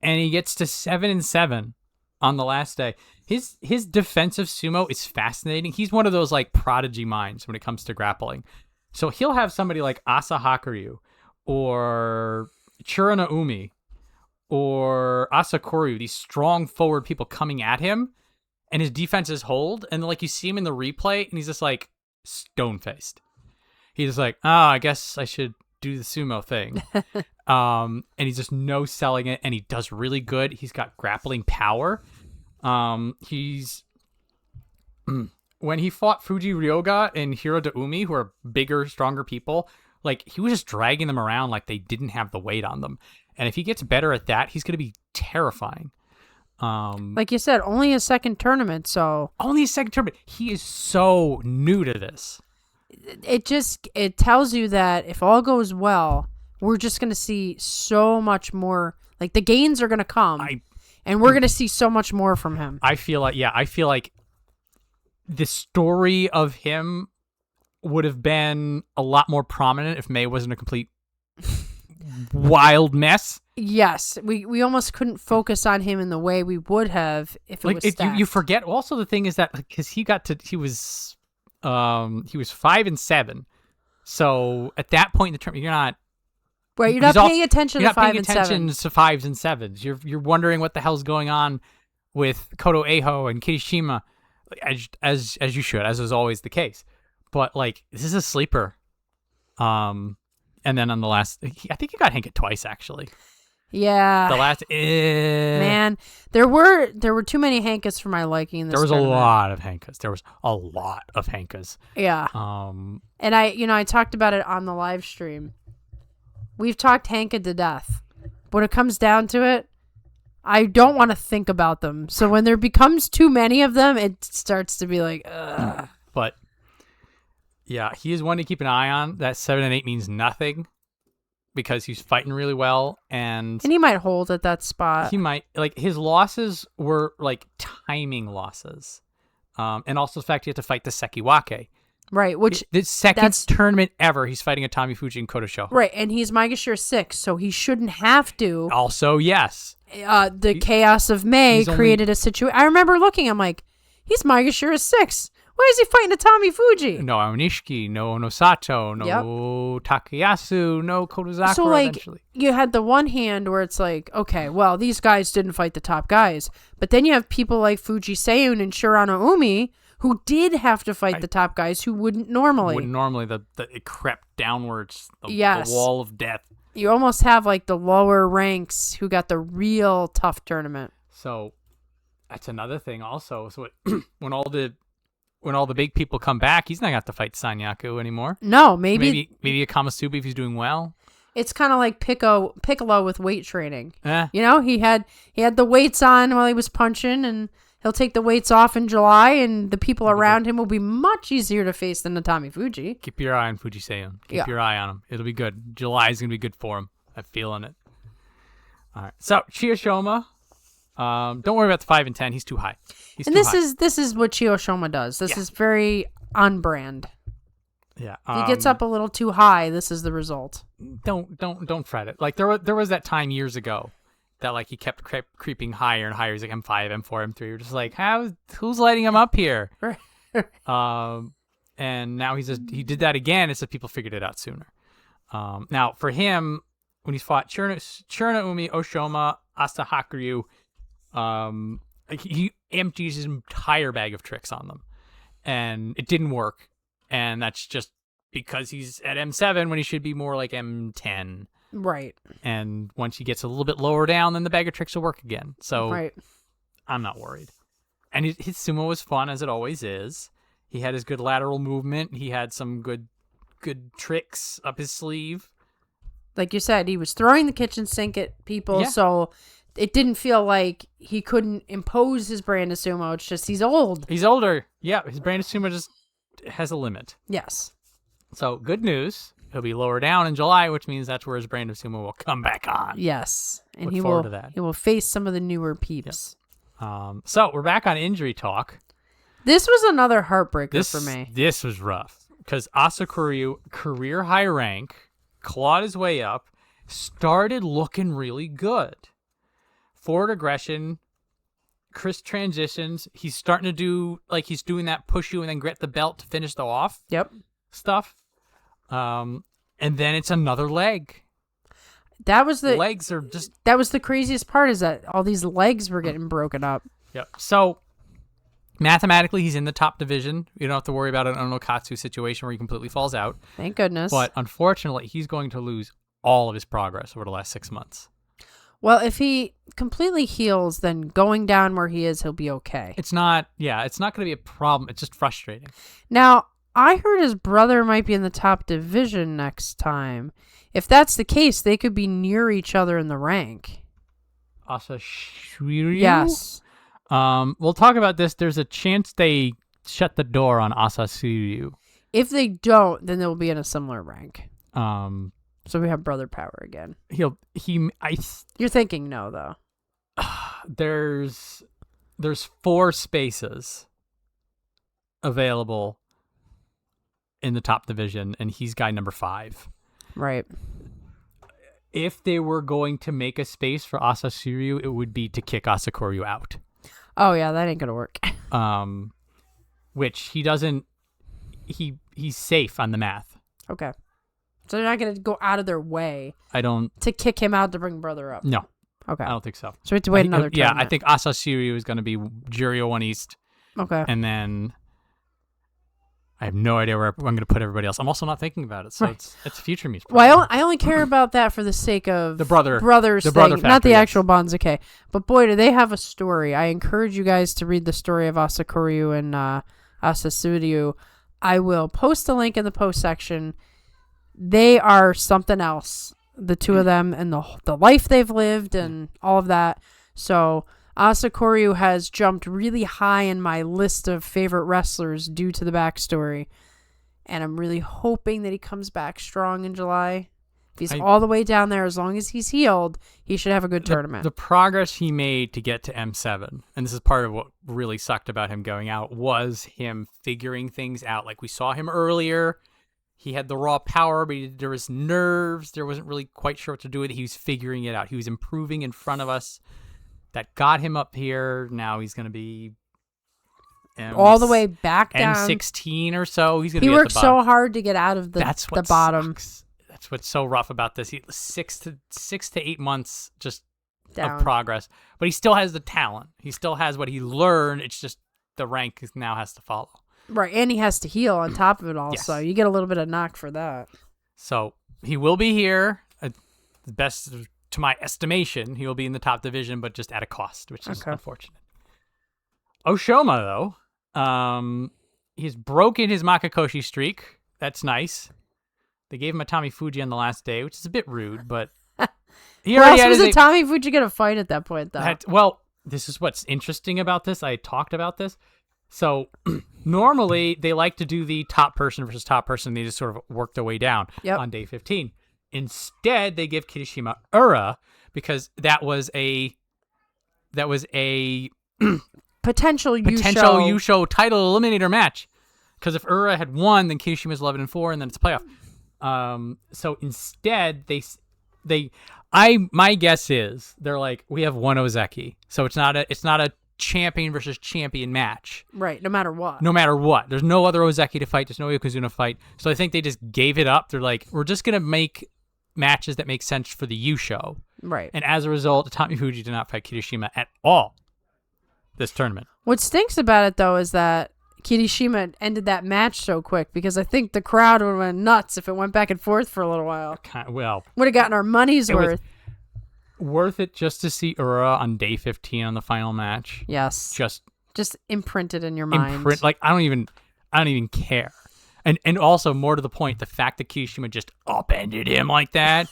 and he gets to 7-7 on the last day. His defensive sumo is fascinating. He's one of those like prodigy minds when it comes to grappling. So he'll have somebody like Asa Hakuryu or Churana Umi or Asakuru, these strong forward people coming at him, and his defenses hold, and like you see him in the replay, and he's just like stone-faced. He's just like, I guess I should do the sumo thing. And he's just no-selling it, and he does really good. He's got grappling power. He's when he fought Fuji Ryoga and Hiro de Umi, who are bigger, stronger people, like he was just dragging them around like they didn't have the weight on them. And if he gets better at that, he's going to be terrifying. Like you said, only a second tournament, so only a second tournament. He is so new to this. It tells you that if all goes well, we're just going to see so much more. Like the gains are going to come. And we're going to see so much more from him. I feel like the story of him would have been a lot more prominent if May wasn't a complete wild mess. Yes. We almost couldn't focus on him in the way we would have if it was stacked. You forget. Also, the thing is that because he was 5-7. So at that point in the tournament, you're not. Right, you're not paying attention to 5 and 7. You're not paying attention to 5s and 7s. You're wondering what the hell's going on with Koto Eiho and Kirishima, as you should, as is always the case. But like, this is a sleeper. And then on the last, I think he got Hankett twice actually. Yeah. The last, man, there were too many Hankas for my liking. In this there was tournament. a lot of Hankas. There was a lot of Hankas. Yeah. And I talked about it on the live stream. We've talked Hanka to death. When it comes down to it, I don't want to think about them. So when there becomes too many of them, it starts to be like, ugh. But yeah, he is one to keep an eye on. That 7 and 8 means nothing because he's fighting really well, and he might hold at that spot. He might, like, his losses were like timing losses, and also the fact he had to fight the Sekiwake. Right, which the second tournament ever, he's fighting a Tommy Fuji and Koto Shoho. Right, and he's Megashira 6, so he shouldn't have to. Also, yes. The chaos of May created a situation. I remember looking, I'm like, he's Megashira 6. Why is he fighting a Tommy Fuji? No Aonishiki, no Onosato, no Takayasu, no Kotozakura so, like, eventually. You had the one hand where it's like, okay, well, these guys didn't fight the top guys. But then you have people like Fuji Seiyun and Shirano Umi who did have to fight the top guys who wouldn't normally. It crept downwards, the wall of death. You almost have like the lower ranks who got the real tough tournament. So that's another thing also. So when all the big people come back, he's not got to fight Sanyaku anymore. No, maybe a Kamasubi if he's doing well. It's kind of like Piccolo with weight training. You know, he had the weights on while he was punching, and he'll take the weights off in July, and the people around him will be much easier to face than Natami Fuji. Keep your eye on Fuji Seiyun. Keep your eye on him. It'll be good. July is going to be good for him. I'm feeling it. All right. So, Chiyoshima. Don't worry about the 5 and 10. He's too high. This is what Chiyoshima does. This is very on brand. Yeah. If he gets up a little too high, this is the result. Don't fret it. Like there was that time years ago that like he kept creeping higher and higher. He's like M5, M4, M3. You're just like, who's letting him up here? And now he did that again. It's that people figured it out sooner. Now for him, when he's fought Umi, Oshoma, Asahakuryu, he empties his entire bag of tricks on them, and it didn't work. And that's just because he's at M7 when he should be more like M10. Right. And once he gets a little bit lower down, then the bag of tricks will work again. So right. I'm not worried. And his sumo was fun, as it always is. He had his good lateral movement. He had some good tricks up his sleeve. Like you said, he was throwing the kitchen sink at people, so it didn't feel like he couldn't impose his brand of sumo. It's just he's old. He's older. Yeah, his brand of sumo just has a limit. Yes. So good news. He'll be lower down in July, which means that's where his brand of sumo will come back on. Yes. And Look he forward will to that. He will face some of the newer peeps. Yep. So we're back on injury talk. This was another heartbreaker for me. This was rough because Asakuryu, career high rank, clawed his way up, started looking really good. Forward aggression, crisp transitions. He's starting to do, like he's doing that push you and then get the belt to finish the off stuff. And then it's another leg. That was the legs are just. That was the craziest part, is that all these legs were getting broken up. Yep. So mathematically, he's in the top division. You don't have to worry about an Onokatsu situation where he completely falls out. Thank goodness. But unfortunately, he's going to lose all of his progress over the last 6 months. Well, if he completely heals, then going down where he is, he'll be okay. It's not going to be a problem. It's just frustrating. Now, I heard his brother might be in the top division next time. If that's the case, they could be near each other in the rank. Asashiryu? Yes. We'll talk about this. There's a chance they shut the door on Asashiryu. If they don't, then they'll be in a similar rank. So we have brother power again. You're thinking no, though. There's 4 spaces available in the top division, and he's guy number 5. Right. If they were going to make a space for Asashiryu, it would be to kick Asakuryu out. Oh yeah, that ain't gonna work. Which he doesn't. He's safe on the math. Okay. So they're not gonna go out of their way. To kick him out to bring brother up. No. Okay. I don't think so. So we have to wait another Yeah, tournament. I think Asashiryu is going to be Juryo 1 East. Okay. And then I have no idea where I'm going to put everybody else. I'm also not thinking about it, so right. it's future me. Well, I only care about that for the sake of the brothers thing, factor, not the yes. actual Banzuke. But boy, do they have a story. I encourage you guys to read the story of Asakuryu and Asasuryu. I will post a link in the post section. They are something else. The two of them and the life they've lived and all of that. So Asakuryu has jumped really high in my list of favorite wrestlers due to the backstory. And I'm really hoping that he comes back strong in July. If he's all the way down there, as long as he's healed, he should have a good tournament. The progress he made to get to M7, and this is part of what really sucked about him going out, was him figuring things out. Like we saw him earlier. He had the raw power, but there was nerves. There wasn't really quite sure what to do with it. He was figuring it out. He was improving in front of us. That got him up here. Now he's going to be all the way back down. M16 or so. He's going to be at the bottom. He worked so hard to get out of the bottom. Sucks. That's what's so rough about this. 6 to 8 months just down. Of progress. But he still has the talent. He still has what he learned. It's just the rank now has to follow. Right, and he has to heal on top of it all, yes. So you get a little bit of knock for that. So he will be here. Best to my estimation, he will be in the top division, but just at a cost, which is unfortunate. Oshoma, though, he's broken his Makakoshi streak. That's nice. They gave him a Tommy Fuji on the last day, which is a bit rude, but he already had was a Tommy Fuji going to fight at that point, though? Well, this is what's interesting about this. I talked about this. So normally they like to do the top person versus top person. They just sort of work their way down on day 15. Instead, they give Kirishima Ura because that was a potential Yusho title eliminator match. Because if Ura had won, then Kirishima's 11-4, and then it's a playoff. So instead, my guess is they're like, we have one Ozeki, so it's not a champion versus champion match. Right, no matter what. No matter what. There's no other Ozeki to fight. There's no Yokozuna fight. So I think they just gave it up. They're like, we're just gonna make matches that make sense for the U show. Right. And as a result, Tommy Fuji did not fight Kirishima at all this tournament. What stinks about it, though, is that Kirishima ended that match so quick, because I think the crowd would have went nuts if it went back and forth for a little while. Well, would have gotten our money's worth. Worth it just to see Ura on day 15 on the final match. Yes. Just imprinted in your mind. I don't even care. And also, more to the point, the fact that Kirishima just upended him like that,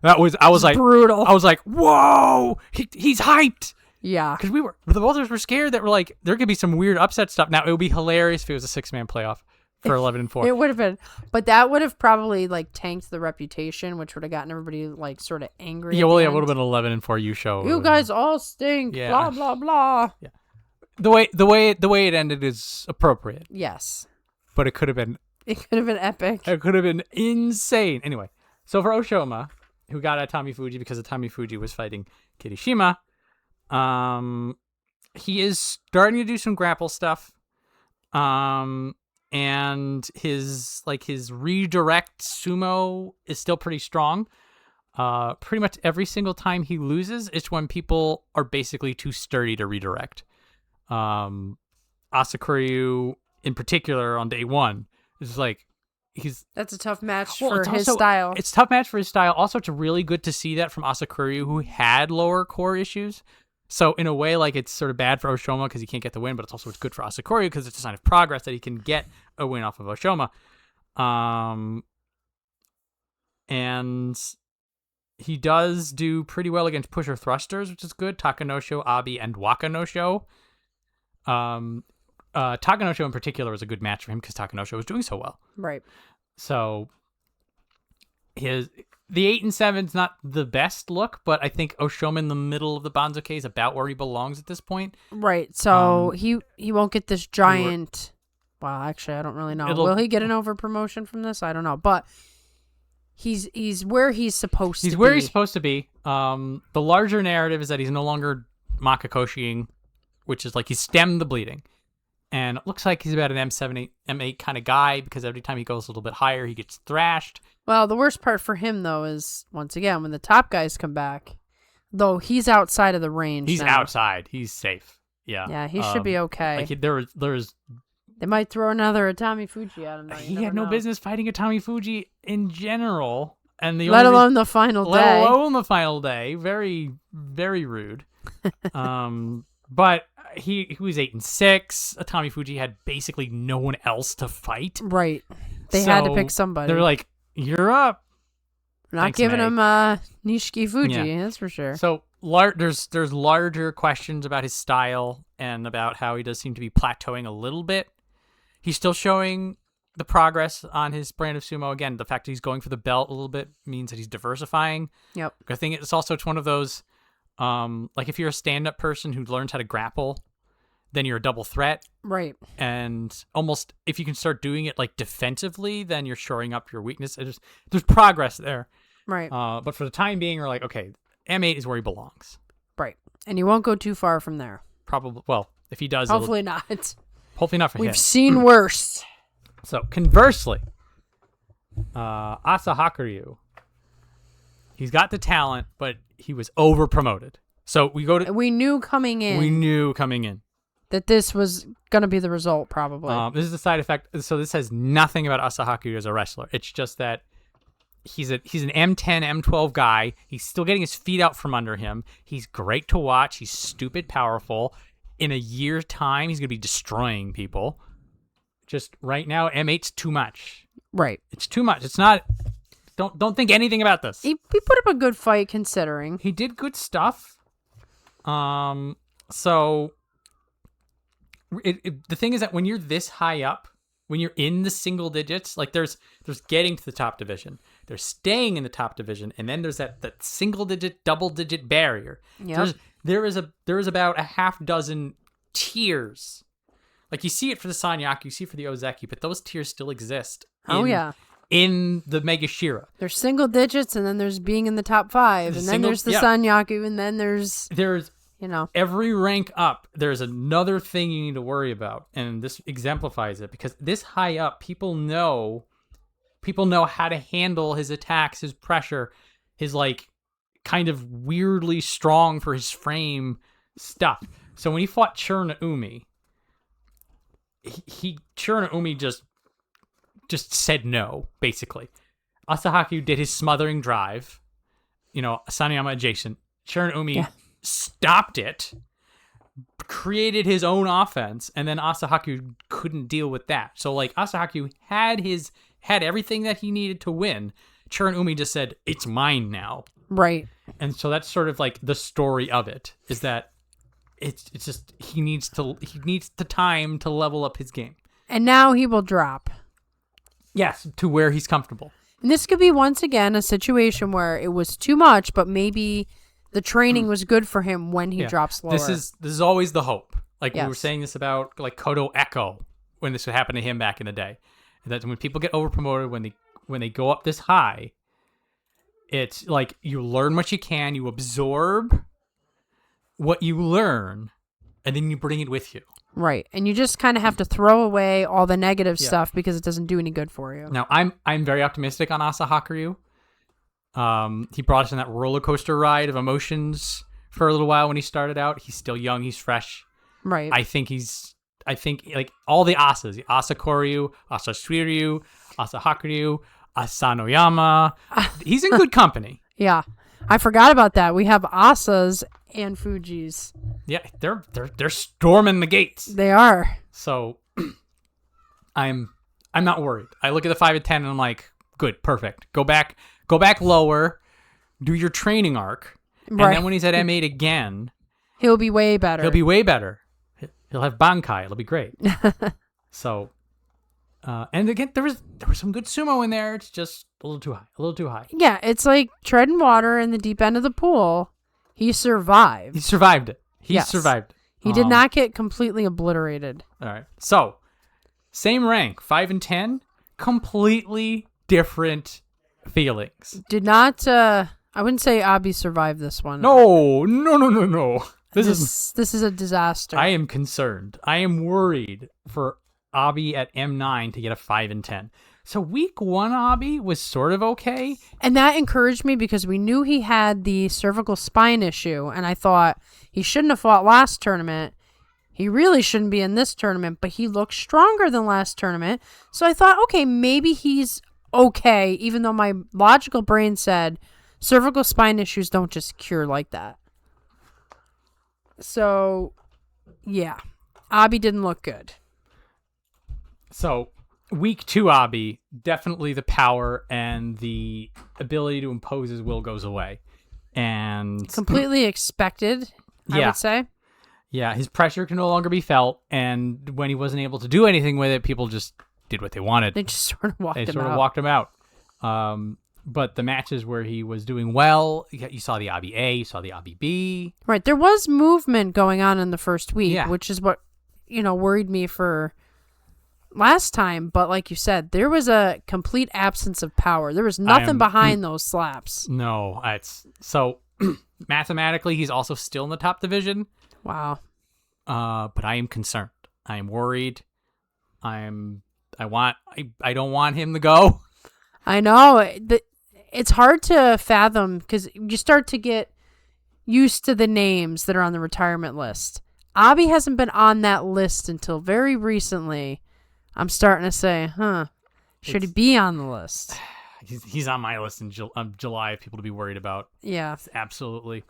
I was like, brutal. I was like, whoa, he's hyped. Yeah. Because the both of us were scared that we're like, there could be some weird upset stuff. Now, it would be hilarious if it was a 6-man playoff for 11-4. It would have been. But that would have probably like tanked the reputation, which would have gotten everybody like sort of angry. Yeah, well, yeah, it would have been an 11-4 U show. You guys all stink. Yeah. Blah, blah, blah. Yeah. The way it ended is appropriate. Yes. But it could have been. It could have been epic. It could have been insane. Anyway, so for Oshoma, who got at Tommy Fuji because Tommy Fuji was fighting Kirishima, he is starting to do some grapple stuff. And his redirect sumo is still pretty strong. Pretty much every single time he loses, it's when people are basically too sturdy to redirect. Asakuryu, in particular, on day one, is like that's a tough match for his also, style. It's a tough match for his style. Also, it's really good to see that from Asakuryu, who had lower core issues. So in a way, like, it's sort of bad for Oshoma because he can't get the win, but it's good for Asakuryu because it's a sign of progress that he can get a win off of Oshoma. And he does do pretty well against pusher thrusters, which is good. Takanosho, Abi, and Wakanosho. Takanosho in particular was a good match for him because Takanosho was doing so well. Right. So the 8 and 7 is not the best look, but I think Oshoma in the middle of the Banzuke is about where he belongs at this point. Right. So he won't get this giant. Well, actually, I don't really know. Will he get an over promotion from this? I don't know, but he's where he's supposed to be. He's where he's supposed to be. The larger narrative is that he's no longer Makakoshiing, which is like he stemmed the bleeding. And it looks like he's about an M7, M8 kind of guy because every time he goes a little bit higher, he gets thrashed. Well, the worst part for him, though, is, once again, when the top guys come back, though he's outside of the range. He's now. outside. He's safe. Yeah. Yeah, he should be okay. Like there's. They might throw another Atami Fuji at him. He had no business fighting Atami Fuji in general. And let alone the final day. Let alone the final day. Very, very rude. But he was 8 and 6. Atami Fuji had basically no one else to fight. Right. They had to pick somebody. They're like, you're up. Not giving him Nishiki Fuji, that's for sure. So there's larger questions about his style and about how he does seem to be plateauing a little bit. He's still showing the progress on his brand of sumo. Again, the fact that he's going for the belt a little bit means that he's diversifying. Yep. I think it's one of those, like if you're a stand-up person who learns how to grapple, then you're a double threat. Right. And almost if you can start doing it like defensively, then you're shoring up your weakness. There's progress there. Right. But for the time being, we're like, okay, M8 is where he belongs. Right. And he won't go too far from there. Probably. Well, if he does, hopefully not. Hopefully not for him. We've seen worse. So conversely, Asahakuryu, he's got the talent, but he was over promoted. So we knew coming in that this was going to be the result, probably. This is the side effect. So this has nothing about Asahakuryu as a wrestler. It's just that he's an M10, M12 guy. He's still getting his feet out from under him. He's great to watch. He's stupid powerful. In a year's time, he's going to be destroying people. Just right now, M8's too much. Right. It's too much. It's not... Don't think anything about this. He put up a good fight, considering. He did good stuff. So... the thing is that when you're this high up, when you're in the single digits, like there's getting to the top division, there's staying in the top division, and then there's that single digit, double digit barrier. Yeah. There is about a half dozen tiers. Like, you see it for the Sanyaku, you see it for the Ozeki, but those tiers still exist. Oh, yeah. In the Mega Shira. There's single digits, and then there's being in the top 5, and then there's the Sanyaku, and then there's every rank up, there's another thing you need to worry about, and this exemplifies it, because this high up, people know how to handle his attacks, his pressure, his like kind of weirdly strong for his frame stuff. So when he fought Churnaumi, Churnaumi just said no, basically. Asahaku did his smothering drive, Sanayama adjacent. Churnaumi stopped it, created his own offense, and then Asahaku couldn't deal with that. So like Asahaku had everything that he needed to win. Churnaumi just said, "It's mine now." Right. And so that's sort of like the story of it, is that it's just he needs the time to level up his game. And now he will drop. Yes, to where he's comfortable. And this could be, once again, a situation where it was too much, but maybe the training was good for him when he drops lower. This is always the hope. Like, we were saying this about like Kodo Echo when this would happen to him back in the day. That when people get overpromoted, when they go up this high, it's like you learn what you can, you absorb what you learn, and then you bring it with you. Right. And you just kind of have to throw away all the negative stuff because it doesn't do any good for you. Now, I'm very optimistic on Asahaku. He brought us on that roller coaster ride of emotions for a little while when he started out. He's still young, he's fresh. Right. I think like all the Asas, Asakoryu, Asashiryu, Asahakuryu, Asanoyama. He's in good company. Yeah. I forgot about that. We have Asas and Fujis. Yeah, they're storming the gates. They are. So I'm not worried. I look at the 5 and 10 and I'm like, good, perfect. Go back lower, do your training arc, and then when he's at M8 again, he'll be way better. He'll have Bankai. It'll be great. So, and again, there was some good sumo in there. It's just a little too high. Yeah, it's like treading water in the deep end of the pool. He survived. He survived it. Survived. He did not get completely obliterated. All right. So, same rank, 5 and 10, completely different feelings. Did not, I wouldn't say Abi survived this one. No. This is a disaster. I am concerned. I am worried for Abi at M9 to get a 5 and 10. So week 1 Abi was sort of okay. And that encouraged me because we knew he had the cervical spine issue. And I thought he shouldn't have fought last tournament. He really shouldn't be in this tournament. But he looked stronger than last tournament. So I thought, okay, maybe he's okay. Even though my logical brain said cervical spine issues don't just cure like that. So, yeah. Abi didn't look good. So, week 2 Abi, definitely the power and the ability to impose his will goes away. And completely expected, I would say. Yeah, his pressure can no longer be felt, and when he wasn't able to do anything with it, people just did what they wanted. They just sort of walked him out. But the matches where he was doing well, you saw the Abi A, you saw the Abi B. Right, there was movement going on in the first week, which is what, worried me for last time. But like you said, there was a complete absence of power. There was nothing behind those slaps. No, so mathematically, he's also still in the top division. Wow. But I am concerned. I am worried. I don't want him to go. I know. It's hard to fathom because you start to get used to the names that are on the retirement list. Abi hasn't been on that list until very recently. I'm starting to say, should he be on the list? He's on my list in July of people to be worried about. Yeah. Absolutely.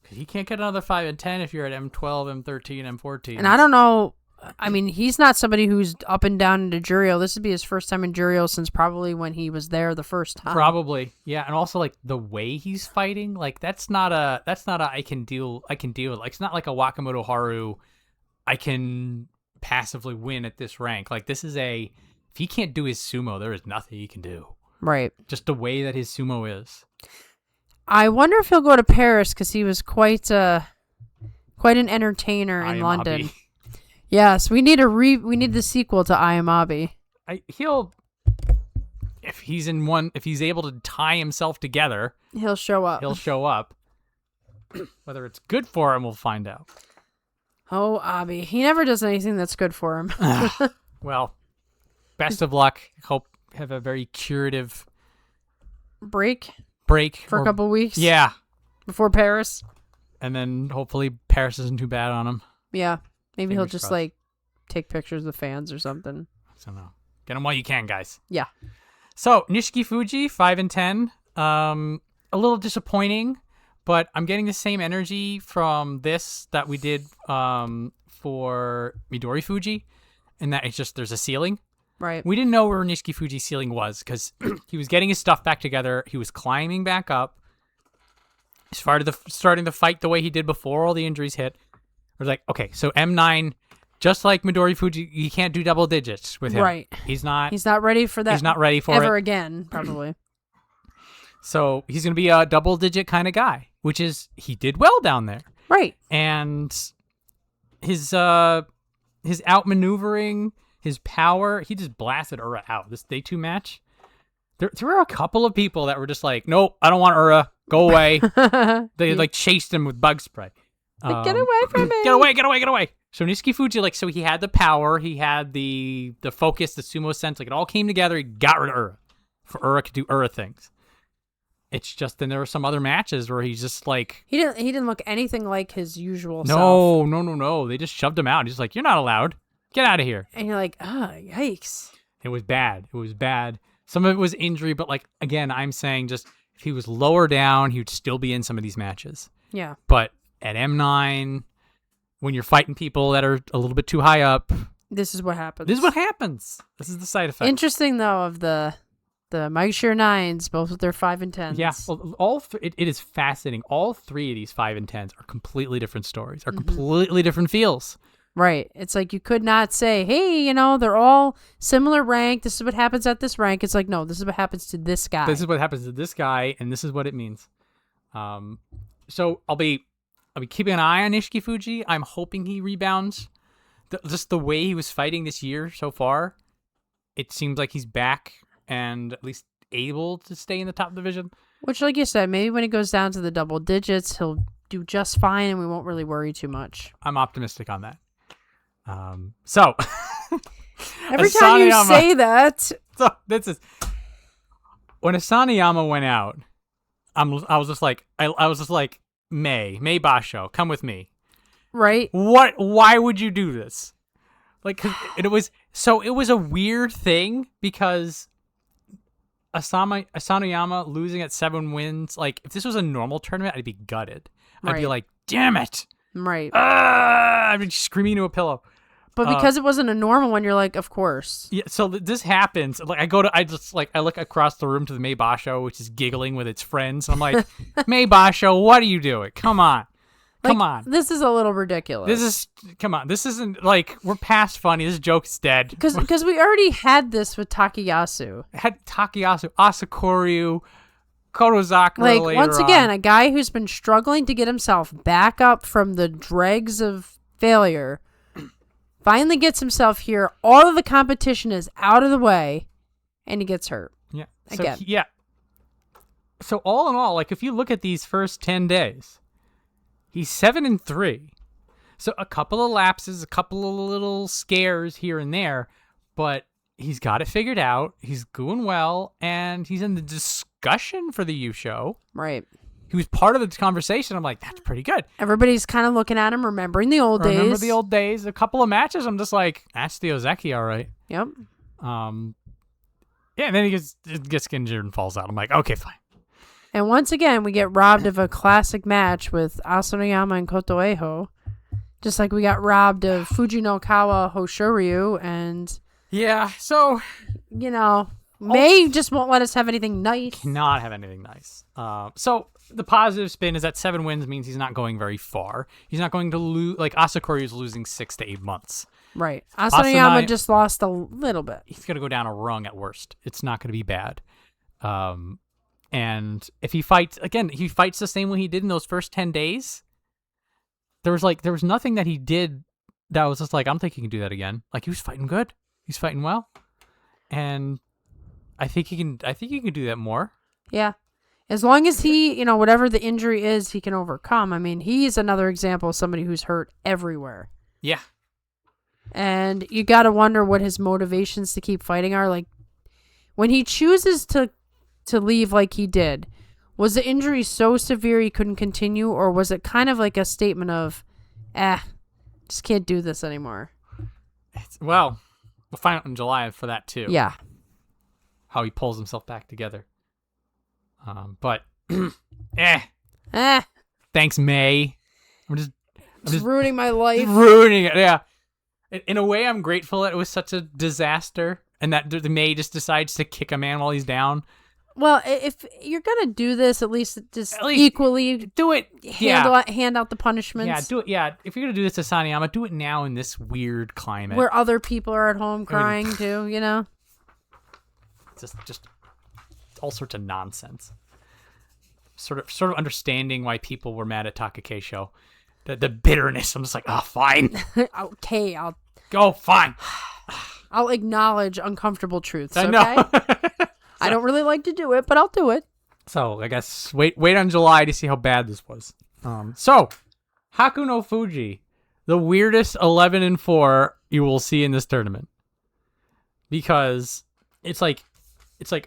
He can't get another 5 and 10 if you're at M12, M13, M14. And I don't know. I mean, he's not somebody who's up and down into Juryo. This would be his first time in Juryo since probably when he was there the first time. Probably, yeah. And also, like the way he's fighting, like that's not a I can deal. Like it's not like a Wakamoto Haru. I can passively win at this rank. Like this is if he can't do his sumo, there is nothing he can do. Right. Just the way that his sumo is. I wonder if he'll go to Paris because he was quite an entertainer in London. Yes, we need we need the sequel to I Am Abi. If he's able to tie himself together, He'll show up. he'll show up. Whether it's good for him, we'll find out. Oh, Abi. He never does anything that's good for him. Well, best of luck. Hope have a very curative break for a couple weeks. Yeah. Before Paris. And then hopefully Paris isn't too bad on him. Yeah. Maybe Fingers he'll just crossed. like take pictures of fans or something. So no. Get him while you can, guys. Yeah. So Nishiki Fuji, 5-10. A little disappointing, but I'm getting the same energy from this that we did for Midori Fuji, and that it's just there's a ceiling. Right. We didn't know where Nishiki Fuji's ceiling was because he was getting his stuff back together. He was climbing back up. He starting the fight the way he did before all the injuries hit. I was like, okay, so M9, just like Midori Fuji, you can't do double digits with him. Right. He's not ready for that. He's not ready for ever it. again, probably. So he's going to be a double-digit kind of guy, which is he did well down there. Right. And his outmaneuvering, his power, he just blasted Ura out. This day 2 match, there were a couple of people that were just like, nope, I don't want Ura. Go away. They like chased him with bug spray. Get away from me. Get away. So Nishiki Fuji, so he had the power, he had the focus, the sumo sense, it all came together. He got rid of Ura. For Ura could do Ura things. It's just then there were some other matches where he's just like he didn't look anything like his usual self. self. No. They just shoved him out. He's like, you're not allowed. Get out of here. And you're like, yikes. It was bad. Some of it was injury, but again, I'm saying just if he was lower down, he would still be in some of these matches. Yeah. But at M9, when you're fighting people that are a little bit too high up, this is what happens. This is the side effect. Interesting though of the Mike Shear 9s, both with their 5 and 10s. Yeah, well, it is fascinating. All 3 of these 5 and 10s are completely different stories, are completely different feels. Right. It's like you could not say, hey, they're all similar rank. This is what happens at this rank. It's like, no, this is what happens to this guy. This is what happens to this guy, and this is what it means. So I'll be keeping an eye on Nishiki Fuji. I'm hoping he rebounds. Just the way he was fighting this year so far, it seems like he's back and at least able to stay in the top division. Which, like you said, maybe when it goes down to the double digits, he'll do just fine and we won't really worry too much. I'm optimistic on that. So every time you say that, so this is when Asanayama went out. I was just like May Basho, come with me. Right? What? Why would you do this? It was a weird thing because Asanayama losing at 7 wins. If this was a normal tournament, I'd be gutted. I'd be like, damn it. Right. I'd be screaming into a pillow. But because it wasn't a normal one, you're like, of course. Yeah. So this happens. I look across the room to the May Basho, which is giggling with its friends. I'm like, May Basho, what are you doing? Come on. This is a little ridiculous. This isn't we're past funny. This joke is dead. Because we already had this with Takayasu. Asakuryu, Kodozakura once again, a guy who's been struggling to get himself back up from the dregs of failure finally gets himself here. All of the competition is out of the way, and he gets hurt. Yeah. Again. So all in all, if you look at these first 10 days, he's 7-3. So a couple of lapses, a couple of little scares here and there, but he's got it figured out. He's doing well, and he's in the discussion for the U show. Right. He was part of the conversation. I'm like, that's pretty good. Everybody's kind of looking at him, remembering the old days. Remember the old days. A couple of matches, I'm just like, that's the Ozeki, all right. Yep. Yeah, and then he gets injured and falls out. I'm like, okay, fine. And once again, we get robbed of a classic match with Asanayama and Kotoeho. Just like we got robbed of Fujinokawa Hoshoryu and... Yeah, so... May just won't let us have anything nice. Cannot have anything nice. So the positive spin is that 7 wins means he's not going very far. He's not going to lose... Asakuri is losing 6 to 8 months. Right. Asanayama just lost a little bit. He's going to go down a rung at worst. It's not going to be bad. And if he fights... Again, he fights the same way he did in those first 10 days. There was nothing that he did that was just like, I'm thinking he can do that again. Like, he was fighting good. He's fighting well. And I think he can do that more. Yeah. As long as he, whatever the injury is, he can overcome. I mean, he's another example of somebody who's hurt everywhere. Yeah. And you got to wonder what his motivations to keep fighting are. Like, when he chooses to leave like he did, was the injury so severe he couldn't continue? Or was it kind of like a statement of, just can't do this anymore? Well, we'll find out in July for that too. Yeah. How he pulls himself back together. But, thanks, May. I'm just ruining my life. Ruining it, yeah. In a way, I'm grateful that it was such a disaster and that the May just decides to kick a man while he's down. Well, if you're going to do this, at least equally do it. Hand out the punishments. Yeah, do it. Yeah, if you're going to do this to Saniyama, do it now in this weird climate. Where other people are at home crying too, Just all sorts of nonsense. Sort of understanding why people were mad at Takakeisho. The bitterness. I'm just like, oh, fine. Okay, I'll go. Fine. I'll acknowledge uncomfortable truths. I okay? know. I don't really like to do it, but I'll do it. So I guess wait on July to see how bad this was. So Haku no Fuji, the weirdest 11-4 you will see in this tournament, because it's like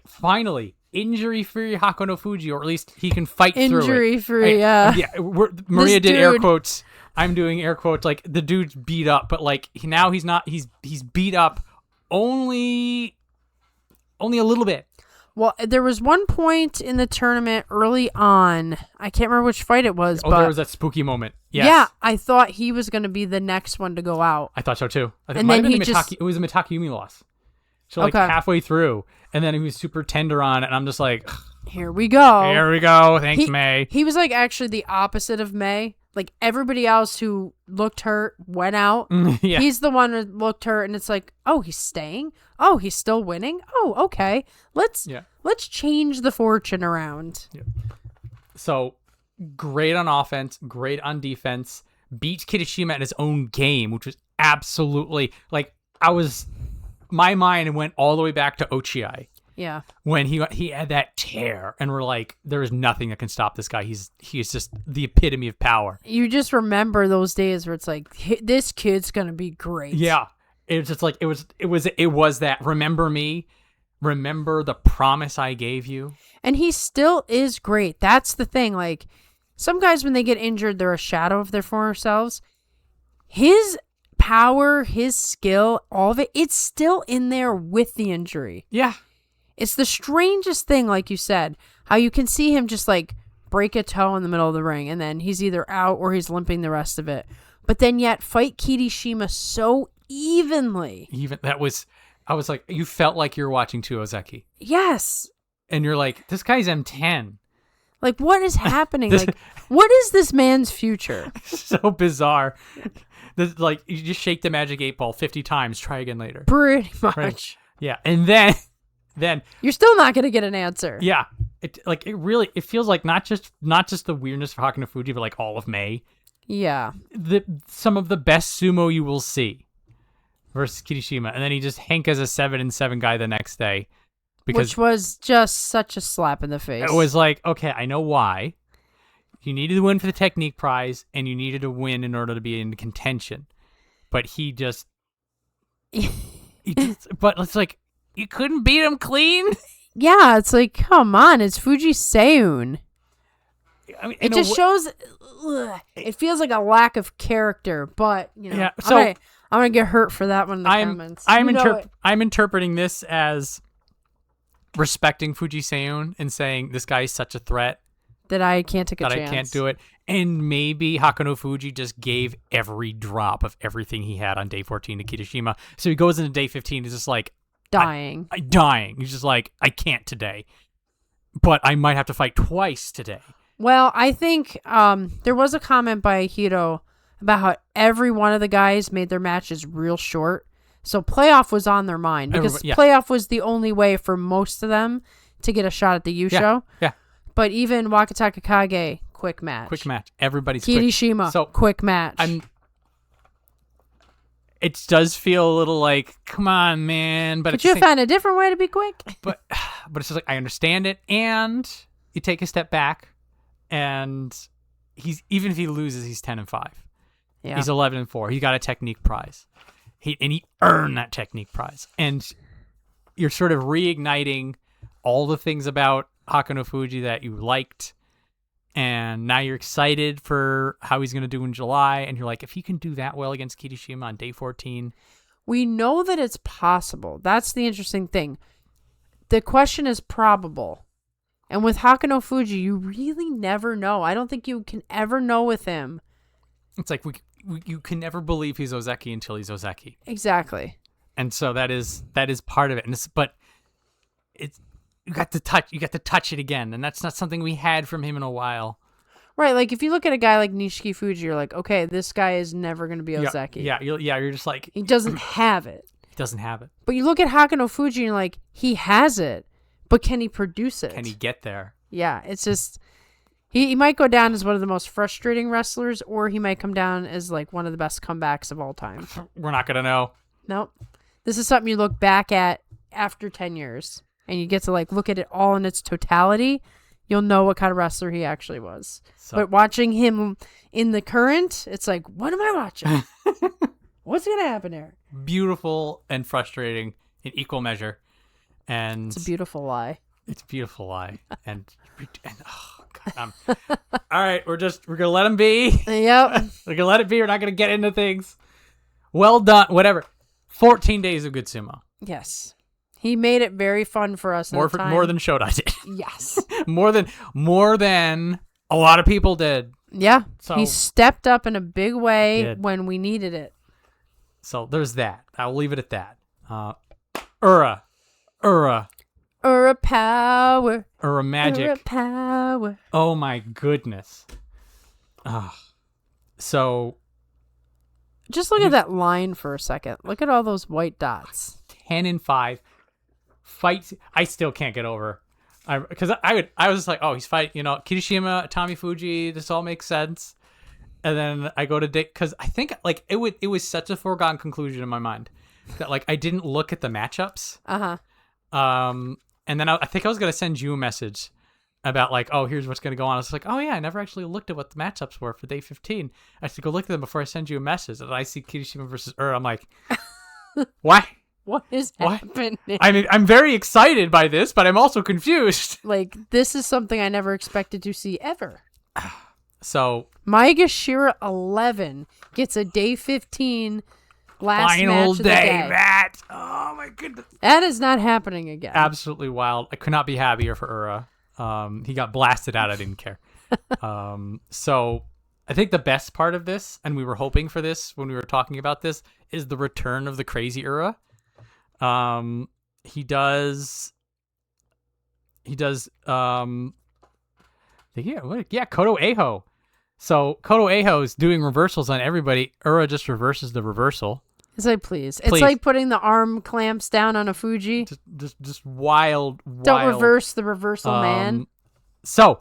finally injury-free Haku no Fuji, or at least he can fight through it. Injury-free, yeah. Maria did air quotes. I'm doing air quotes. Like, the dude's beat up, but like now he's not. He's beat up only a little bit. Well, there was one point in the tournament early on. I can't remember which fight it was. Oh, but there was that spooky moment. Yes. Yeah, I thought he was going to be the next one to go out. I thought so too. I think and then it was a Mitakayumi loss. So like halfway through, and then he was super tender on it, and I'm just like, here we go. Here we go. Thanks, May. He was like actually the opposite of May. Like, everybody else who looked hurt went out. Yeah. He's the one who looked hurt, and it's like, oh, he's staying? Oh, he's still winning? Oh, okay. Let's change the fortune around. Yeah. So, great on offense, great on defense. Beats Kirishima in his own game, which was absolutely, like, my mind went all the way back to Ochiai. Yeah. When he had that tear, and we're like, there is nothing that can stop this guy. He is just the epitome of power. You just remember those days where it's like, this kid's gonna be great. Yeah, it's just like it was that. Remember me, remember the promise I gave you. And he still is great. That's the thing. Like, some guys, when they get injured, they're a shadow of their former selves. His power, his skill, all of it, it's still in there with the injury. Yeah. It's the strangest thing, like you said, how you can see him just like break a toe in the middle of the ring, and then he's either out or he's limping the rest of it. But then yet fight Kirishima so evenly. I was like, you felt like you were watching Tuozeki. Yes. And you're like, this guy's M10. Like, what is happening? Like, what is this man's future? So bizarre. Like, you just shake the magic 8-ball 50 times, try again later. Pretty much. Right? Yeah. And then you're still not going to get an answer. Yeah. It feels like not just the weirdness for Haku no Fuji, but like all of May. Yeah. Some of the best sumo you will see versus Kirishima. And then he just hankas a 7-7 guy the next day. Which was just such a slap in the face. It was like, okay, I know why. You needed to win for the technique prize, and you needed to win in order to be in contention. But he just but it's like, you couldn't beat him clean? Yeah, it's like, come on, it's Fuji Seun. I mean, it just shows, it feels like a lack of character, but, yeah, so I'm going to get hurt for that one in the comments. I'm interpreting this as respecting Fuji Seun and saying, this guy is such a threat. That I can't take a chance. That I can't do it. And maybe Haku no Fuji just gave every drop of everything he had on day 14 to Kirishima. So he goes into day 15, he's just like, dying. Dying. He's just like, I can't today. But I might have to fight twice today. Well, I think there was a comment by Hiro about how every one of the guys made their matches real short. So playoff was on their mind because playoff was the only way for most of them to get a shot at the Yusho. Yeah. But even Wakataka Kage, quick match. Quick match. Everybody's Kirishima, quick. So quick match. it does feel a little like, come on, man. But Could you find a different way to be quick? but it's just like, I understand it. And you take a step back, and even if he loses, he's 10-5. Yeah. He's 11-4. He got a technique prize. He earned that technique prize. And you're sort of reigniting all the things about Hakano Fuji that you liked. And now you're excited for how he's going to do in July. And you're like, if he can do that well against Kirishima on day 14. We know that it's possible. That's the interesting thing. The question is probable. And with Hakano Fuji, you really never know. I don't think you can ever know with him. It's like you can never believe he's Ozeki until he's Ozeki. Exactly. And so that is part of it. But you got to touch it again, and that's not something we had from him in a while. Right, like if you look at a guy like Nishiki Fuji, you're like, okay, this guy is never going to be Ozeki. You're just like, he doesn't have it. He doesn't have it. But you look at Hakano Fuji and you're like, he has it, but can he produce it? Can he get there? Yeah, it's just he might go down as one of the most frustrating wrestlers, or he might come down as like one of the best comebacks of all time. We're not gonna know. Nope. This is something you look back at after 10 years, and you get to like look at it all in its totality. You'll know what kind of wrestler he actually was. So. But watching him in the current, it's like, what am I watching? What's gonna happen there? Beautiful and frustrating in equal measure, and it's a beautiful lie. It's a beautiful lie, and oh god, all right, we're gonna let him be. Yep, we're gonna let it be. We're not gonna get into things. Well done, whatever. 14 days of good sumo. Yes, he made it very fun for us. More than Shoda did. Yes, more than a lot of people did. Yeah, so, he stepped up in a big way when we needed it. So there's that. I'll leave it at that. Ura power. Ura magic. Ura power. Oh my goodness. So. Just look at that line for a second. Look at all those white dots. 10-5. Fights. I still can't get over. Because I was just like, oh, he's fighting, Kirishima, Tommy Fuji. This all makes sense. And then I go to because I think like it was such a foregone conclusion in my mind that like I didn't look at the matchups. And then I think I was gonna send you a message about like, oh, here's what's gonna go on. I was like, oh yeah, I never actually looked at what the matchups were for day 15. I should go look at them before I send you a message. And I see Kirishima versus I'm like, why? What is happening? I mean, I'm very excited by this, but I'm also confused. Like, this is something I never expected to see ever. So Maegashira 11 gets a day 15 last final match of the day. Matt. Oh my goodness. That is not happening again. Absolutely wild. I could not be happier for Ura. He got blasted out. I didn't care. So I think the best part of this, and we were hoping for this when we were talking about this, is the return of the crazy Ura. He does Koto Eho. So Koto Eho is doing reversals on everybody. Ura just reverses the reversal. It's like, please. It's like putting the arm clamps down on a Fuji. Just wild. Don't reverse the reversal, man. So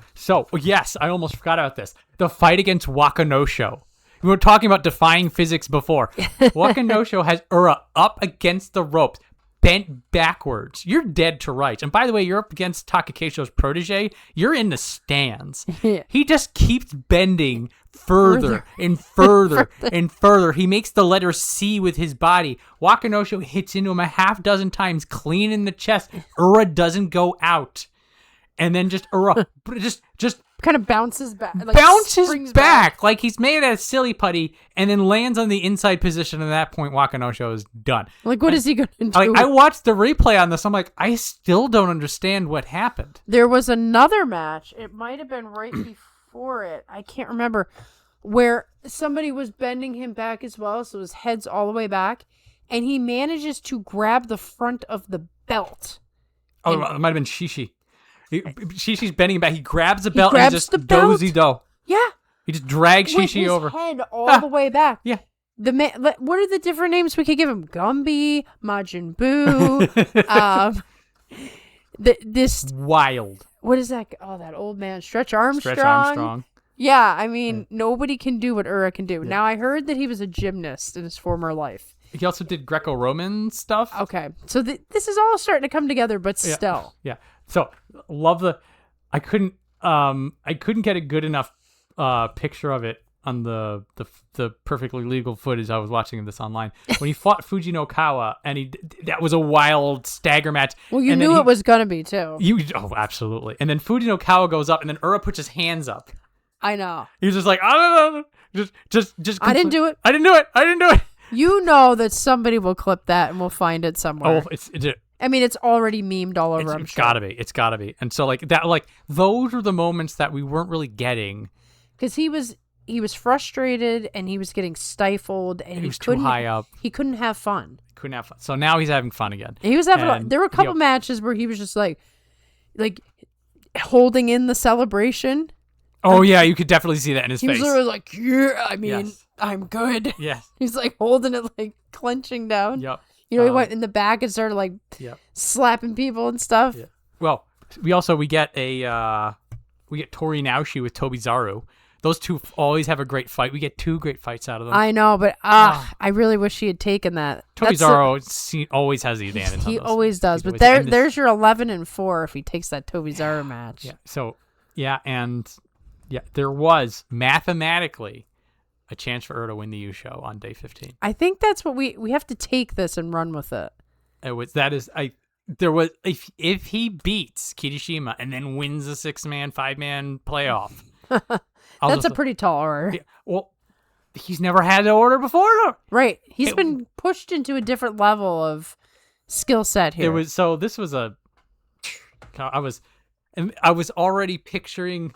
yes, I almost forgot about this. The fight against Wakanosho. We were talking about defying physics before. Wakanosho has Ura up against the ropes, bent backwards. You're dead to rights. And by the way, you're up against Takakeisho's protege. You're in the stands. Yeah. He just keeps bending further and further and further. He makes the letter C with his body. Wakanosho hits into him a half dozen times, clean in the chest. Ura doesn't go out. And then Ura just kind of bounces back. Like bounces back like he's made a silly putty, and then lands on the inside position. And at that point, Wakanosho is done. Like, what is he going to do? Like, I watched the replay on this. I'm like, I still don't understand what happened. There was another match. It might have been right before it. I can't remember. Where somebody was bending him back as well. So his head's all the way back. And he manages to grab the front of the belt. Oh, it might have been Shishi. Shishi's bending back. He grabs the belt and just dozy-do. Yeah. He just drags Shishi over. With his head all the way back. Yeah. What are the different names we could give him? Gumby, Majin Buu. This wild. What is that? Oh, that old man, Stretch Armstrong. Yeah, I mean, nobody can do what Ura can do. Yeah. Now, I heard that he was a gymnast in his former life. He also did Greco-Roman stuff. Okay, so this is all starting to come together, but still. Yeah. So love I couldn't get a good enough picture of it on the perfectly legal footage I was watching this online when he fought Fujinokawa, and that was a wild stagger match. Well, you knew it was gonna be too. Absolutely. And then Fujinokawa goes up, and then Ura puts his hands up. I know. He was just like, oh, no. Just. I didn't do it. I didn't do it. You know that somebody will clip that and we'll find it somewhere. Oh, I mean, it's already memed all over. It's gotta be. It's gotta be. And so those are the moments that we weren't really getting because he was frustrated and he was getting stifled and he was too high up. He couldn't have fun. So now he's having fun again. He was having. There were a couple matches where he was just like holding in the celebration. Oh yeah, you could definitely see that in his face. He was literally like, "Yeah, I mean, yes. I'm good." Yes. He's like holding it, like clenching down. Yep. You know, he went in the back and started like slapping people and stuff. Yeah. Well, we get Tori Naoshi with Tobizaru. Those two always have a great fight. We get two great fights out of them. I know, but I really wish he had taken that. Tobizaru always has the advantage. He always does. But there's your 11-4 if he takes that Tobizaru match. Yeah. So there was mathematically a chance for Ura to win the U show on day 15. I think that's what we have to take this and run with it. If he beats Kirishima and then wins a 6-man, 5-man playoff. That's a pretty tall order. Yeah, well, he's never had the order before. Right. He's been pushed into a different level of skill set here. I was already picturing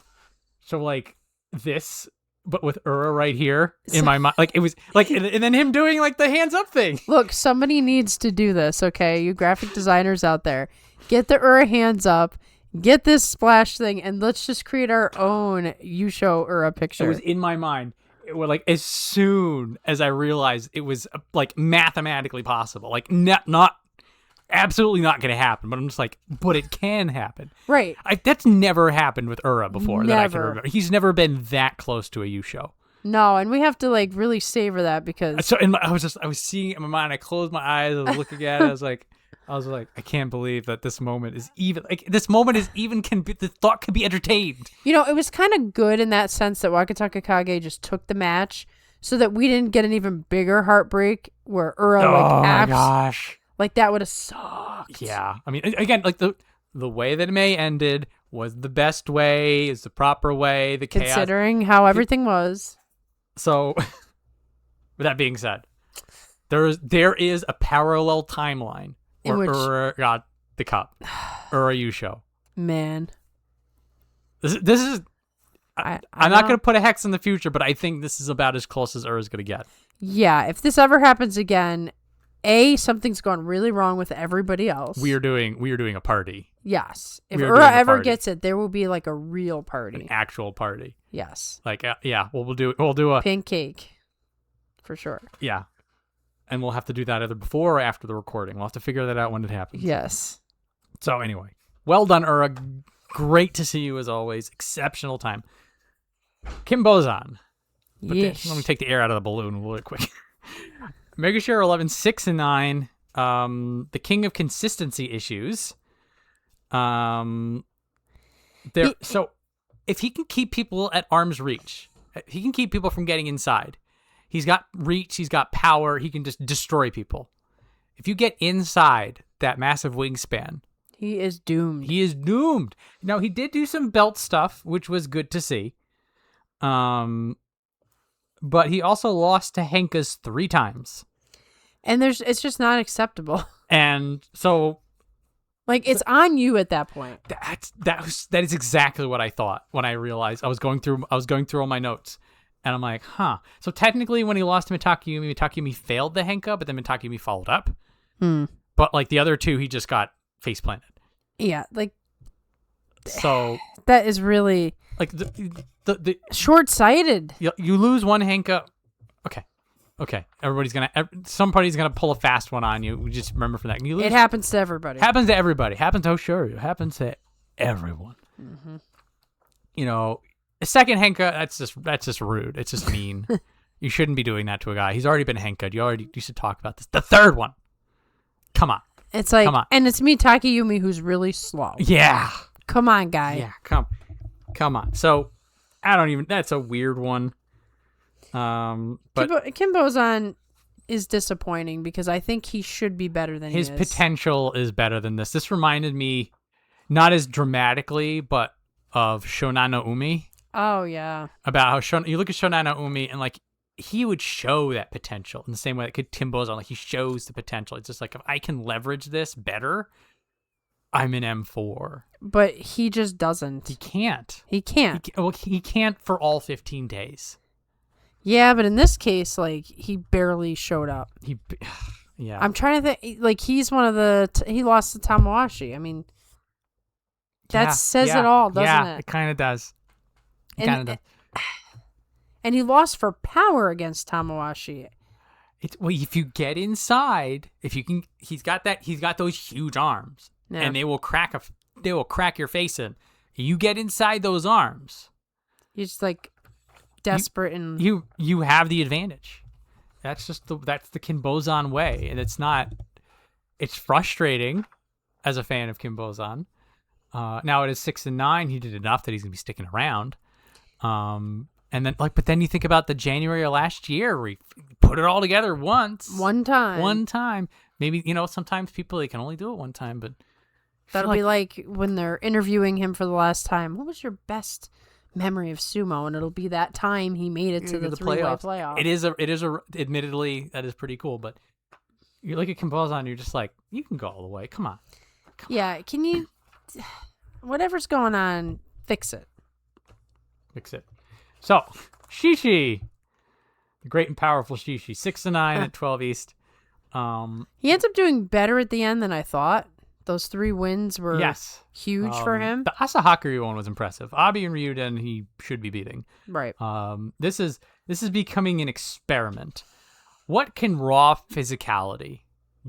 this, but with Ura right here in my mind. Like it was like, and then him doing like the hands up thing. Look, somebody needs to do this, okay? You graphic designers out there, get the Ura hands up, get this splash thing, and let's just create our own Yusho Ura picture. It was in my mind. It was like as soon as I realized it was like mathematically possible, like not absolutely not going to happen, but I'm just like, but it can happen. Right. That's never happened with Ura before. Never. That I can remember. He's never been that close to a Yusho. No, and we have to like really savor that because. So I was seeing it in my mind. I closed my eyes. I was looking at it. I was like, I can't believe that this moment is even the thought can be entertained. You know, it was kind of good in that sense that Wakataka Kage just took the match so that we didn't get an even bigger heartbreak where Ura my gosh. Like that would have sucked. Yeah. I mean, again, like the way that May ended was the best way, is the proper way, the chaos. Considering how everything was. So, with that being said, there is a parallel timeline where Ura got the cup. Ura Yusho. Man. This is... I'm not going to put a hex in the future, but I think this is about as close as Ura's going to get. Yeah, if this ever happens again... something's gone really wrong with everybody else. We are doing a party. Yes. If Ura ever gets it, there will be like a real party. An actual party. Yes. Like we'll do a pink cake. For sure. Yeah. And we'll have to do that either before or after the recording. We'll have to figure that out when it happens. Yes. So anyway, well done, Ura. Great to see you as always. Exceptional time. Kim Bozan. Let me take the air out of the balloon really quick. Megashare 11, 6 and 9. The king of consistency issues. So if he can keep people at arm's reach, he can keep people from getting inside. He's got reach. He's got power. He can just destroy people. If you get inside that massive wingspan, he is doomed. He is doomed. Now he did do some belt stuff, which was good to see. But he also lost to Henka's 3 times. And it's just not acceptable. And so... Like, it's on you at that point. That is exactly what I thought when I realized I was going through all my notes. And I'm like, huh. So technically when he lost to Mitakumi failed the Henka, but then Mitakumi followed up. But like the other 2, he just got face planted. Yeah, like... So... That is really... Like the short-sighted. You lose one Henka. Okay. Somebody's gonna pull a fast one on you. We just remember from that. You lose. It happens to everybody. Happens to everybody. Happens to Oshoryu. Happens to everyone. Mm-hmm. You know, a second Henka. That's just rude. It's just mean. You shouldn't be doing that to a guy. He's already been Henka. You should talk about this. The third one. Come on. It's like, come on. And it's me, Takayumi, who's really slow. Yeah. Come on, guy. Yeah, come on. So, that's a weird one. But Kimbozan is disappointing because I think he should be better than he is. his potential is better than this. This reminded me, not as dramatically, but of Shonano Umi. Oh, yeah. About how you look at Shonano Umi and like he would show that potential in the same way that Kimbozan, like he shows the potential. It's just like, if I can leverage this better, I'm an M4. But he just doesn't. He can't. He can't. He can't for all 15 days. Yeah, but in this case, like, he barely showed up. Yeah. I'm trying to think, like, he's one of he lost to Tamawashi. I mean, that says it all, doesn't yeah, it? It kind of does. And he lost for power against Tamawashi. If you get inside, if you can, he's got those huge arms, and they will crack your face in. You get inside those arms. He's just like desperate and you have the advantage. That's the Kinbozan way, and it's frustrating as a fan of Kinbozan. Now it is 6-9. He did enough that he's gonna be sticking around. And then but then you think about the January of last year where he put it all together one time. Maybe, sometimes people, they can only do it one time, but that'll be like when they're interviewing him for the last time. What was your best memory of sumo? And it'll be that time he made it to the three-way playoff. It is admittedly, that is pretty cool, but you look at Kimbozan, you're just like, you can go all the way. Come on. Can you, whatever's going on, fix it. So, Shishi, the great and powerful Shishi, 6-9 at 12 East. He ends up doing better at the end than I thought. Those 3 wins were huge for him. The Asahaku one was impressive. Abi and Ryuden, he should be beating. Right. This is becoming an experiment. What can raw physicality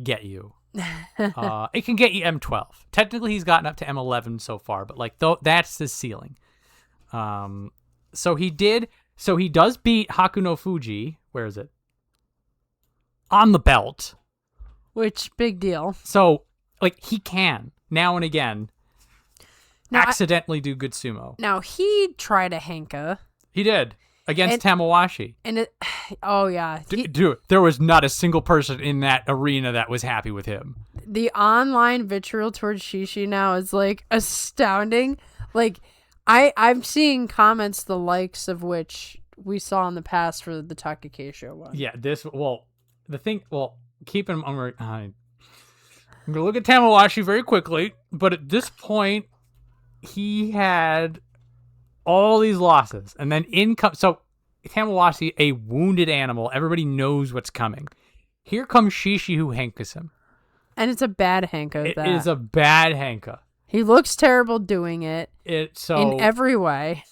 get you? It can get you M12. Technically, he's gotten up to M11 so far, but that's his ceiling. So he does beat Hakuno Fuji. Where is it? On the belt. Which, big deal. So, he can, now and again, accidentally do good sumo. Now, he tried a Henka. He did. Against Tamawashi. And oh, yeah. Dude, there was not a single person in that arena that was happy with him. The online vitriol towards Shishi now is, astounding. I'm seeing comments the likes of which we saw in the past for the Takakeisho one. Yeah, keep in mind, I'm going to look at Tamawashi very quickly, but at this point, he had all these losses, and then so Tamawashi, a wounded animal, everybody knows what's coming. Here comes Shishi, who Henkas him. And it's a bad Henka. It is a bad Henka. He looks terrible doing it. In every way.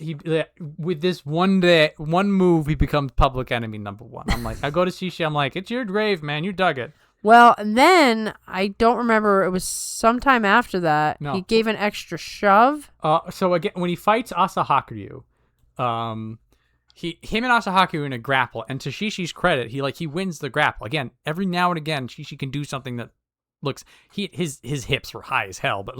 With this one move, he becomes public enemy number 1. I'm like, I go to Shishi, I'm like, it's your grave, man. You dug it. Well, and then I don't remember. It was sometime after that. No. He gave an extra shove. So again, when he fights Asahaku, him and Asahaku in a grapple, and to Shishi's credit, he wins the grapple. Again, every now and again, Shishi can do something that looks, his hips were high as hell, but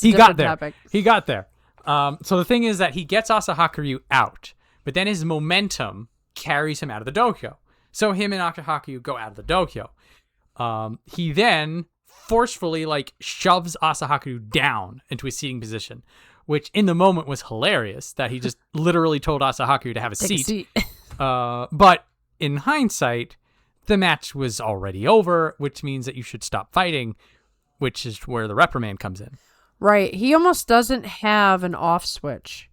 he got there. Topic. He got there. So the thing is that he gets Asahaku out, but then his momentum carries him out of the dohyo. So him and Asahaku go out of the dohyo. He then forcefully shoves Asahaku down into a seating position, which in the moment was hilarious that he just literally told Asahaku to have a seat. But in hindsight, the match was already over, which means that you should stop fighting, which is where the reprimand comes in. Right. He almost doesn't have an off switch.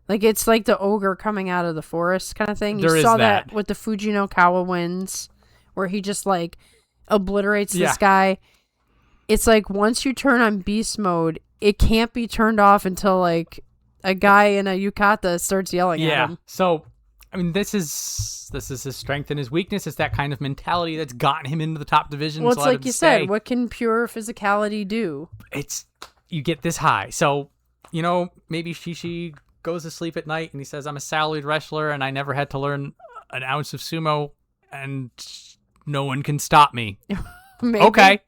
It's like the ogre coming out of the forest kind of thing. You saw that with the Fujinokawa wins, where he just obliterates this guy. It's once you turn on beast mode, it can't be turned off until a guy in a yukata starts yelling at him. So, I mean, this is his strength and his weakness. It's that kind of mentality that's gotten him into the top division. Well, it's like you said, what can pure physicality do? You get this high. So, maybe Shishi goes to sleep at night and he says, I'm a salaried wrestler and I never had to learn an ounce of sumo and no one can stop me. Maybe. Okay.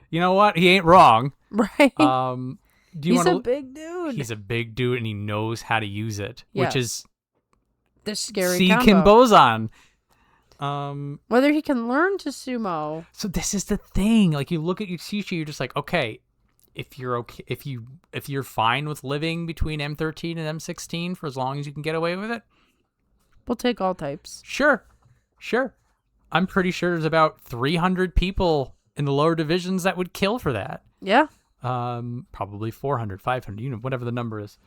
You know what? He ain't wrong. Right. Do you He's want a big dude. He's a big dude and he knows how to use it, Yes. which is the scary Seekin combo. Bozan. Whether he can learn to sumo. So this is the thing. Like, you look at Yukishi, you're just like, okay, if you're fine with living between M13 and M16 for as long as you can get away with it, We'll take all types. sure. I'm pretty sure there's about 300 people in the lower divisions that would kill for that. Yeah. Probably 400, 500, whatever the number is.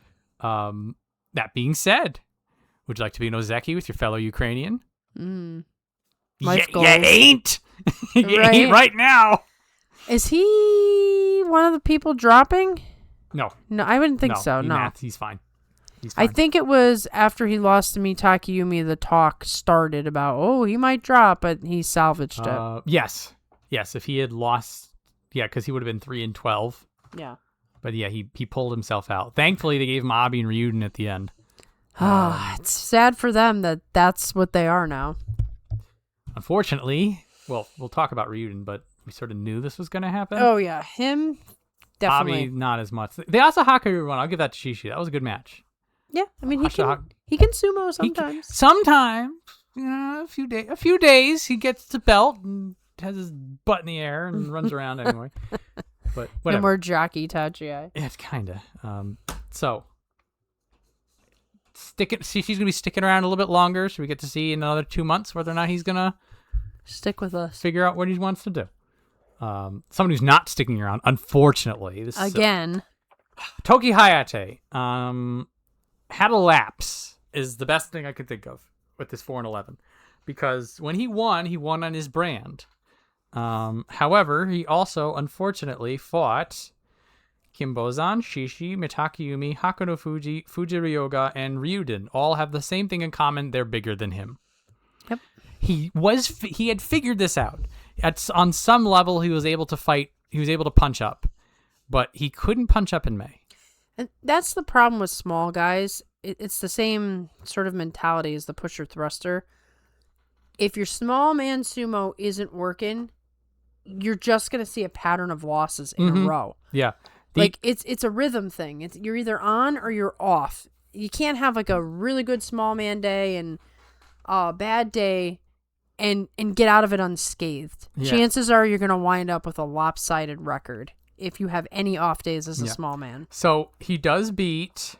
That being said, would you like to be an Ozeki with your fellow Ukrainian? Life You goals. ain't. You Right. ain't right now. Is he one of the people dropping? No. No, I wouldn't think so. No. He's fine. I think it was after he lost to me, Takayumi, the talk started about, oh, he might drop, but he salvaged it. Yes. If he had lost, because he would have been 3-12. Yeah. But yeah, he pulled himself out. Thankfully, they gave him Abi and Ryuden at the end. It's sad for them that that's what they are now. Unfortunately, well, we'll talk about Ryuden, but we sort of knew this was going to happen. Oh, yeah. Him, definitely. Abi, not as much. The Asahaka one, I'll give that to Shishi. That was a good match. Yeah, I mean, he Asahaka- can sumo sometimes. Sometimes, a few days, he gets the belt and has his butt in the air and runs around anyway. But whatever. No more jockey touchy. Yeah, it's kind of. So, she's going to be sticking around a little bit longer, so we get to see in another 2 months whether or not he's going to Stick with us. figure out what he wants to do. Someone who's not sticking around, unfortunately. This Again. Toki Hayate. Had a lapse is the best thing I could think of with this 4-11, because when he won on his brand. However, he also unfortunately fought Kimbozan, Shishi, Mitakayumi, Hakuno Fuji, Fujiryoga, and Ryuden. All have the same thing in common: they're bigger than him. Yep. He had figured this out. On some level, he was able to fight. He was able to punch up, but he couldn't punch up in May. And that's the problem with small guys. It's the same sort of mentality as the pusher thruster. If your small man sumo isn't working, you're just going to see a pattern of losses in a row. Yeah. It's a rhythm thing. You're either on or you're off. You can't have like a really good small man day and a bad day and get out of it unscathed. Yeah. Chances are you're going to wind up with a lopsided record if you have any off days as a small man. So he does beat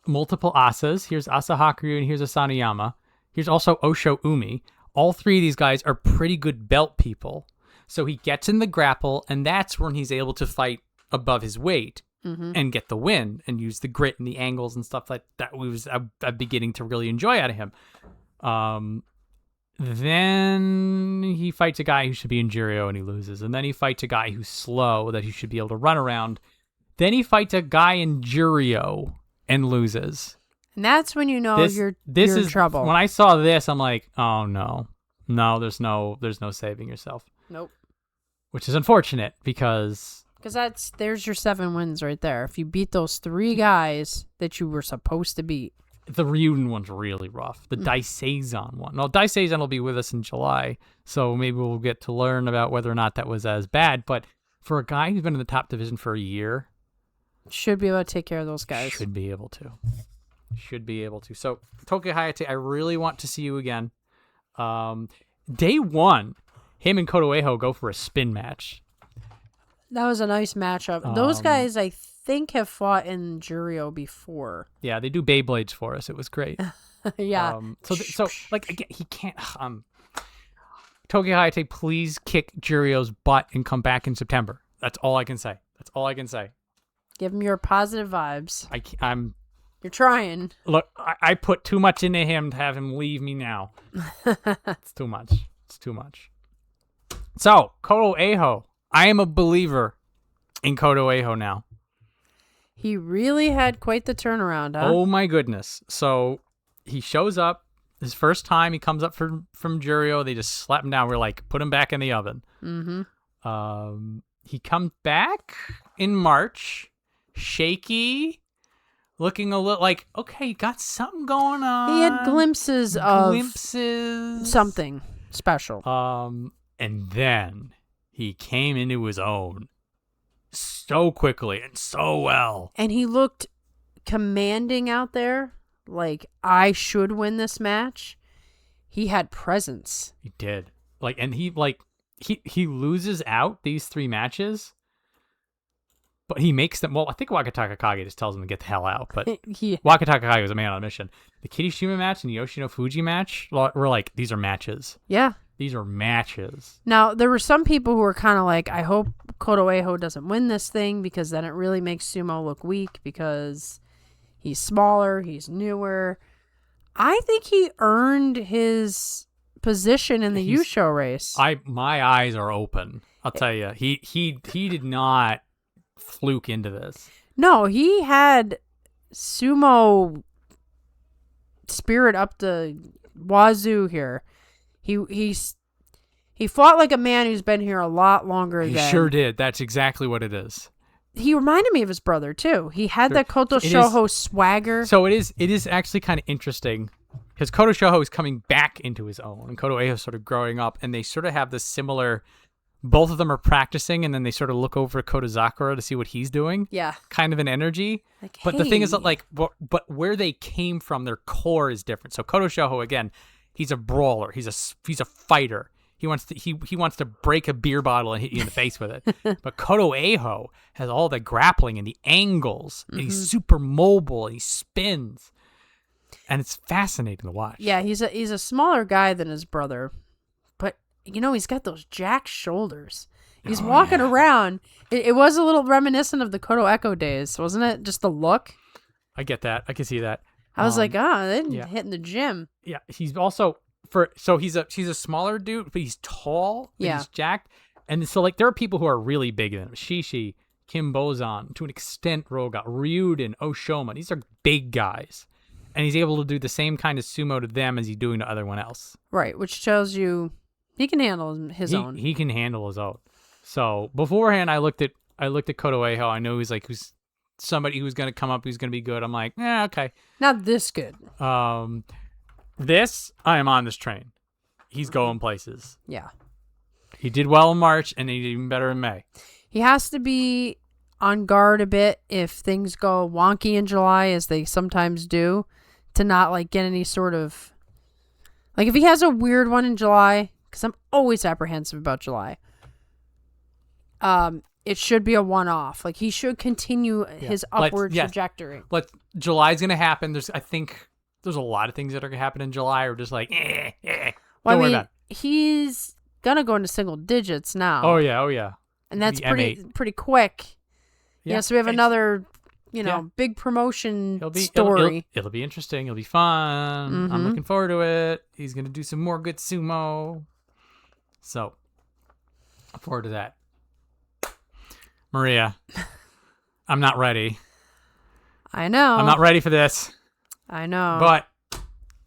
multiple Asas. Here's Asahaku and here's Asanayama. Here's also Osho Umi. All three of these guys are pretty good belt people. So he gets in the grapple, and that's when he's able to fight above his weight and get the win and use the grit and the angles and stuff like that. I'm beginning to really enjoy out of him. Then he fights a guy who should be in Juryo and he loses. And then he fights a guy who's slow that he should be able to run around. Then he fights a guy in Juryo and loses. And that's when you know you're in trouble. When I saw this, I'm like, oh no. No, there's no saving yourself. Nope. Which is unfortunate because there's your 7 wins right there. If you beat those 3 guys that you were supposed to beat. the Ryuden one's really rough. The Daiseisan one. Well, Daiseisan will be with us in July, so maybe we'll get to learn about whether or not that was as bad. But for a guy who's been in the top division for a year, should be able to take care of those guys. Should be able to. So, Toki Hayate, I really want to see you again. Day one, him and Kotoeho go for a spin match. That was a nice matchup. Those guys, I think, have fought in Juryo before. Yeah, they do Beyblades for us. It was great. Yeah. So again, he can't. Toki Hayate, please kick Juryo's butt and come back in September. That's all I can say. Give him your positive vibes. I'm. You're trying. Look, I put too much into him to have him leave me now. It's too much. So, Kotoeho. I am a believer in Kotoeho now. He really had quite the turnaround, huh? Oh my goodness. So, he shows up. His first time he comes up from Juryo, they just slap him down. We're like, put him back in the oven. Mm-hmm. He comes back in March, shaky, looking a little like, okay, got something going on. He had glimpses of glimpses, something special. And then he came into his own so quickly and so well. And he looked commanding out there, like, I should win this match. He had presence. He did. He loses out these 3 matches, but he makes them. Well, I think Wakataka Kage just tells him to get the hell out. But Yeah. Wakataka Kage was a man on a mission. The Kirishima match and the Yoshino Fuji match were like, these are matches. Yeah. These are matches. Now, there were some people who were kind of like, I hope Kotoeho doesn't win this thing because then it really makes Sumo look weak because he's smaller, he's newer. I think he earned his position in the Yusho race. My eyes are open. I'll tell you. He did not fluke into this. No, he had Sumo spirit up the wazoo here. He fought like a man who's been here a lot longer He than... sure did. That's exactly what it is. He reminded me of his brother, too. He had that Koto Shoho swagger. So it is actually kind of interesting because Koto Shoho is coming back into his own and Koto Eho is sort of growing up, and they sort of have this similar... Both of them are practicing, and then they sort of look over at Kotozakura to see what he's doing. Yeah. Kind of an energy. Like, but the thing is hey. that, like, but where they came from, their core is different. So Koto Shoho, again, he's a brawler. He's a fighter. He wants to break a beer bottle and hit you in the face with it. But Koto Eho has all the grappling and the angles. And he's super mobile and he spins. And it's fascinating to watch. Yeah, he's a smaller guy than his brother. But, he's got those jacked shoulders. He's walking around. It was a little reminiscent of the Koto Echo days, wasn't it? Just the look. I get that. I can see that. I was like, they didn't yeah. hit in the gym. Yeah, he's also he's a smaller dude, but he's tall. And Yeah. he's jacked. And so like there are people who are really big than him. Shishi, Kim Bozan, to an extent Roga, Ryuden, Oshoma. These are big guys. And he's able to do the same kind of sumo to them as he's doing to everyone else. Right, which tells you he can handle his own. He can handle his own. So beforehand I looked at Koto Eho. I know who's somebody who's gonna come up who's gonna be good. I'm like, okay. Not this good. I am on this train. He's going places. Yeah. He did well in March, and he did even better in May. He has to be on guard a bit if things go wonky in July, as they sometimes do, to not like get any sort of... Like if he has a weird one in July, because I'm always apprehensive about July, it should be a one-off. Like he should continue his upward trajectory. But July's going to happen. I think there's a lot of things that are going to happen in July are just like, Don't worry about it. He's going to go into single digits now. Oh, yeah. And that's The pretty quick. Yeah. So we have another, big promotion story. It'll be interesting. It'll be fun. Mm-hmm. I'm looking forward to it. He's going to do some more good sumo. So, look forward to that. Maria, I'm not ready. I know. I'm not ready for this. I know. But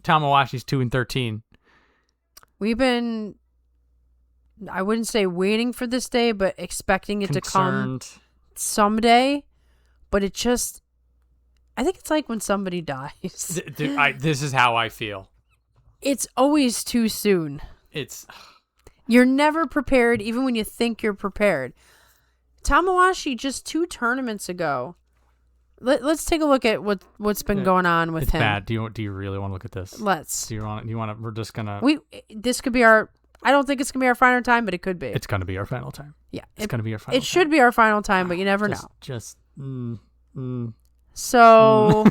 Tamawashi's 2-13. We've been, I wouldn't say waiting for this day, but expecting it to come someday. But it just, I think it's like when somebody dies. This is how I feel. It's always too soon. You're never prepared, even when you think you're prepared. Tamawashi, just 2 tournaments ago. Let's take a look at what's been going on with him. It's bad. Do you really want to look at this? Let's. Do you want to? We're just gonna. This could be our. I don't think it's gonna be our final time, but it could be. It's gonna be our final time. Yeah, it's gonna be our final. It should be our final time, but you never know. So,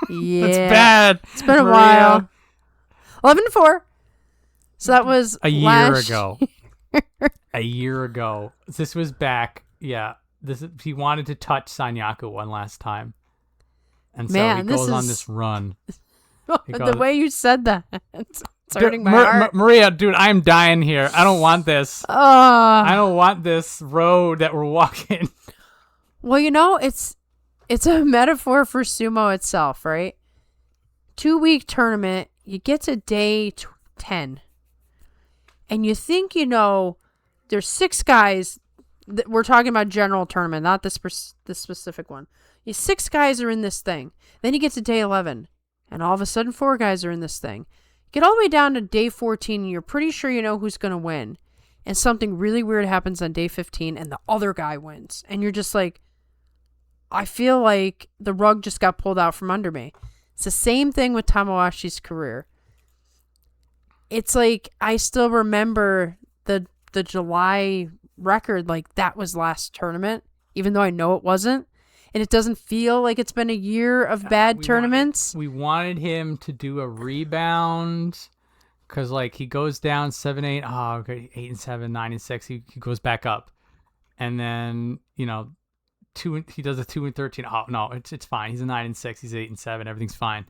yeah, it's bad. It's been a while. 11-4. So that was a year ago. A year ago. This was back. Yeah. He wanted to touch Sanyaku one last time. And so he goes on this run. The way you said that. It's hurting my heart. Maria, dude, I'm dying here. I don't want this. I don't want this road that we're walking. Well, it's a metaphor for sumo itself, right? 2-week tournament. You get to day 10. And you think, there's 6 guys. We're talking about general tournament, not this specific one. 6 guys are in this thing. Then you get to day 11, and all of a sudden 4 guys are in this thing. Get all the way down to day 14, and you're pretty sure you know who's going to win. And something really weird happens on day 15, and the other guy wins. And you're just like, I feel like the rug just got pulled out from under me. It's the same thing with Tamawashi's career. It's like, I still remember the July record, like that was last tournament, even though I know it wasn't. And it doesn't feel like it's been a year of bad tournaments. We wanted him to do a rebound because, like, he goes down 7-8. Oh, okay, 8-7, 9-6. He goes back up, and then he does a 2-13. Oh no, it's fine. He's a 9-6. He's 8-7. Everything's fine,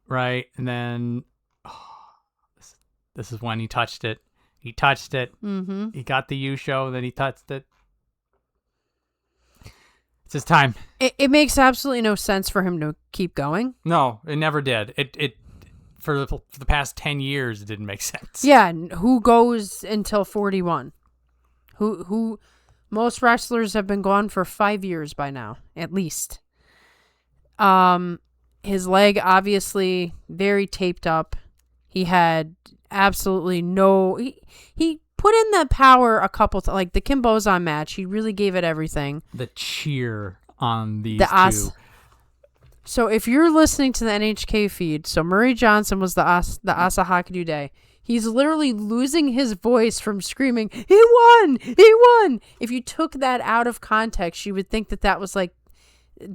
right? And then this is when he touched it. He touched it. Mm-hmm. He got the U show. Then he touched it. It's his time. It makes absolutely no sense for him to keep going. No, it never did. It for the past 10 years, it didn't make sense. Yeah, who goes until 41? Who? Most wrestlers have been gone for 5 years by now, at least. His leg obviously very taped up. He had absolutely no. He put in the power a couple times, like the Kim Bozan match. He really gave it everything. The cheer on these two. So if you're listening to the NHK feed, so Murray Johnson was the Asahakadu Day. He's literally losing his voice from screaming, "He won! He won!" If you took that out of context, you would think that was like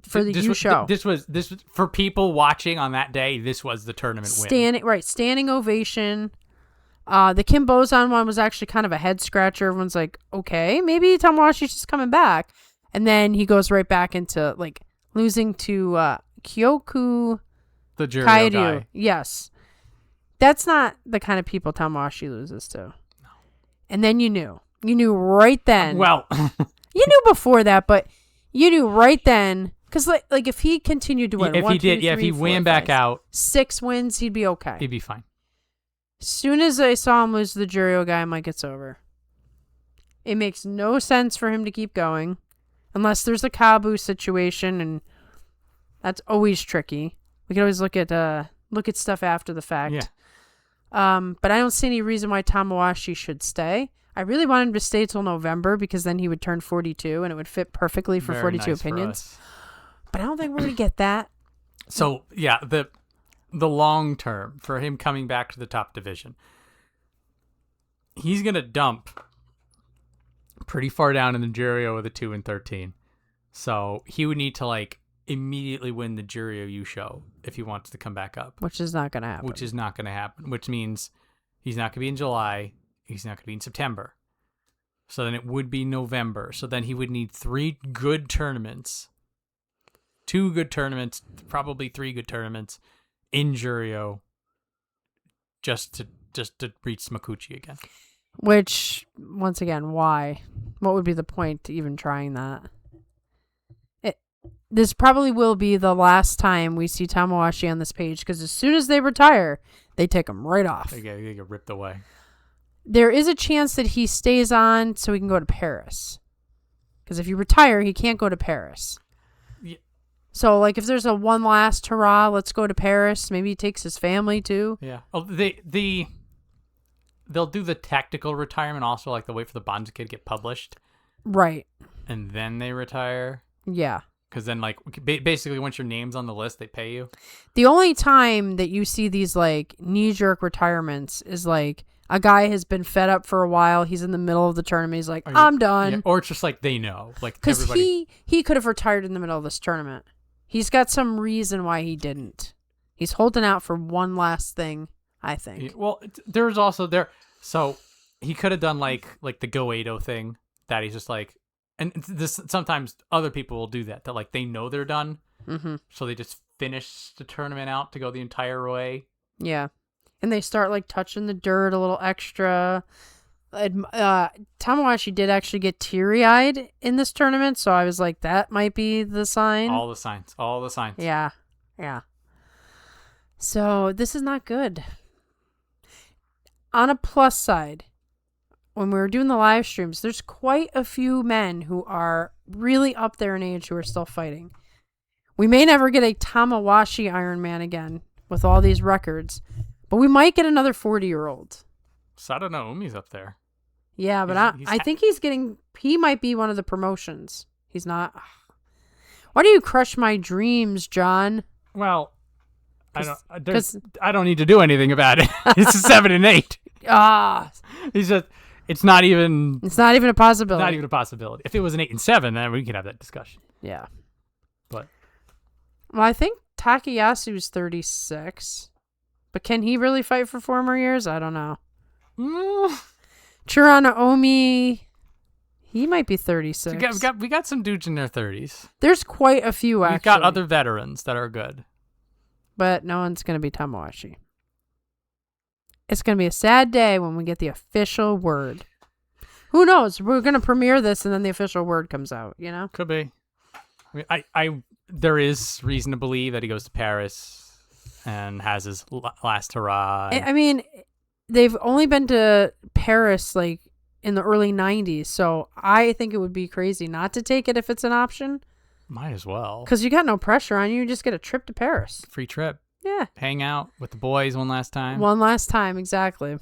for the U show. This was for people watching on that day. This was the tournament win. Standing ovation. The Kim Bozan one was actually kind of a head scratcher. Everyone's like, okay, maybe Tamawashi's just coming back. And then he goes right back into like losing to Kyoku the Juryo Kairyu. guy. Yes. That's not the kind of people Tamawashi loses to. No. And then you knew. You knew right then. Well. You knew before that, but you knew right then. Because like if he continued to win. If he win back out. 6 wins, he'd be okay. He'd be fine. As soon as I saw him lose to the Juryo guy, I'm like, it's over. It makes no sense for him to keep going. Unless there's a Kabu situation, and that's always tricky. We can always look at stuff after the fact. Yeah. But I don't see any reason why Tamawashi should stay. I really want him to stay till November because then he would turn 42 and it would fit perfectly for Very 42 nice opinions. But I don't think we're going to get that. So, yeah, the long term for him coming back to the top division, he's going to dump pretty far down in the Juryo with a 2-13. So he would need to like immediately win the Juryo U show if he wants to come back up. Which is not going to happen. Which means he's not going to be in July. He's not going to be in September. So then it would be November. So then he would need 3 good tournaments. 2 good tournaments, probably 3 good tournaments in Juryo just to reach Smakuchi again. Which, once again, why? What would be the point to even trying that? This probably will be the last time we see Tamawashi on this page, because as soon as they retire, they take him right off. They get ripped away. There is a chance that he stays on so he can go to Paris. Because if you retire, he can't go to Paris. Yeah. So, like, if there's a one last hurrah, let's go to Paris. Maybe he takes his family, too. Yeah. Oh, they'll do the tactical retirement also, like they'll wait for the Bonza Kid to get published. Right. And then they retire. Yeah. Because then, like, basically once your name's on the list, they pay you. The only time that you see these, like, knee-jerk retirements is, like, a guy has been fed up for a while. He's in the middle of the tournament. He's like, I'm done. Yeah, or it's just like they know. Like, because he could have retired in the middle of this tournament. He's got some reason why he didn't. He's holding out for one last thing, I think. Yeah, well, there's also so he could have done like the Go Edo thing that he's just like, and this sometimes other people will do that like they know they're done, so they just finish the tournament out to go the entire way. Yeah, and they start like touching the dirt a little extra. Tamawashi did actually get teary-eyed in this tournament, so I was like, that might be the sign. All the signs. Yeah. So this is not good. On a plus side, when we were doing the live streams, there's quite a few men who are really up there in age who are still fighting. We may never get a Tamawashi Iron Man again with all these records, but we might get another 40-year-old. Sada Naomi's up there. Yeah, but I think he might be one of the promotions. He's not. Why do you crush my dreams, John? Well, I don't need to do anything about it. It's a 7 and 8. He's just. It's not even a possibility. Not even a possibility. If it was an 8 and 7, then we could have that discussion. Yeah. But. Well, I think Takayasu's 36. But can he really fight for 4 more years? I don't know. Churana Omi, he might be 36. We got some dudes in their 30s. There's quite a few, actually. We've got other veterans that are good. But no one's going to be Tamawashi. It's going to be a sad day when we get the official word. Who knows? We're going to premiere this and then the official word comes out, you know? Could be. I mean, there is reason to believe that he goes to Paris and has his last hurrah. I mean, they've only been to Paris like in the early 90s, so I think it would be crazy not to take it if it's an option. Might as well. Because you got no pressure on you. You just get a trip to Paris. Free trip. Yeah. Hang out with the boys one last time. One last time, exactly.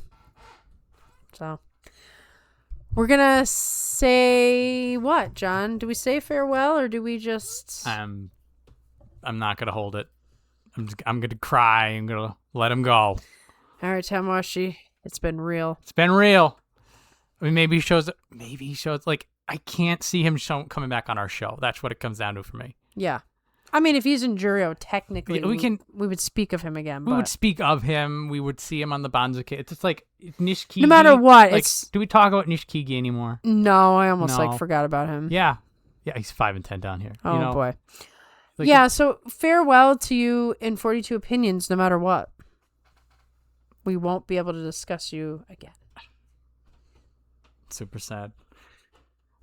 So, we're going to say what, John? Do we say farewell or do we just... I'm not going to hold it. I'm going to cry. I'm going to let him go. All right, Tamawashi. It's been real. It's been real. I mean, maybe he shows... Like, I can't see him coming back on our show. That's what it comes down to for me. Yeah. I mean, if he's in Jurio, technically, we would speak of him again. We would speak of him. We would see him on the Banzuke. It's just like Nishikigi. No matter what, like, do we talk about Nishikigi anymore? No, I almost forgot about him. Yeah, he's 5 and 10 down here. Oh boy. Like, yeah. So farewell to you in 42 Opinions. No matter what, we won't be able to discuss you again. Super sad.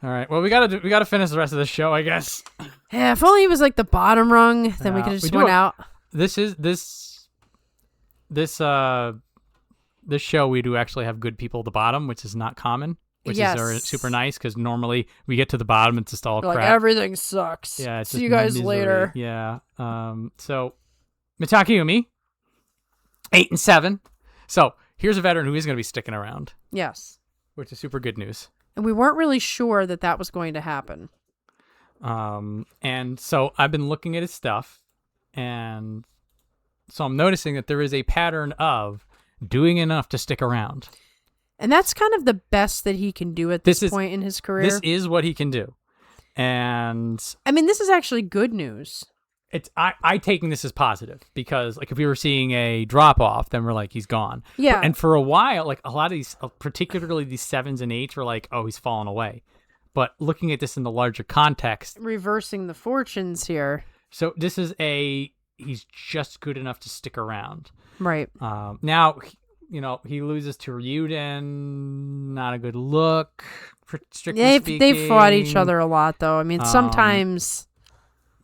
All right. Well, we gotta finish the rest of the show, I guess. Yeah. If only he was like the bottom rung, then we could have just went out. This show we do actually have good people at the bottom, which is not common, which is super nice because normally we get to the bottom, it's just all crap. Like everything sucks. Yeah. It's See you guys later. Yeah. So Mitake Umi, 8 and 7. So here's a veteran who is going to be sticking around. Yes. Which is super good news. And we weren't really sure that was going to happen. And so I've been looking at his stuff, and so I'm noticing that there is a pattern of doing enough to stick around. And that's kind of the best that he can do at this point in his career. This is what he can do. And I mean, this is actually good news. I taking this as positive because like if we were seeing a drop off, then we're like, he's gone. Yeah. And for a while, like a lot of these, particularly these 7s and 8s were like, oh, he's fallen away. But looking at this in the larger context. Reversing the fortunes here. So this is he's just good enough to stick around. Right. Now, he loses to Ryuden. Not a good look, strictly speaking. They've fought each other a lot, though. I mean, sometimes.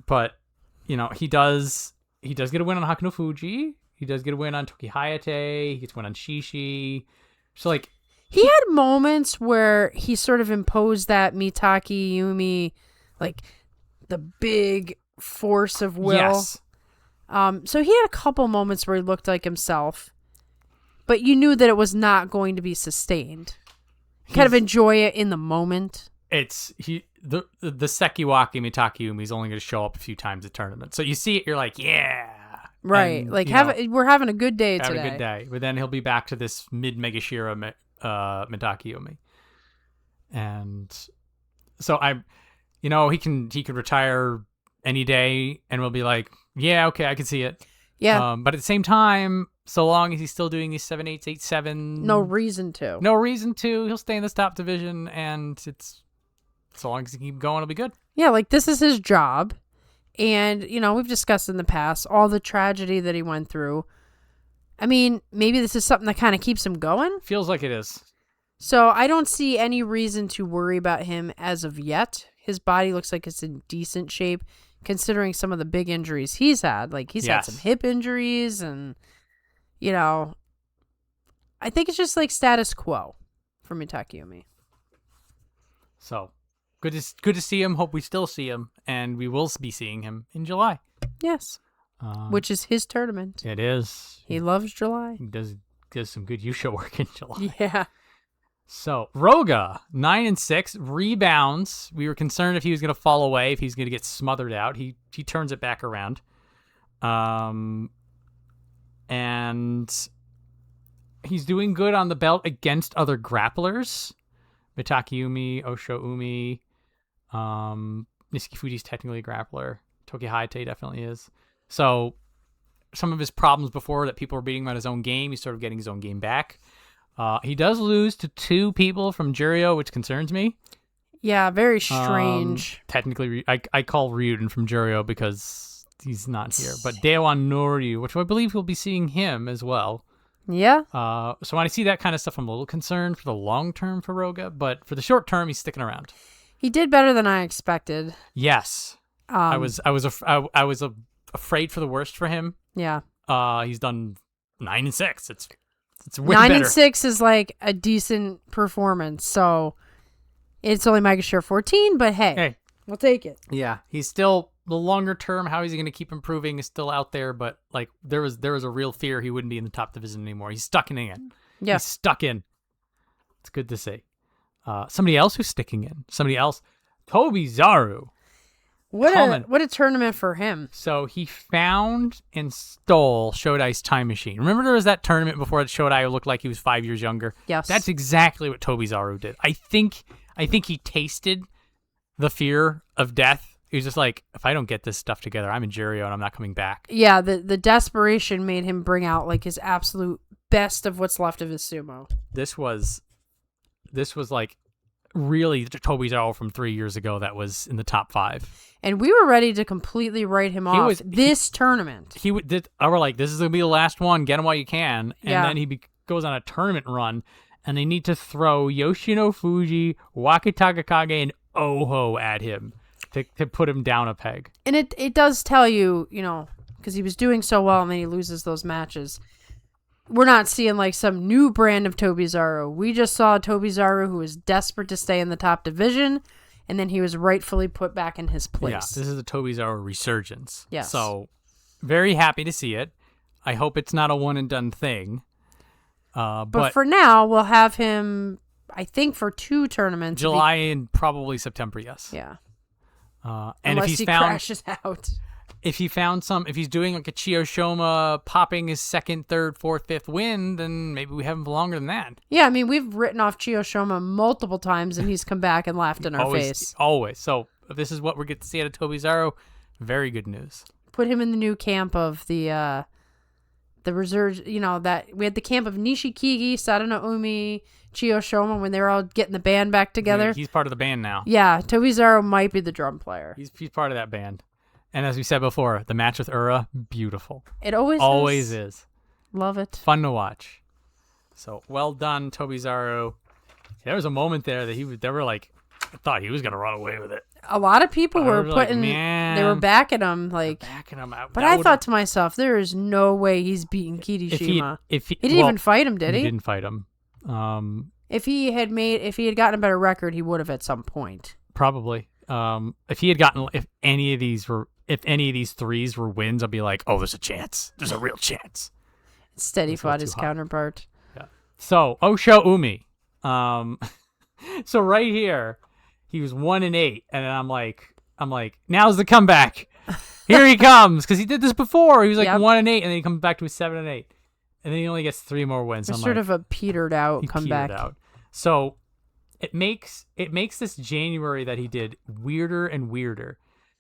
But... he does get a win on Hakuno Fuji. He does get a win on Toki Hayate. He gets a win on Shishi. So, like... He had moments where he sort of imposed that Mitake Yumi, like, the big force of will. Yes. So he had a couple moments where he looked like himself. But you knew that it was not going to be sustained. Kind of enjoy it in the moment. The Sekiwaki Mitake is only going to show up a few times at tournaments. So you see it, you're like, yeah. Right. And, like, we're having a good day today. Having a good day. But then he'll be back to this mid-Megashira Mitake. And so he can retire any day and we'll be like, yeah, okay, I can see it. Yeah. But at the same time, so long as he's still doing these 7-8s, 8-7. No reason to. No reason to. He'll stay in this top division and it's... So long as he keep going, it'll be good. Yeah, like this is his job. And, we've discussed in the past all the tragedy that he went through. I mean, maybe this is something that kind of keeps him going. Feels like it is. So I don't see any reason to worry about him as of yet. His body looks like it's in decent shape, considering some of the big injuries he's had. Like, he's had some hip injuries and, I think it's just like status quo for Mitake. So... Good to see him. Hope we still see him, and we will be seeing him in July. Yes. Which is his tournament. It is. He loves July. He does some good Yusha work in July. Yeah. So Roga, 9-6, rebounds. We were concerned if he was going to fall away, if he was going to get smothered out. He turns it back around. And he's doing good on the belt against other grapplers. Mitakeumi, Osho-umi. Nishifuji's technically a grappler. Toki Hayate definitely is. So some of his problems before that people were beating him at his own game, he's sort of getting his own game back. He does lose to 2 people from Juryo, which concerns me. Yeah, very strange. Technically, I call Ryuden from Juryo because he's not here. But Daewon Noryu, which I believe we'll be seeing him as well. Yeah. So when I see that kind of stuff, I'm a little concerned for the long term for Roga. But for the short term, he's sticking around. He did better than I expected. Yes. I was afraid for the worst for him. Yeah. He's done 9-6. It's way better. 9-6 is like a decent performance. So it's only Mega Share 14, but hey, we'll take it. Yeah. He's still the longer term. How is he going to keep improving is still out there. But like there was a real fear he wouldn't be in the top division anymore. He's stuck in it. Yeah. He's stuck in. It's good to see. Somebody else who's sticking in. Somebody else. Tobizaru. What a tournament for him. So he found and stole Shodai's time machine. Remember there was that tournament before that Shodai looked like he was 5 years younger? Yes. That's exactly what Tobizaru did. I think he tasted the fear of death. He was just like, if I don't get this stuff together, I'm in Juryo and I'm not coming back. Yeah, the desperation made him bring out like his absolute best of what's left of his sumo. This was like really Tobizaru from 3 years ago that was in the top 5. And we were ready to completely write him off this tournament. I were like, this is going to be the last one. Get him while you can. And then he goes on a tournament run, and they need to throw Yoshino Fuji, Wakitagakage, and Oho at him to put him down a peg. And it does tell you, because he was doing so well and then he loses those matches. We're not seeing like some new brand of Tobizaru. We just saw Tobizaru who was desperate to stay in the top division, and then he was rightfully put back in his place. Yeah, this is a Tobizaru resurgence. Yes. So, very happy to see it. I hope it's not a one-and-done thing. But for now, we'll have him, I think, for 2 tournaments. July and probably September, yes. Yeah. And unless he crashes out. If he's doing like a Chiyoshoma popping his 2nd, 3rd, 4th, 5th win, then maybe we have him for longer than that. Yeah, I mean, we've written off Chiyoshoma multiple times and he's come back and laughed in our face. Always. So if this is what we get to see out of Tobizaru, very good news. Put him in the new camp of the reserve, that we had the camp of Nishikigi, Sadanoumi, Chiyoshoma when they were all getting the band back together. Yeah, he's part of the band now. Yeah, Tobizaru might be the drum player. He's part of that band. And as we said before, the match with Ura, beautiful. It always is. Love it. Fun to watch. So well done, Tobizaru. There was a moment there that they were like, I thought he was gonna run away with it. A lot of people were putting, like, they were backing him, out. But I thought to myself, there is no way he's beating Kirishima. He didn't even fight him, did he? He didn't fight him. If he had gotten a better record, he would have at some point. Probably. If any of these 3s were wins, I'd be like, oh, there's a chance. There's a real chance. Instead, he fought his counterpart. Yeah. So, Osho Umi. So right here, he was 1-8, and I'm like, now's the comeback. Here he comes, because he did this before. He was like 1-8, and then he comes back to a 7-8, and then he only gets 3 more wins. It's sort of a petered out comeback. So it makes this January that he did weirder and weirder,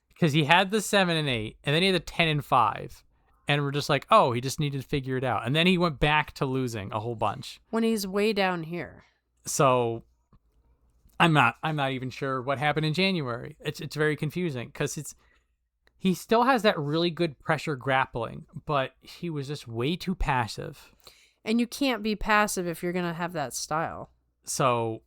because he had the 7-8, and then he had the 10-5, and we're just like, oh, he just needed to figure it out, and then he went back to losing a whole bunch when he's way down here. So I'm not even sure what happened in January. It's very confusing because he still has that really good pressure grappling, but he was just way too passive. And you can't be passive if you're gonna have that style. So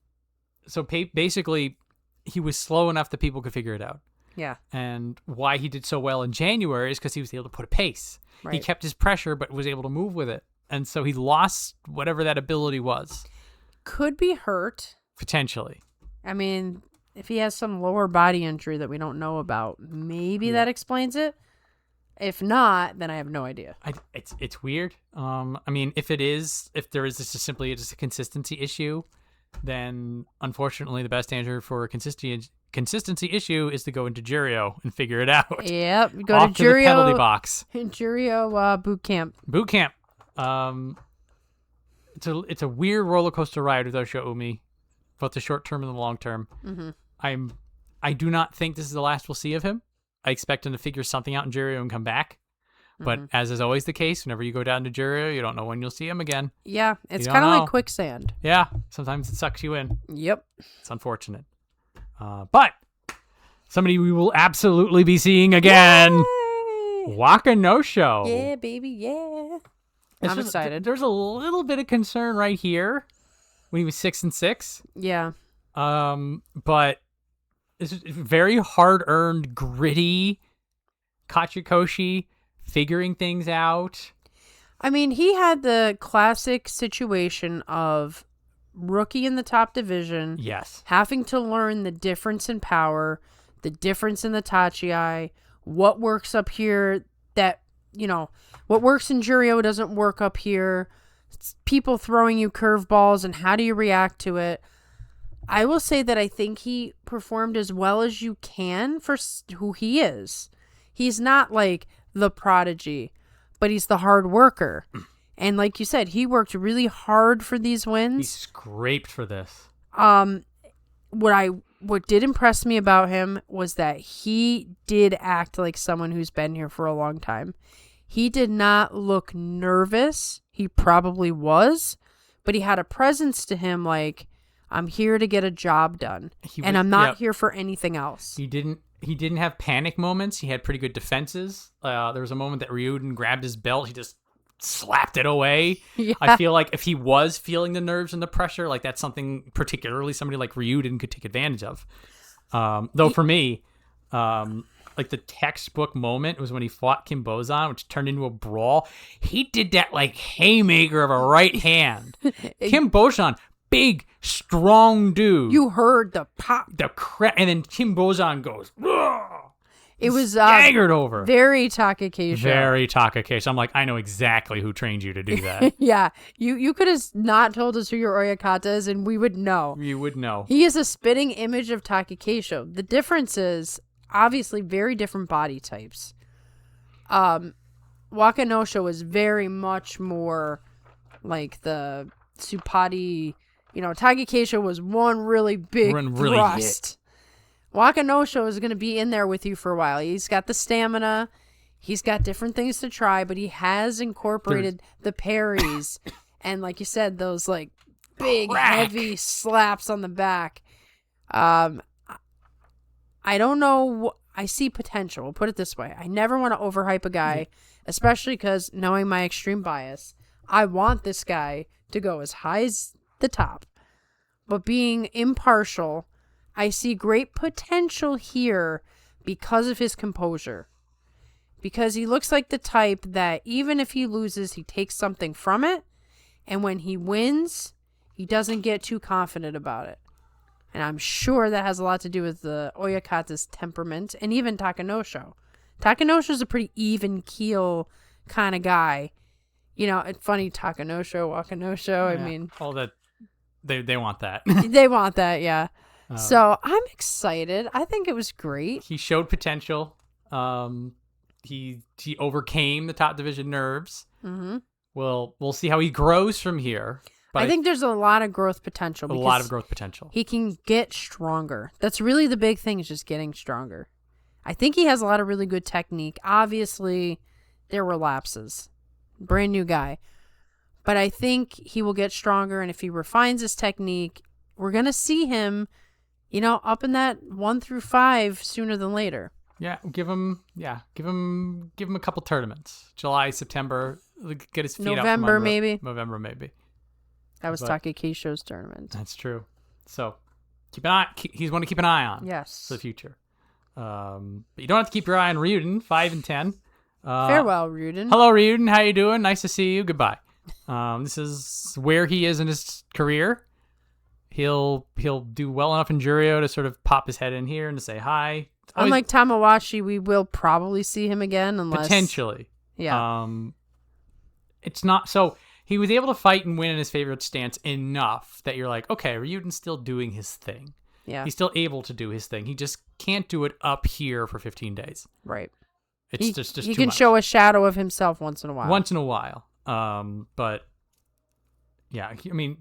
basically, he was slow enough that people could figure it out. Yeah. And why he did so well in January is because he was able to put a pace. Right. He kept his pressure, but was able to move with it. And so he lost whatever that ability was. Could be hurt. Potentially. I mean, if he has some lower body injury that we don't know about, maybe that explains it. If not, then I have no idea. It's weird. I mean, if there is just simply just a consistency issue, then unfortunately the best answer for a consistency issue is to go into Jurio and figure it out. Yep, go Off to to the penalty box. Jurio boot camp. Boot camp. It's a weird roller coaster ride with Osho Umi, both the short term and the long term. Mm-hmm. I do not think this is the last we'll see of him. I expect him to figure something out in Jurio and come back. But as is always the case, whenever you go down to Jurio, you don't know when you'll see him again. Yeah, it's You kind of don't like know. quicksand. Yeah, sometimes it sucks you in. Yep. It's unfortunate. But somebody we will absolutely be seeing again, Yay! Waka No Show. Yeah, baby, yeah. I'm excited. There's a little bit of concern right here when he was 6-6. Yeah. But this is very hard-earned, gritty Kachikoshi, figuring things out. I mean, he had the classic situation of rookie in the top division, Yes. having to learn the difference in power, the difference in the Tachiai, what works up here that, what works in Jurio doesn't work up here. It's people throwing you curveballs and how do you react to it? I will say that I think he performed as well as you can for who he is. He's not like the prodigy, but he's the hard worker. And like you said, he worked really hard for these He wins. scraped for this. What did impress me about him was that he did act like someone who's been here for a long time. He did not look nervous. He probably was, but he had a presence to him like, I'm here to get a job done, and I'm not here for anything else. He didn't have panic moments. He had pretty good defenses. There was a moment that Ryuden grabbed his belt. He just slapped it away. Yeah. I feel like if he was feeling the nerves and the pressure, like that's something particularly somebody like Ryuden could take advantage of. Though for me, like the textbook moment was when he fought Kim Bozan, which turned into a brawl. He did that like haymaker of a right hand. Kim Bozan, big, strong dude. You heard the pop. And then Kim Bozan goes, "Ugh!" It was staggered over. Very Takakesha. Very Takakesha. I'm like, I know exactly who trained you to do that. Yeah, you could have not told us who your Oyakata is, and we would know. You would know. He is a spitting image of Takakesha. The difference is obviously very different body types. Wakanosha was very much more like the Supati. Takakesha was one really big thrust. Wakanosha is going to be in there with you for a while. He's got the stamina. He's got different things to try, but he has incorporated the parries. And like you said, those like big, heavy slaps on the back. I don't know. I see potential. We'll put it this way. I never want to overhype a guy, especially because knowing my extreme bias, I want this guy to go as high as the top. But being impartial, I see great potential here because of his composure. Because he looks like the type that even if he loses, he takes something from it. And when he wins, he doesn't get too confident about it. And I'm sure that has a lot to do with the Oyakata's temperament and even Takanosho. Takanosho's a pretty even keel kind of guy. It's funny, Takanosho, Wakanosho. Yeah, I mean, all that they want that. they want that, yeah. So I'm excited. I think it was great. He showed potential. He overcame the top division nerves. Mm-hmm. We'll see how he grows from here. But I think there's a lot of growth potential. A lot of growth potential. He can get stronger. That's really the big thing, is just getting stronger. I think he has a lot of really good technique. Obviously, there were lapses. Brand new guy. But I think he will get stronger, and if he refines his technique, we're going to see him, up in that 1 through 5 sooner than later. Yeah, give him a couple tournaments. July, September, get his feet up. November, maybe. November, maybe. That was Takekisho's tournament. That's true. So keep an eye. He's one to keep an eye on. Yes. For the future. But you don't have to keep your eye on Ryuden, 5 and 10. Farewell, Ryuden. Hello, Ryuden. How you doing? Nice to see you. Goodbye. This is where he is in his career. He'll do well enough in Jurio to sort of pop his head in here and to say hi. Unlike Tamawashi, we will probably see him again unless potentially. Yeah. It's not so he was able to fight and win in his favorite stance enough that you're like, okay, Ryuden's still doing his thing. Yeah. He's still able to do his thing. He just can't do it up here for 15 days. Right. It's just he too can much. show a shadow of himself once in a while. Once in a while. But yeah, I mean,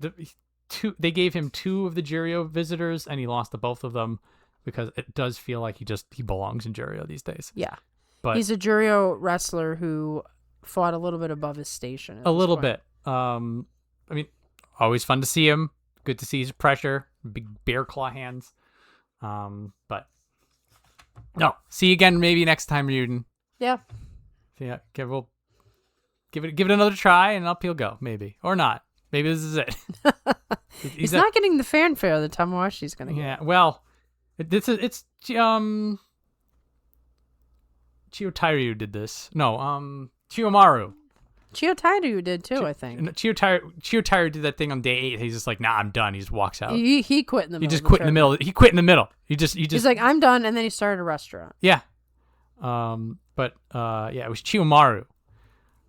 they gave him 2 of the Juryo visitors, and he lost to both of them because it does feel like he belongs in Juryo these days. Yeah. But he's a Juryo wrestler who fought a little bit above his station. A little bit. I mean, always fun to see him. Good to see his pressure. Big bear claw hands. But no. See you again maybe next time, Ryuden. Yeah. Yeah. Okay, we'll give it another try and up he'll go. Maybe. Or not. Maybe this is it. He's not getting the fanfare that Tamawashi's gonna get. Yeah, well, it's Chiyotairu did this. No, Chiyomaru. Chiyotairu did too, I think. Chiyotairu did that thing on day 8. He's just like, nah, I'm done. He just walks out. He quit in the middle. He just quit in the middle. He quit in the middle. He's like, I'm done, and then he started a restaurant. Yeah. But it was Chiyomaru,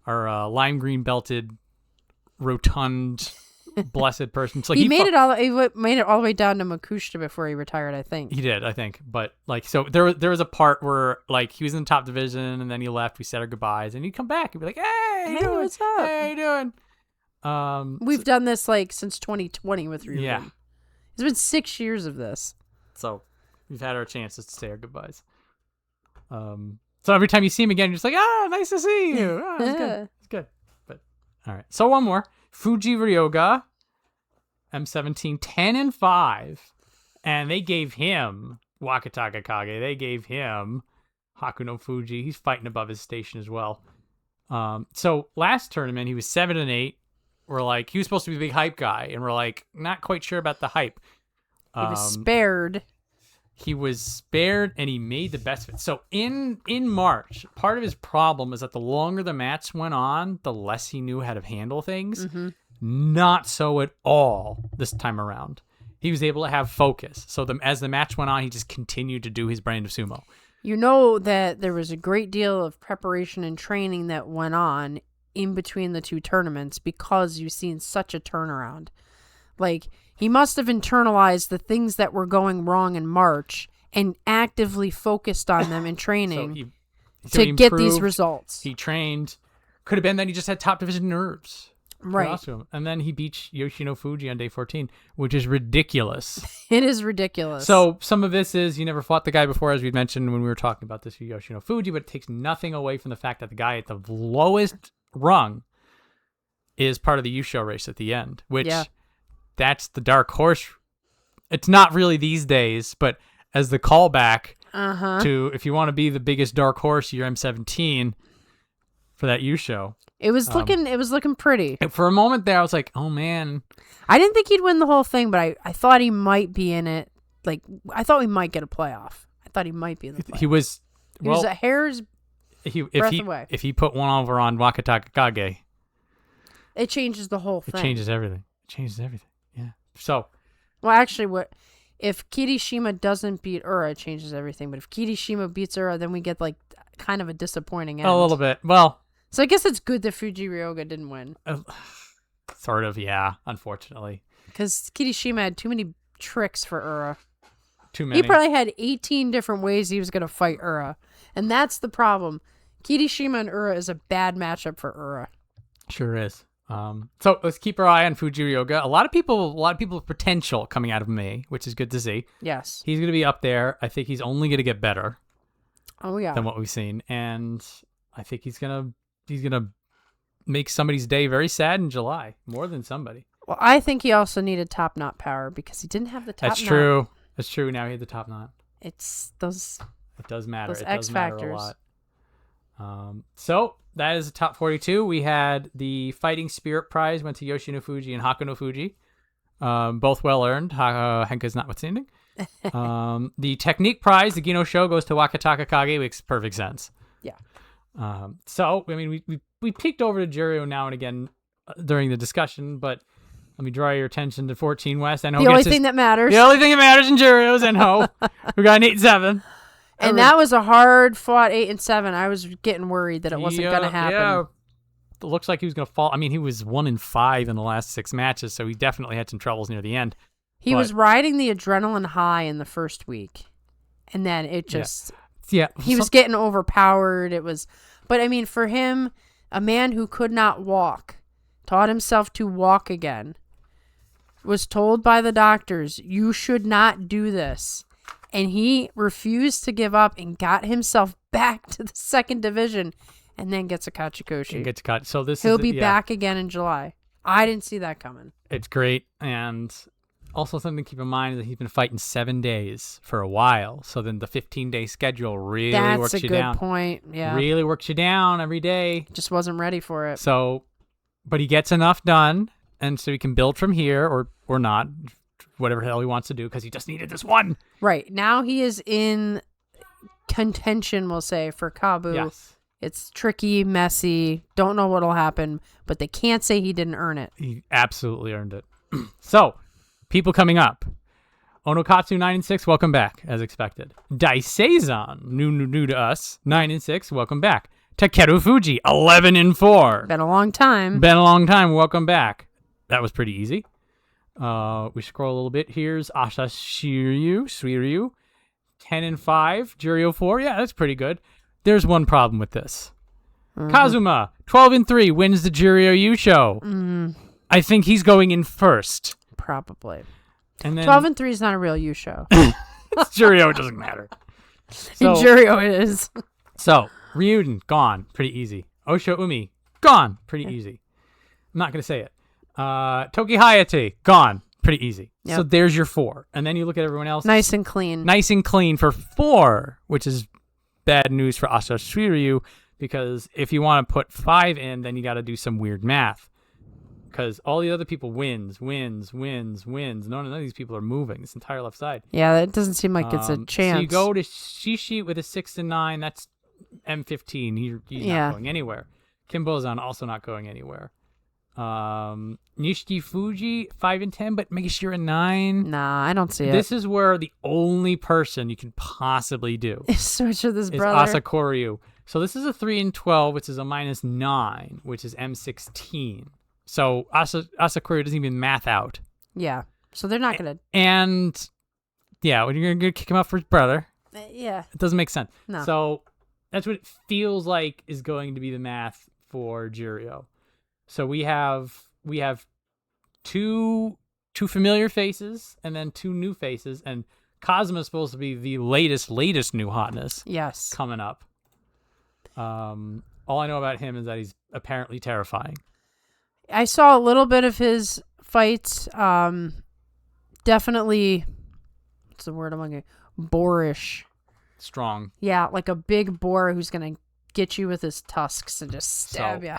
our lime green belted, rotund, blessed person. It's like he made it all the way down to Makushita before he retired, I think. He did, I think. But like, so there was a part where like he was in the top division and then he left. We said our goodbyes, and he'd come back. He'd be like, "Hey, what's up? Hey, how you doing?" We've done this like since 2020 with Ryuden. Yeah, it's been 6 years of this. So we've had our chances to say our goodbyes. So every time you see him again, you're just like, nice to see you. It's good. It's good. But all right. So one more. Fuji Ryoga, M17, 10-5. And they gave him Wakataka Kage. They gave him Hakuno Fuji. He's fighting above his station as well. So last tournament, he was 7-8. We're like, he was supposed to be the big hype guy. And we're like, not quite sure about the hype. He was spared. He was spared, and he made the best of it. So in March, part of his problem is that the longer the match went on, the less he knew how to handle things. Mm-hmm. Not so at all this time around. He was able to have focus. So as the match went on, he just continued to do his brand of sumo. You know that there was a great deal of preparation and training that went on in between the 2 tournaments because you've seen such a turnaround. Like, he must have internalized the things that were going wrong in March and actively focused on them in training to get these results. He trained. Could have been that he just had top division nerves. Right. And then he beat Yoshino Fuji on day 14, which is ridiculous. It is ridiculous. So some of this is you never fought the guy before, as we mentioned when we were talking about this Yoshino Fuji, but it takes nothing away from the fact that the guy at the lowest rung is part of the Yusho race at the end, which... Yeah. That's the dark horse. It's not really these days, but as the callback to if you want to be the biggest dark horse, you're M17 for that U show. It was looking pretty. For a moment there, I was like, oh man. I didn't think he'd win the whole thing, but I thought he might be in it. Like, I thought we might get a playoff. I thought he might be in the playoff. He was a hair's breadth away. If he put one over on Wakataka Kage, it changes the whole thing. It changes everything. Yeah. So, well, actually, if Kirishima doesn't beat Ura, it changes everything. But if Kirishima beats Ura, then we get like kind of a disappointing end. A little bit. Well, so I guess it's good that Fuji Ryoga didn't win. Sort of, yeah. Unfortunately, because Kirishima had too many tricks for Ura. Too many. He probably had 18 different ways he was going to fight Ura, and that's the problem. Kirishima and Ura is a bad matchup for Ura. Sure is. So let's keep our eye on Fuji Ryoga. A lot of people with potential coming out of May, which is good to see. Yes. He's going to be up there. I think he's only going to get better. Oh yeah. Than what we've seen. And I think he's going to make somebody's day very sad in July, more than somebody. Well, I think he also needed top knot power because he didn't have the top knot. That's true. That's true. Now he had the top knot. It's those. It does matter. Those it X does matter factors. A lot. So that is the top 42. We had the Fighting Spirit Prize went to Yoshino Fuji and Hakuno Fuji. Both well earned. Henka's notwithstanding. The Technique Prize, the Gino Show, goes to Wakataka Kage. Makes perfect sense. Yeah. So I mean, we peeked over to Juryo now and again during the discussion, but let me draw your attention to 14 West. The only thing that matters. The only thing that matters in Juryo is Enho, who got an 8-7. And that was a hard fought 8 and 7. I was getting worried that it wasn't going to happen. Yeah, it looks like he was going to fall. I mean, he was 1-5 in the last 6 matches, so he definitely had some troubles near the end. He was riding the adrenaline high in the first week, and then it just he was getting overpowered. But I mean, for him, a man who could not walk, taught himself to walk again, was told by the doctors, you should not do this. And he refused to give up and got himself back to the second division and then gets a Kachikoshi. So he'll be back again in July. I didn't see that coming. It's great. And also something to keep in mind is that he's been fighting 7 days for a while. So then the 15-day schedule really works you down. That's a good point. Yeah. Really works you down every day. Just wasn't ready for it. So, but he gets enough done. And so he can build from here or not. Whatever the hell he wants to do, because he just needed this one. Right. Now he is in contention, we'll say, for Kabu. Yes. It's tricky, messy, don't know what'll happen, but they can't say he didn't earn it. He absolutely earned it. So, people coming up. Onokatsu 9-6, welcome back, as expected. Daisei-zan, new to us, 9-6, welcome back. Takeru Fuji, 11-4. Been a long time. Welcome back. That was pretty easy. We scroll a little bit. Here's Asa Shiryu, 10-5, Juryo 4. Yeah, that's pretty good. There's one problem with this. Kazuma, 12-3, wins the Juryo U show. I think he's going in first. Probably. And then 12-3 is not a real U show. It's Juryo, it doesn't matter. In Juryo it is. So, Ryuden, gone. Pretty easy. Osho Umi, gone. Pretty easy. I'm not going to say it. Toki Hayate, gone. Pretty easy. Yep. So there's your 4. And then you look at everyone else. Nice and clean. Nice and clean for 4, which is bad news for Asa Shiryu, because if you want to put 5 in, then you got to do some weird math. Because all the other people wins. None of these people are moving this entire left side. Yeah, that doesn't seem like it's a chance. So you go to Shishi with a 6-9. That's M15. He's not going anywhere. Kimbozan also not going anywhere. Nishiki Fuji 5-10, but Megashira 9. Nah, I don't see it. This is where the only person you can possibly do switch with his is brother. Asakoryu. So this is a 3-12, which is a -9, which is M16. So Asakoryu doesn't even math out. Yeah. So they're not gonna. And yeah, when you're gonna kick him out for his brother. Yeah. It doesn't make sense. No. So that's what it feels like is going to be the math for Juryo. So we have two familiar faces and then 2 new faces, and Kazuma is supposed to be the latest new hotness. Yes. Coming up. All I know about him is that he's apparently terrifying. I saw a little bit of his fights. Definitely, what's the word I'm looking? Boorish. Strong. Yeah, like a big boar who's gonna get you with his tusks and just stab you.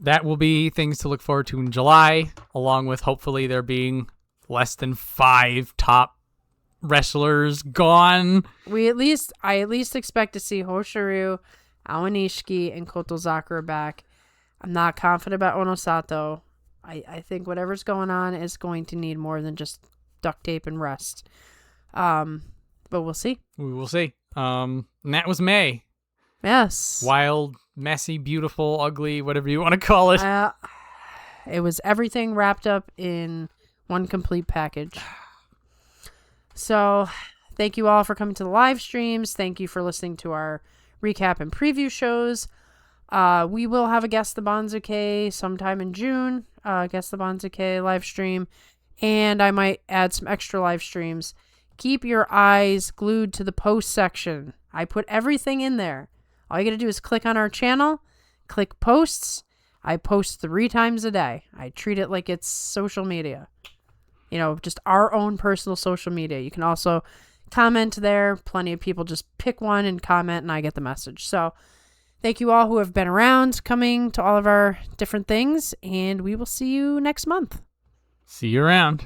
That will be things to look forward to in July, along with hopefully there being less than 5 top wrestlers gone. I at least expect to see Hoshiru, Awanishiki, and Kotozakura back. I'm not confident about Onosato. I think whatever's going on is going to need more than just duct tape and rest. But we'll see. We will see. And that was May. Yes. Wild, messy, beautiful, ugly, whatever you want to call it. It was everything wrapped up in one complete package. So, thank you all for coming to the live streams. Thank you for listening to our recap and preview shows. We will have a Guess the Banzuke sometime in June. Guess the Banzuke live stream. And I might add some extra live streams. Keep your eyes glued to the post section. I put everything in there. All you got to do is click on our channel, click posts. I post 3 times a day. I treat it like it's social media. You know, just our own personal social media. You can also comment there. Plenty of people just pick one and comment, and I get the message. So thank you all who have been around, coming to all of our different things, and we will see you next month. See you around.